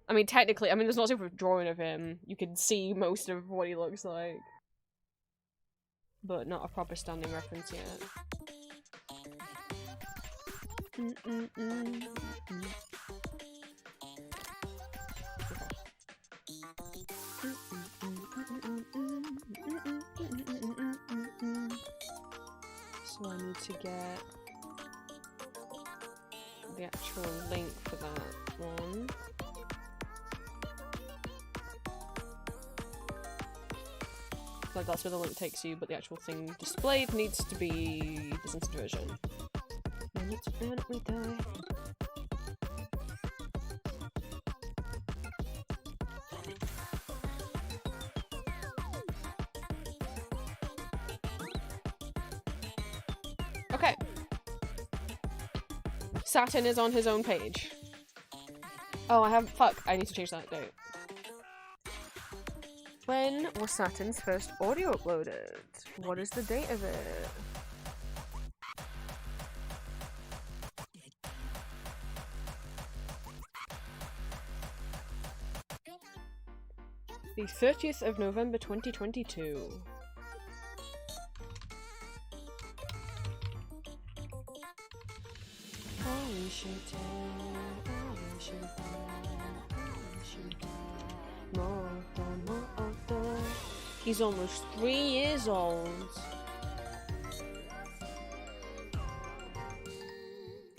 I mean, technically, I mean, there's not a super drawing of him. You can see most of what he looks like. But not a proper standing reference yet. So I need to get the actual link for that one. Like that's where the link takes you, but the actual thing displayed needs to be the censored version. And it's permanently die. Okay. Saturn is on his own page. Oh, fuck, I need to change that date. When was Saturn's first audio uploaded? What is the date of it? The 30th of November 2022. He's almost 3 years old.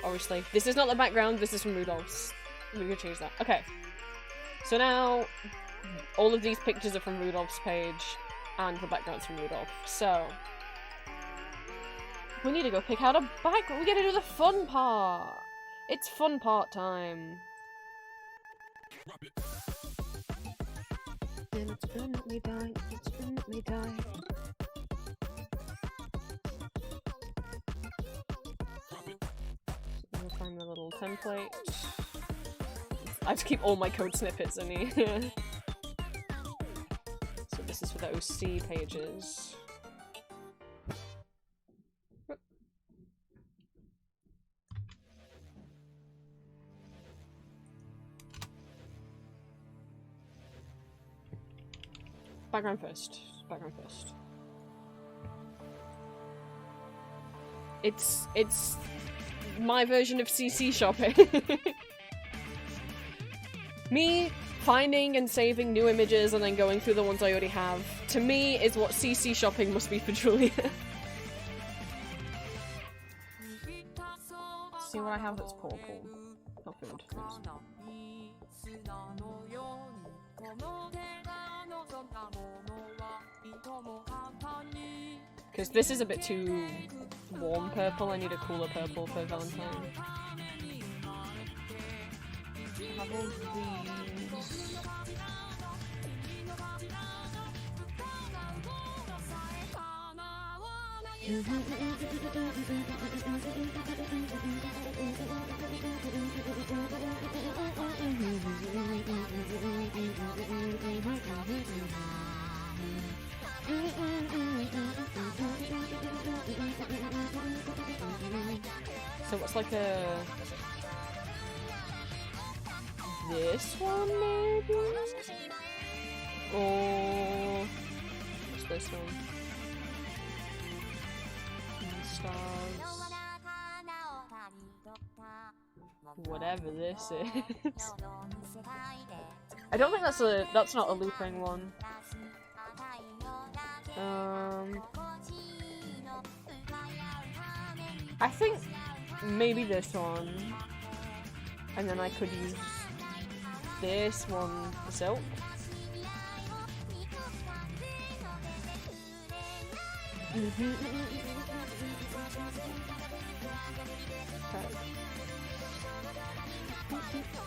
Obviously, this is not the background, this is from Rudolph's. We could change that. Okay. So now, all of these pictures are from Rudolph's page, and the background's from Rudolph. So, we need to go pick out a background. We gotta do the fun part. It's fun part time. And it's permanently die. It's permanently die. So we'll find the little template. I have to keep all my code snippets in here. So this is for the OC pages. Background first. Background first. It's my version of CC shopping. Me finding and saving new images and then going through the ones I already have, to me, is what CC shopping must be for Julia. See what I have that's purple. Not good. Because this is a bit too warm purple, I need a cooler purple for Valentine. Have all these. So what's like a... this one maybe? Or... what's this one? Stars. Whatever this is. I don't think that's not a looping one. I think maybe this one. And then I could use this one for silk. Okay.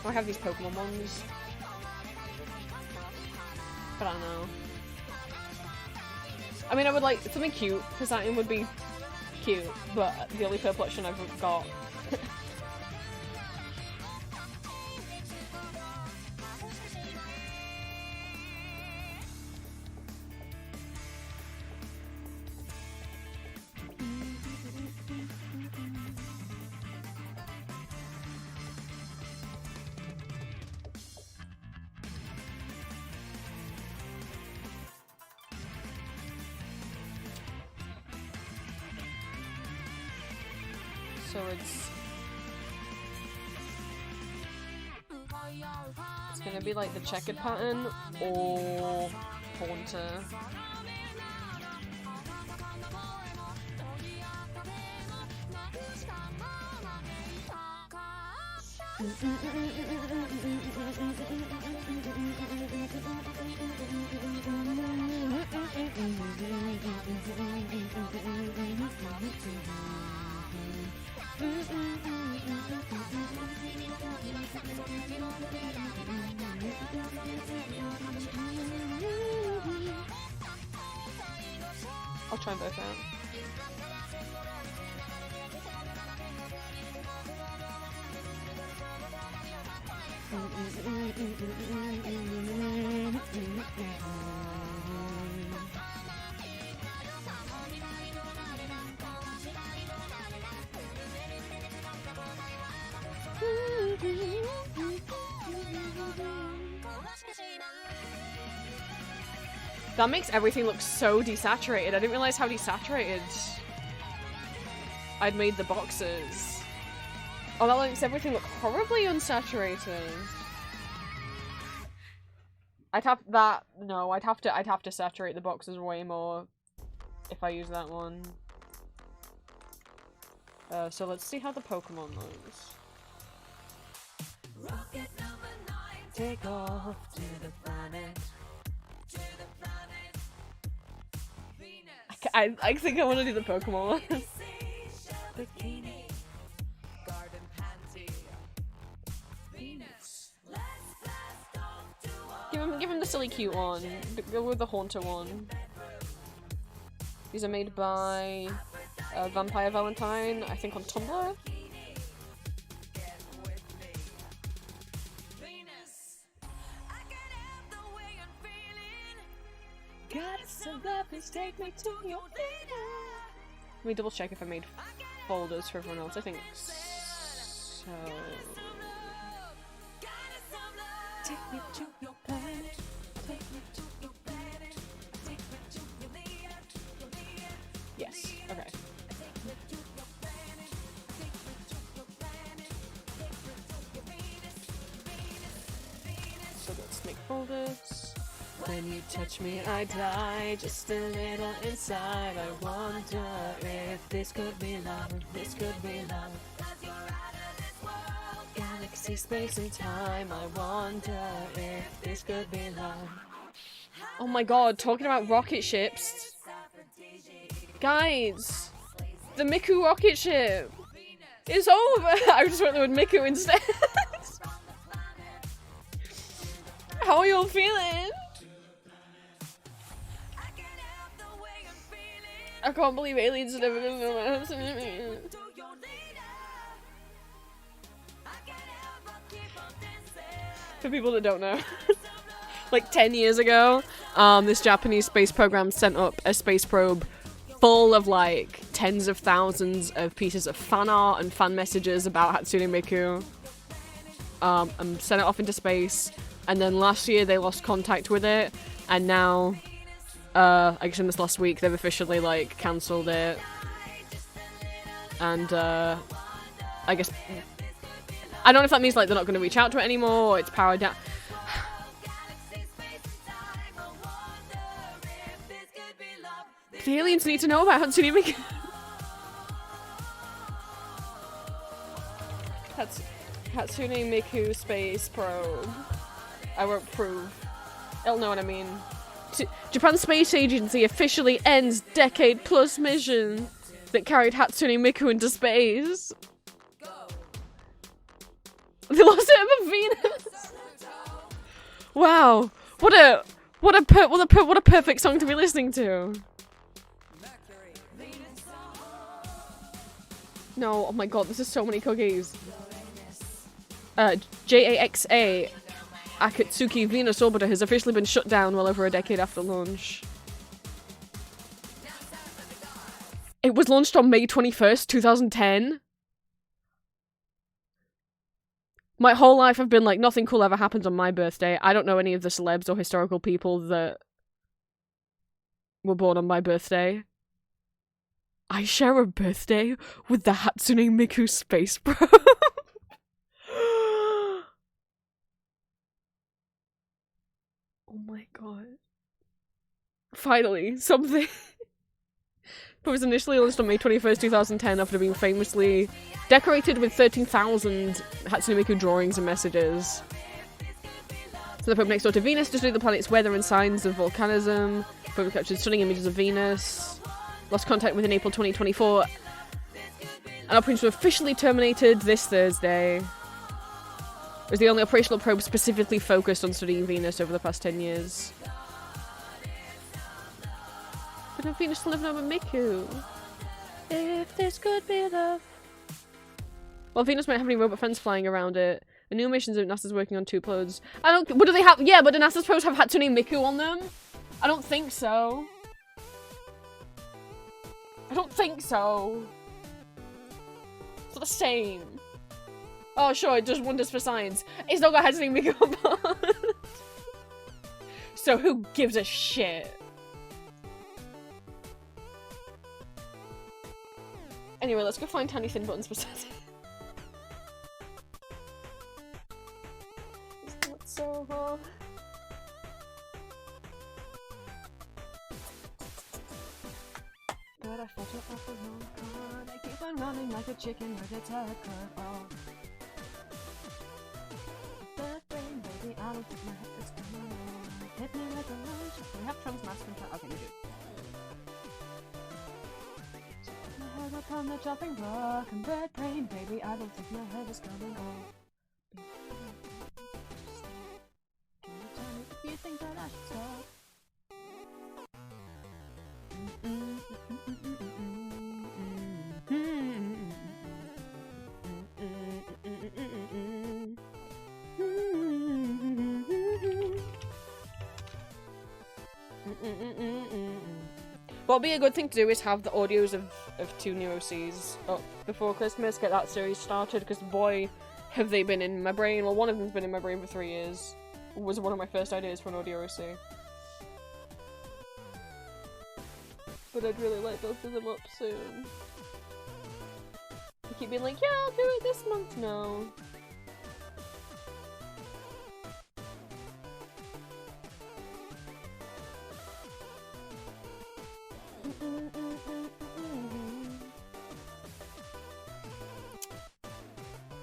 I have these Pokemon ones. But I don't know. I mean, I would like something cute, because that would be cute, but the only purple option I've got. So it's gonna be like the checkered pattern or Haunter. I'll try both out. That makes everything look so desaturated. I didn't realize how desaturated I'd made the boxes. Oh, that makes everything look horribly unsaturated. I'd have to saturate the boxes way more if I use that one. So let's see how the Pokemon looks. Rocket number 9, Take off to the planet. To the planet. Venus. I think I want to do the Pokemon one. Bikini. Garden Pansy. Venus. Let's blast off to a Give him the silly cute one. Go with the Haunter one. These are made by Vampire Valentine, I think on Tumblr. Take me to your Let me double check if I made folders for everyone else. I think so. Take me to your planet. Take me to your planet. Take me to your Yes. Okay. So let's make folders. When you touch me, I die just a little inside. I wonder if this could be love, this could be love. Galaxy, space, and time. I wonder if this could be love. Oh my god, talking about rocket ships. Guys, the Miku rocket ship is over. I just went with Miku instead. How are you all feeling? I can't believe aliens are never gonna know what happens to me. For people that don't know. Like 10 years ago, this Japanese space program sent up a space probe full of like tens of thousands of pieces of fan art and fan messages about Hatsune Miku. And sent it off into space. And then last year they lost contact with it, and now I guess in this last week they've officially like cancelled it, and I guess I don't know if that means like they're not going to reach out to it anymore or it's powered down. The aliens need to know about Hatsune Miku. Hatsune Miku space probe. I won't prove. They'll know what I mean. Japan Space Agency officially ends decade-plus mission that carried Hatsune Miku into space. They lost it over Venus. Wow, what a perfect song to be listening to. No, oh my god, this is so many cookies. JAXA Akatsuki Venus Orbiter has officially been shut down well over a decade after launch. It was launched on May 21st, 2010. My whole life I've been like, nothing cool ever happens on my birthday. I don't know any of the celebs or historical people that were born on my birthday. I share a birthday with the Hatsune Miku Space Bro. Oh my god. Finally, something. It was initially launched on May 21st, 2010 after being famously decorated with 13,000 Hatsune Miku drawings and messages. So the probe next door to Venus to study the planet's weather and signs of volcanism. The probe captured stunning images of Venus. Lost contact within April 2024. And operations were officially terminated this Thursday. It was the only operational probe specifically focused on studying Venus over the past 10 years. But no Venus will live now with Miku. If this could be love. Well, Venus might have any robot friends flying around it. The new missions that NASA's working on 2 uploads. I don't. What do they have? Yeah, but do NASA's probes have Hatsune Miku on them? I don't think so. I don't think so. It's not the same. Oh, sure, it does wonders for science. It's not got Hatsune Miku on board. So who gives a shit? Anyway, let's go find tiny thin buttons for Saturday. It's not so hard. But I felt it off the wrong card. I keep on running like a chicken with its head cut off. Bad brain, baby, I don't think my head is coming on. Hit me like a lunch. We have Trump's mask control. Okay, we do. My head up on the chopping block. I'm bad brain, baby, I don't think my head is coming off. Can you tell me if you think that I should stop? What'd be a good thing to do is have the audios of 2 new OCs up before Christmas, get that series started, because boy, have they been in my brain. Well, one of them's been in my brain for 3 years. It was one of my first ideas for an audio OC. But I'd really like both of them up soon. I keep being like, yeah, I'll do it this month. No.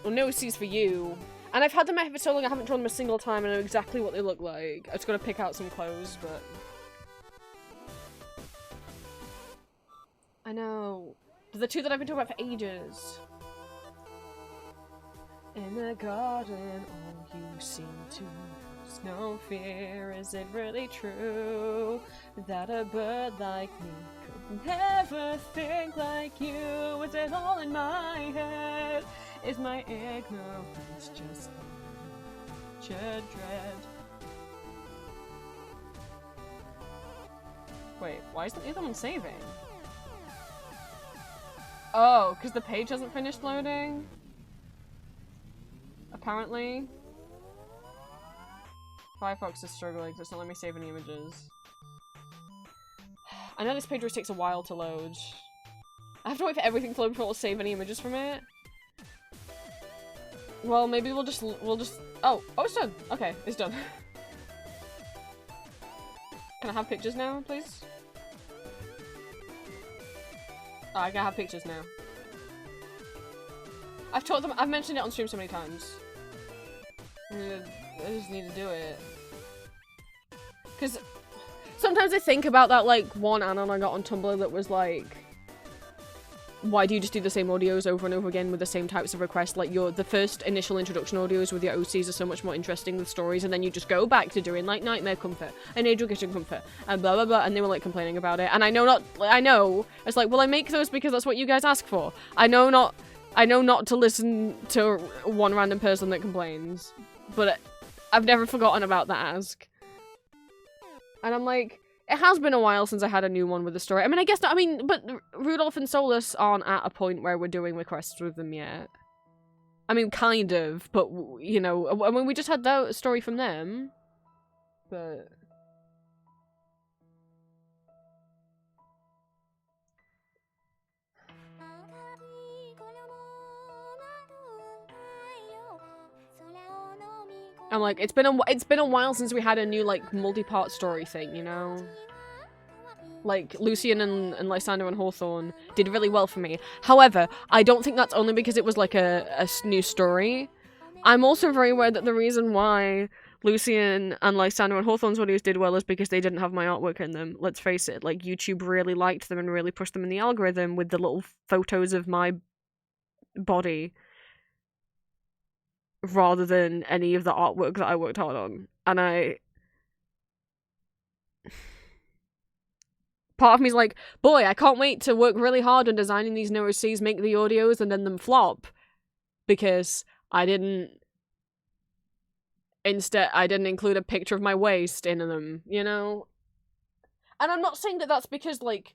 Well, no C's for you. And I've had them out for so long I haven't drawn them a single time and I know exactly what they look like. I just gotta pick out some clothes, but... I know. They're the 2 that I've been talking about for ages. In the garden, all you seem to lose no fear. Is it really true that a bird like me could never think like you? Is it all in my head? Is my ignorance just dread? Wait, why isn't either one saving? Oh, because the page hasn't finished loading? Apparently. Firefox is struggling, so it's not letting me save any images. I know this page always takes a while to load. I have to wait for everything to load before I'll save any images from it. Well, maybe we'll just- Oh, it's done! Okay, it's done. Can I have pictures now, please? Oh, I can have pictures now. I've taught them- I've mentioned it on stream so many times. I just need to do it. Because sometimes I think about that, like, one anon I got on Tumblr that was like, why do you just do the same audios over and over again with the same types of requests? Like, the first initial introduction audios with your OCs are so much more interesting with stories, and then you just go back to doing, like, Nightmare Comfort and Angel Kitchen Comfort and blah blah blah, and they were, like, complaining about it. And I know, it's like, well, I make those because that's what you guys ask for. I know not to listen to one random person that complains, but I've never forgotten about that ask. And I'm like, it has been a while since I had a new one with a story. I mean, I guess not. I mean, but Rudolph and Solus aren't at a point where we're doing requests with them yet. I mean, kind of, but, you know, I mean, we just had that story from them. But... I'm like, it's been a while since we had a new like multi-part story thing, you know? Like, Lucian and Lysander and Hawthorne did really well for me. However, I don't think that's only because it was like a new story. I'm also very aware that the reason why Lucian and Lysander and Hawthorne's videos did well is because they didn't have my artwork in them. Let's face it, like, YouTube really liked them and really pushed them in the algorithm with the little photos of my body rather than any of the artwork that I worked hard on. And part of me's like, boy, I can't wait to work really hard on designing these neuroses, make the audios, and then them flop. Because I didn't include a picture of my waist in them, you know? And I'm not saying that that's because, like,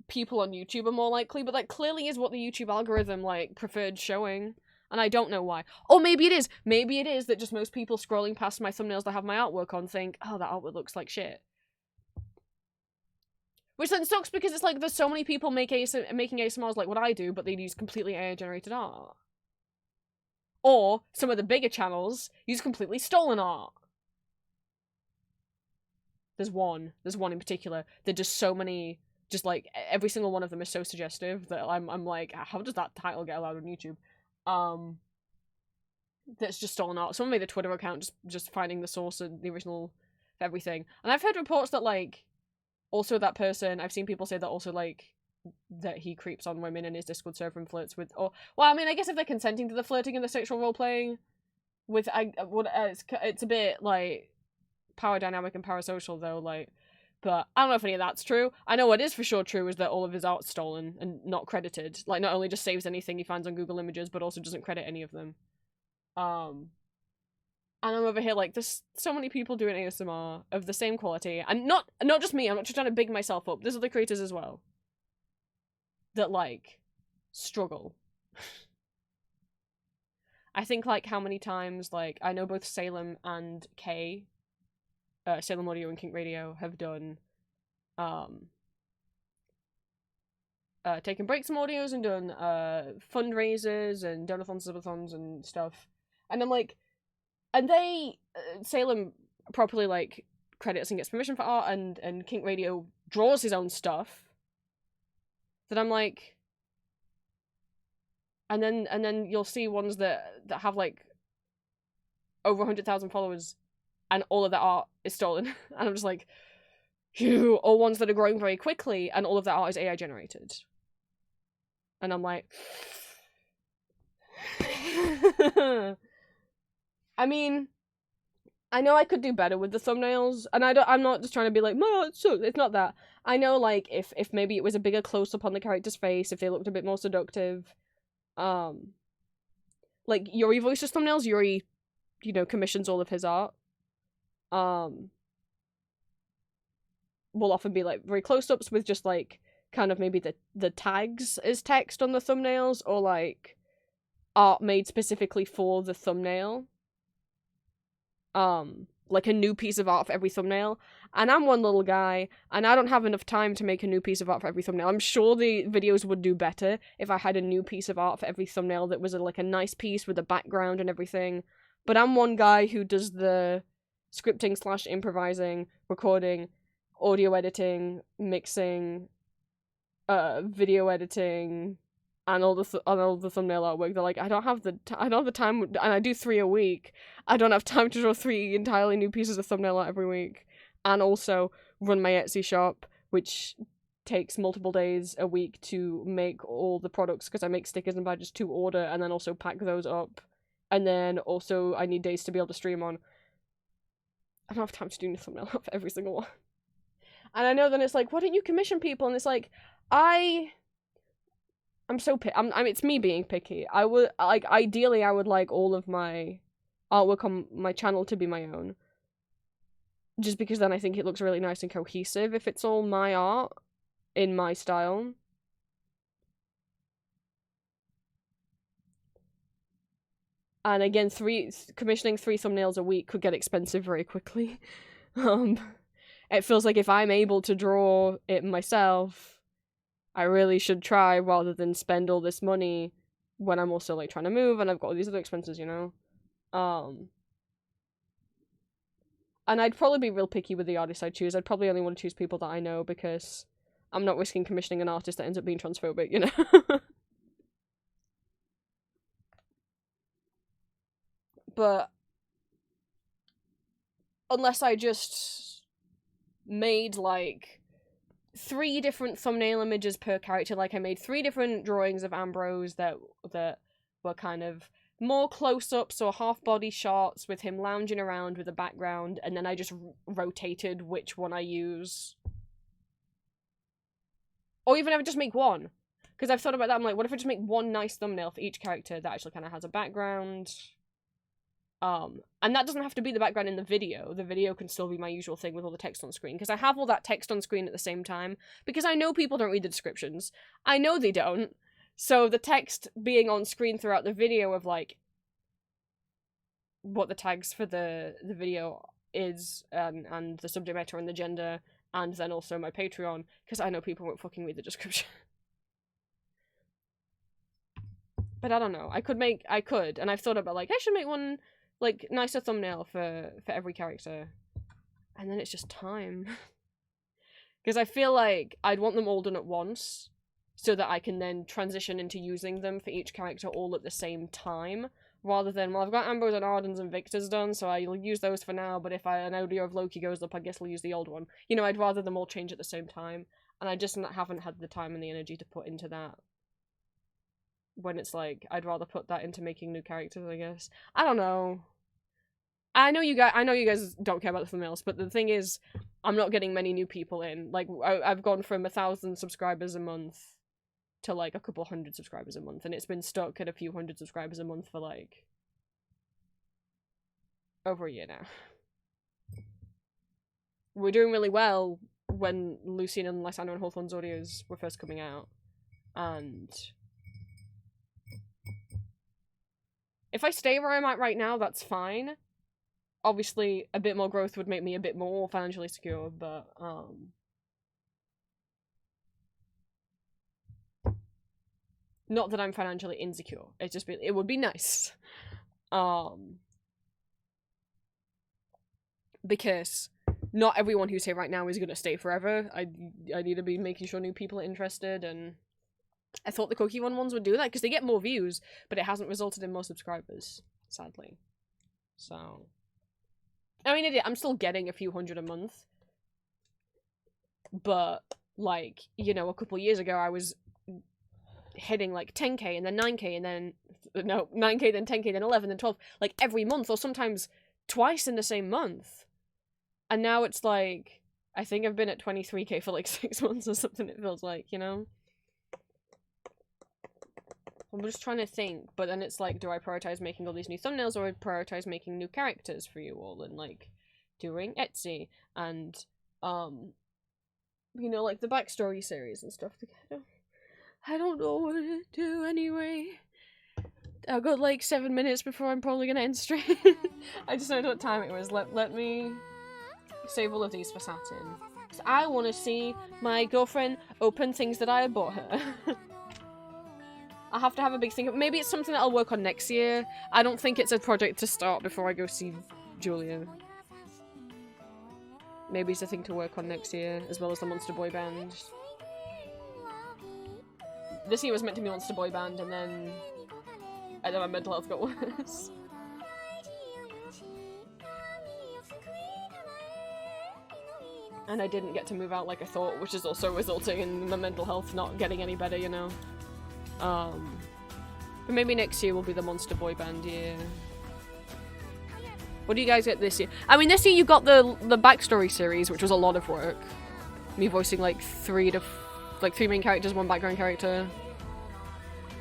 people on YouTube are more likely, but that clearly is what the YouTube algorithm, like, preferred showing. And I don't know why. Or maybe it is. Maybe it is that just most people scrolling past my thumbnails that have my artwork on think, oh, that artwork looks like shit. Which then sucks because it's like there's so many people making ASMRs like what I do, but they use completely AI-generated art. Or some of the bigger channels use completely stolen art. There's one in particular that does so many, just like every single one of them is so suggestive that I'm like, how does that title get allowed on YouTube? That's just stolen art. Someone made a Twitter account just finding the source and the original of everything. And I've heard reports that like also that person, I've seen people say that also like that he creeps on women in his Discord server and flirts with, or well, I mean, I guess if they're consenting to the flirting and the sexual role playing, with it's a bit like power dynamic and parasocial though, like. But I don't know if any of that's true. I know what is for sure true is that all of his art's stolen and not credited. Like, not only just saves anything he finds on Google Images, but also doesn't credit any of them. And I'm over here like, there's so many people doing ASMR of the same quality, and not just me. I'm not just trying to big myself up. There's other creators as well that like struggle. I think like how many times like I know both Salem and Kay, Salem Audio and Kink Radio have done taken breaks from audios and done fundraisers and donathons, subathons and stuff. And I'm like, and they Salem properly like credits and gets permission for art, and Kink Radio draws his own stuff. That I'm like, and then you'll see ones that have like over 100,000 followers, and all of that art is stolen. And I'm just like, phew. Or ones that are growing very quickly, and all of that art is AI generated. And I'm like, I mean, I know I could do better with the thumbnails, and I'm not just trying to be like, no, it's not that. I know, like, if maybe it was a bigger close-up on the character's face, if they looked a bit more seductive, like, Yuri Voices thumbnails, Yuri, you know, commissions all of his art, will often be, like, very close-ups with just, like, kind of maybe the tags as text on the thumbnails, or, like, art made specifically for the thumbnail. Like a new piece of art for every thumbnail. And I'm one little guy, and I don't have enough time to make a new piece of art for every thumbnail. I'm sure the videos would do better if I had a new piece of art for every thumbnail that was like a nice piece with a background and everything. But I'm one guy who does the scripting / improvising, recording, audio editing, mixing, video editing, and all the thumbnail artwork. They're like, I don't have the time, and I do 3 a week. I don't have time to draw 3 entirely new pieces of thumbnail art every week, and also run my Etsy shop, which takes multiple days a week to make all the products, because I make stickers and badges to order, and then also pack those up, and then also I need days to be able to stream on. I don't have time to do new thumbnail art for every single one. And I know then it's like, why don't you commission people? And it's like, I'm so it's me being picky. I would like, ideally I would like all of my artwork on my channel to be my own, just because then I think it looks really nice and cohesive if it's all my art in my style. And again, commissioning 3 thumbnails a week could get expensive very quickly. It feels like if I'm able to draw it myself, I really should try, rather than spend all this money when I'm also like trying to move and I've got all these other expenses, you know? And I'd probably be real picky with the artists I choose. I'd probably only want to choose people that I know because I'm not risking commissioning an artist that ends up being transphobic, you know? But unless I just made, like, 3 different thumbnail images per character, like I made 3 different drawings of Ambrose that were kind of more close-ups or half-body shots with him lounging around with a background, and then I just rotated which one I use. Or even if I just make one. Because I've thought about that, I'm like, what if I just make one nice thumbnail for each character that actually kind of has a background? And that doesn't have to be the background in the video. The video can still be my usual thing with all the text on screen. Because I have all that text on screen at the same time. Because I know people don't read the descriptions. I know they don't. So the text being on screen throughout the video of, like, what the tags for the video is, and the subject matter and the gender, and then also my Patreon, because I know people won't fucking read the description. But I don't know. I could, and I've thought about, like, I should make one, like, nicer thumbnail for every character. And then it's just time. Because I feel like I'd want them all done at once, so that I can then transition into using them for each character all at the same time, rather than, well, I've got Ambrose and Arden's and Victor's done, so I'll use those for now, but if an audio of Loki goes up, I guess I'll use the old one. You know, I'd rather them all change at the same time, and I just haven't had the time and the energy to put into that. When it's like, I'd rather put that into making new characters, I guess. I don't know. I know you guys don't care about the thumbnails, but the thing is, I'm not getting many new people in. Like, I've gone from 1,000 subscribers a month to, like, a couple hundred subscribers a month, and it's been stuck at a few hundred subscribers a month for, like, over a year now. We're doing really well when Lucian and Lysandra and Hawthorne's audios were first coming out, and if I stay where I'm at right now, that's fine. Obviously, a bit more growth would make me a bit more financially secure, but, not that I'm financially insecure. It would be nice. Because not everyone who's here right now is gonna stay forever. I need to be making sure new people are interested, and I thought the Cookie Run ones would do that, because they get more views, but it hasn't resulted in more subscribers, sadly. So, I mean, I'm still getting a few hundred a month, but, like, you know, a couple years ago I was hitting, like, 10k, and then 9k, and then, no, 9k, then 10k, then 11, then 12, like, every month, or sometimes twice in the same month. And now it's like, I think I've been at 23k for, like, 6 months or something, it feels like, you know? I'm just trying to think, but then it's like, do I prioritize making all these new thumbnails, or I prioritize making new characters for you all, and, like, doing Etsy, and, you know, like, the backstory series and stuff together. I don't know what to do anyway. I've got, like, 7 minutes before I'm probably gonna end stream. I just don't know what time it was. Let me save all of these for Saturn. So I want to see my girlfriend open things that I bought her. I'll have to have a big think. Maybe it's something that I'll work on next year. I don't think it's a project to start before I go see Julia. Maybe it's a thing to work on next year, as well as the Monster Boy Band. This year was meant to be Monster Boy Band, and then my mental health got worse. And I didn't get to move out like I thought, which is also resulting in my mental health not getting any better, you know? But maybe next year will be the Monster Boy Band year. What do you guys get this year? I mean, this year you got the backstory series, which was a lot of work. Me voicing, like, 3 main characters, 1 background character.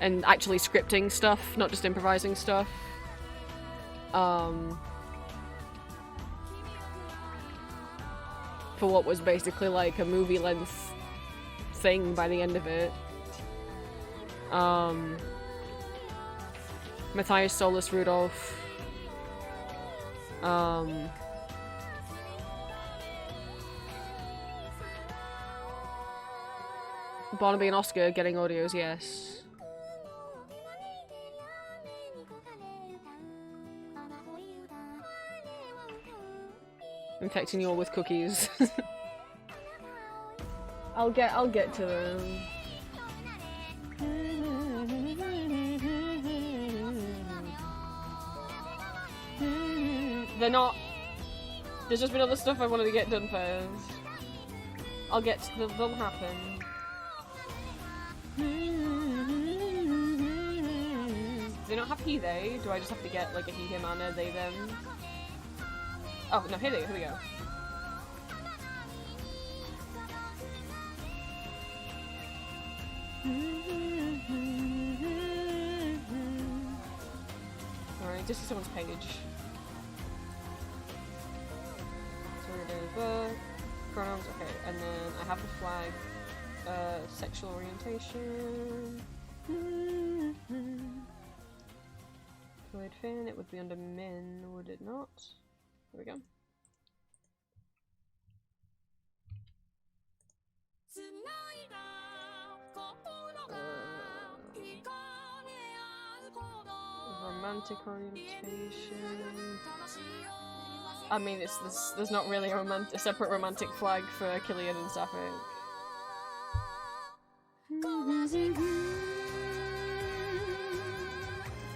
And actually scripting stuff, not just improvising stuff. For what was basically like a movie length thing by the end of it. Matthias Solus Rudolph. Barnaby and Oscar getting audios, yes. infecting you all with cookies. I'll get to them. They're not. There's just been other stuff I wanted to get done first. I'll get to them. They'll happen. Do they not have he, they? Do I just have to get like a he, him, and a they, them? Oh, no, here we go. Alright, this is someone's page. Pronouns, okay, and then I have the flag, sexual orientation. Fluid fin, it would be under min, would it not? There we go. Romantic orientation. I mean, there's not really a separate romantic flag for Killian and Sapphic.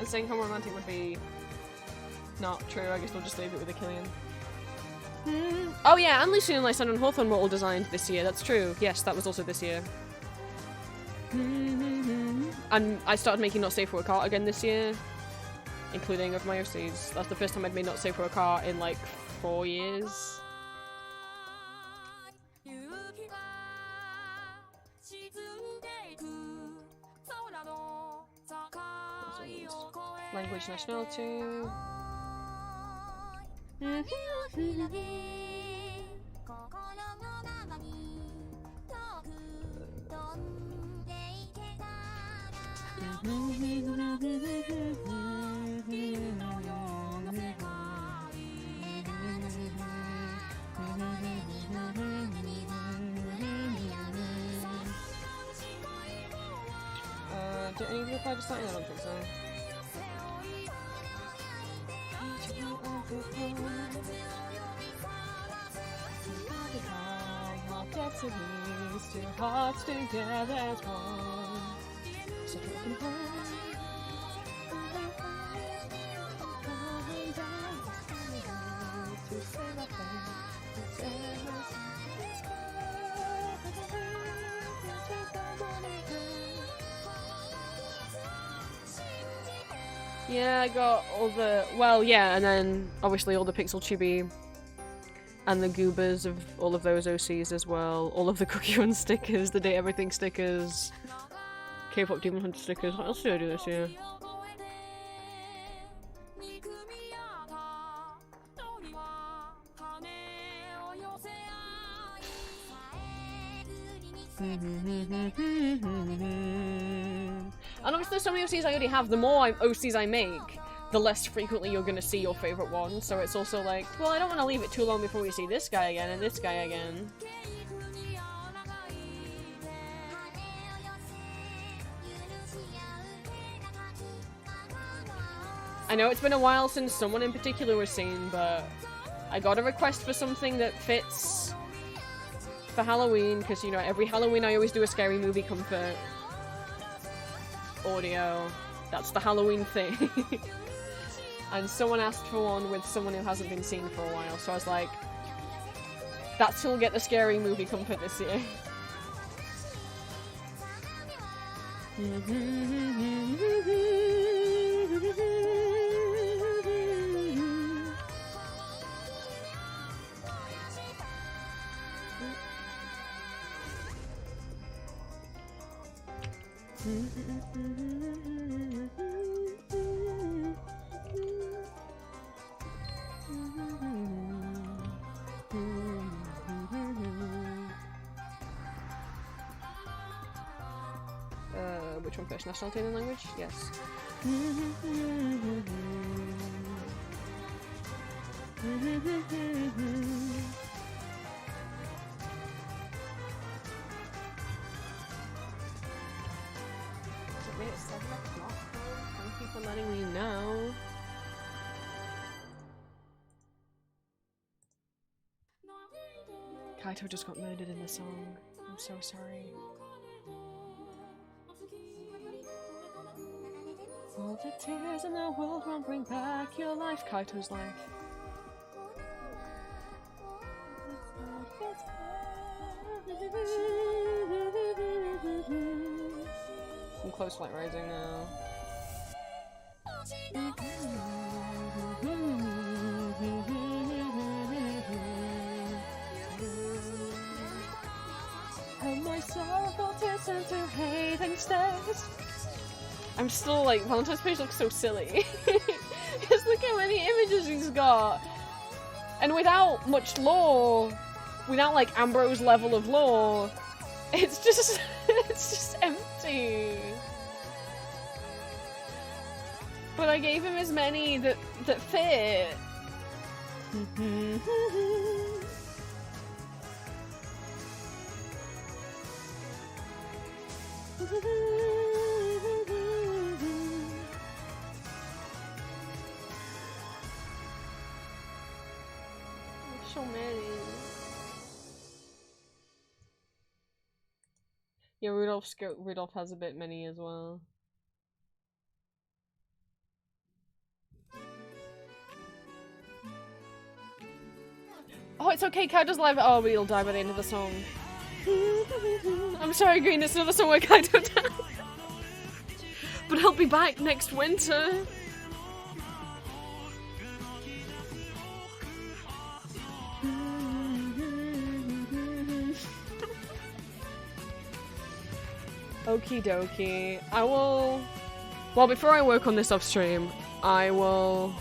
And saying how romantic would be not true, I guess we'll just leave it with a Killian. Oh yeah, and Lucian and Lysander and Hawthorne were all designed this year, that's true. Yes, that was also this year. And I started making Not Safe for a Car again this year, including of my OCs. That's the first time I'd made Not Safe for a Car in like 4 years. Language, nationality. Do any of you apply to starting? I don't think so. Two hearts together as one. So yeah, I got all the, well, yeah, and then obviously all the Pixel Chibi and the goobers of all of those OCs as well. All of the Cookie Run stickers, the Date Everything stickers, K-pop Demon Hunter stickers. What else did I do this year? And obviously some OCs I already have. The more OCs I make, the less frequently you're gonna see your favorite one. So it's also like, well, I don't want to leave it too long before we see this guy again and this guy again. I know it's been a while since someone in particular was seen, but I got a request for something that fits for Halloween, because, you know, every Halloween I always do a scary movie comfort audio. That's the Halloween thing. And someone asked for one with someone who hasn't been seen for a while, so I was like, that's who'll get the scary movie comfort this year. Which one first? Nationality and language? Yes. It's 7 o'clock. Thank you for letting me know. Kaito just got murdered in the song. I'm so sorry. All the tears in the world won't bring back your life. Kaito's life. I'm close to Light Rising now. And my sorrowful tears turn to hate instead. I'm still like, Valentine's page looks so silly. Just look how many images he's got. And without much lore, without like Ambrose level of lore, it's just empty. But I gave him as many that fit. So many. Yeah, Rudolph has a bit many as well. Oh, it's okay, Kaido's live. Oh, but he'll die by the end of the song. I'm sorry, Green, it's another song where Kaido dies. But he'll be back next winter. Okie dokie. I will... Well, before I work on this off stream, I will...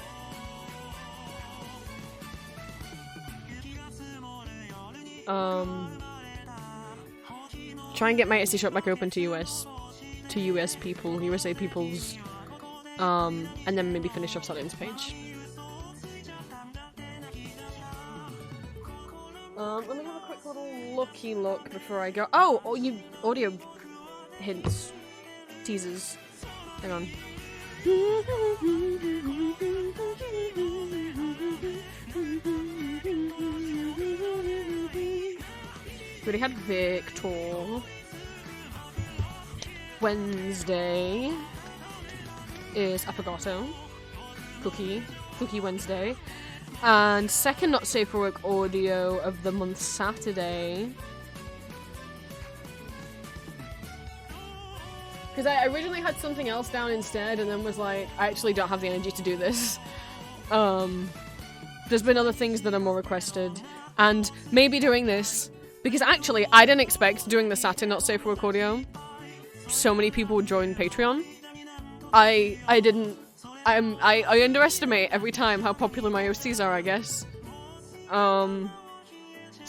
try and get my Etsy shop back open to US people, USA peoples, and then maybe finish off Saladin's page. Let me have a quick little looky look before I go. Oh, you audio hints, teasers. Hang on. We already had Victor. Wednesday is Affogato. Cookie Wednesday. And second Not Safe for Work audio of the month, Saturday. Because I originally had something else down instead and then was like, I actually don't have the energy to do this. There's been other things that are more requested. And maybe doing this, because actually I didn't expect doing the Saturday Not Safe for Work audio. So many people would join Patreon. I underestimate every time how popular my OCs are, I guess. So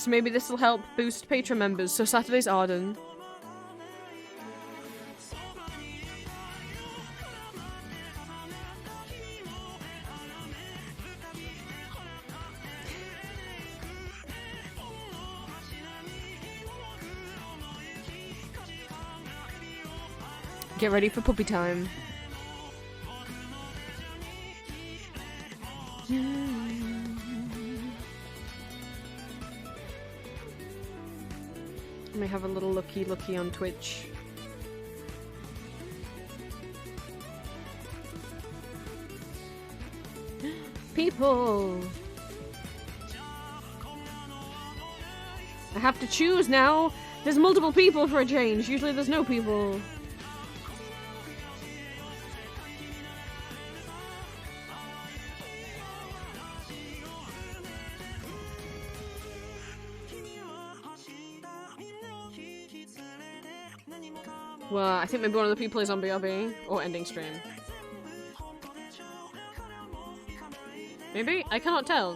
maybe this will help boost Patreon members. So Saturday's Arden. Get ready for puppy time. Let me have a little looky on Twitch. People! I have to choose now! There's multiple people for a change. Usually there's no people. Well, I think maybe one of the people is on BRB or ending stream. Maybe? I cannot tell.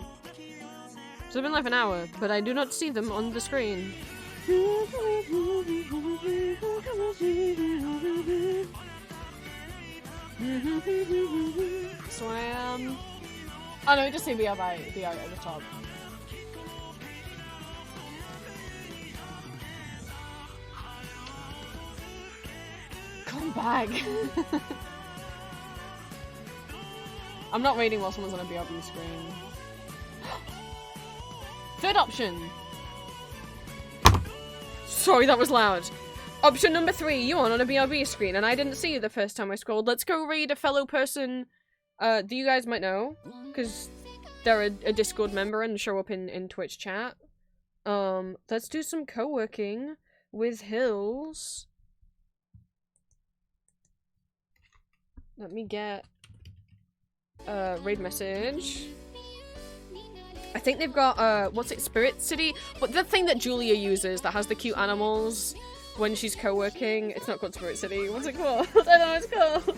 So it's been like an hour, but I do not see them on the screen. So I am... Oh no, just say BR at the top. Come back! I'm not raiding while someone's on a BRB screen. Third option! Sorry, that was loud. Option number 3, you on a BRB screen, and I didn't see you the first time I scrolled. Let's go raid a fellow person that you guys might know, because they're a Discord member and show up in Twitch chat. Let's do some co-working with Hills. Let me get a raid message. I think they've got, what's it, Spirit City? But the thing that Julia uses that has the cute animals when she's co-working, it's not called Spirit City. What's it called? I don't know what it's called.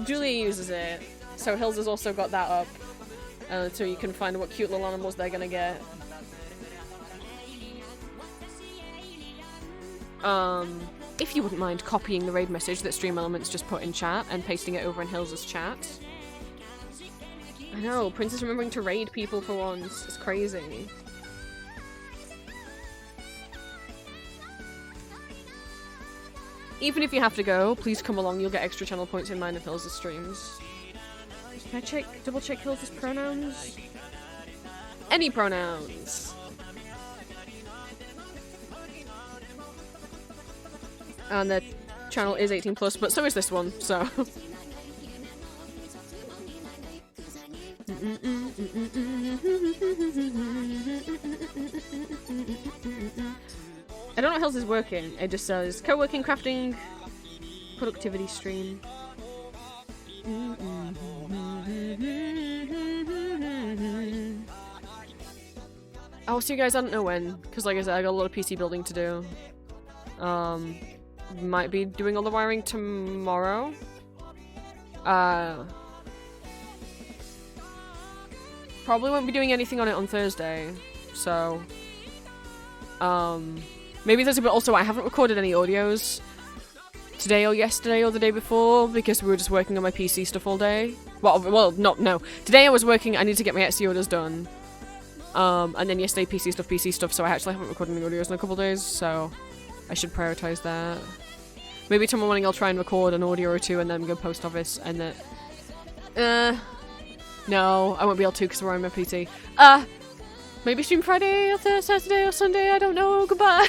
Julia uses it. So Hills has also got that up. So you can find what cute little animals they're gonna get. If you wouldn't mind copying the raid message that Stream Elements just put in chat and pasting it over in Hills' chat. I know, Prince is remembering to raid people for once. It's crazy. Even if you have to go, please come along. You'll get extra channel points in mine and Hills' streams. Can I double check Hills' pronouns? Any pronouns. And the channel is 18+, but so is this one, so. I don't know what Hills is working. It just says co-working, crafting, productivity stream. I'll see you guys, I don't know when, because like I said, I got a lot of PC building to do. Might be doing all the wiring tomorrow. Probably won't be doing anything on it on Thursday, so maybe there's a bit. Also, I haven't recorded any audios today or yesterday or the day before because we were just working on my PC stuff all day. Well, no. Today I was working. I need to get my Etsy orders done. And then yesterday PC stuff. So I actually haven't recorded any audios in a couple days. So I should prioritize that. Maybe tomorrow morning I'll try and record an audio or two and then go post office and then. No, I won't be able to because we're on my PC. Maybe stream Friday or Saturday or Sunday. I don't know. Goodbye.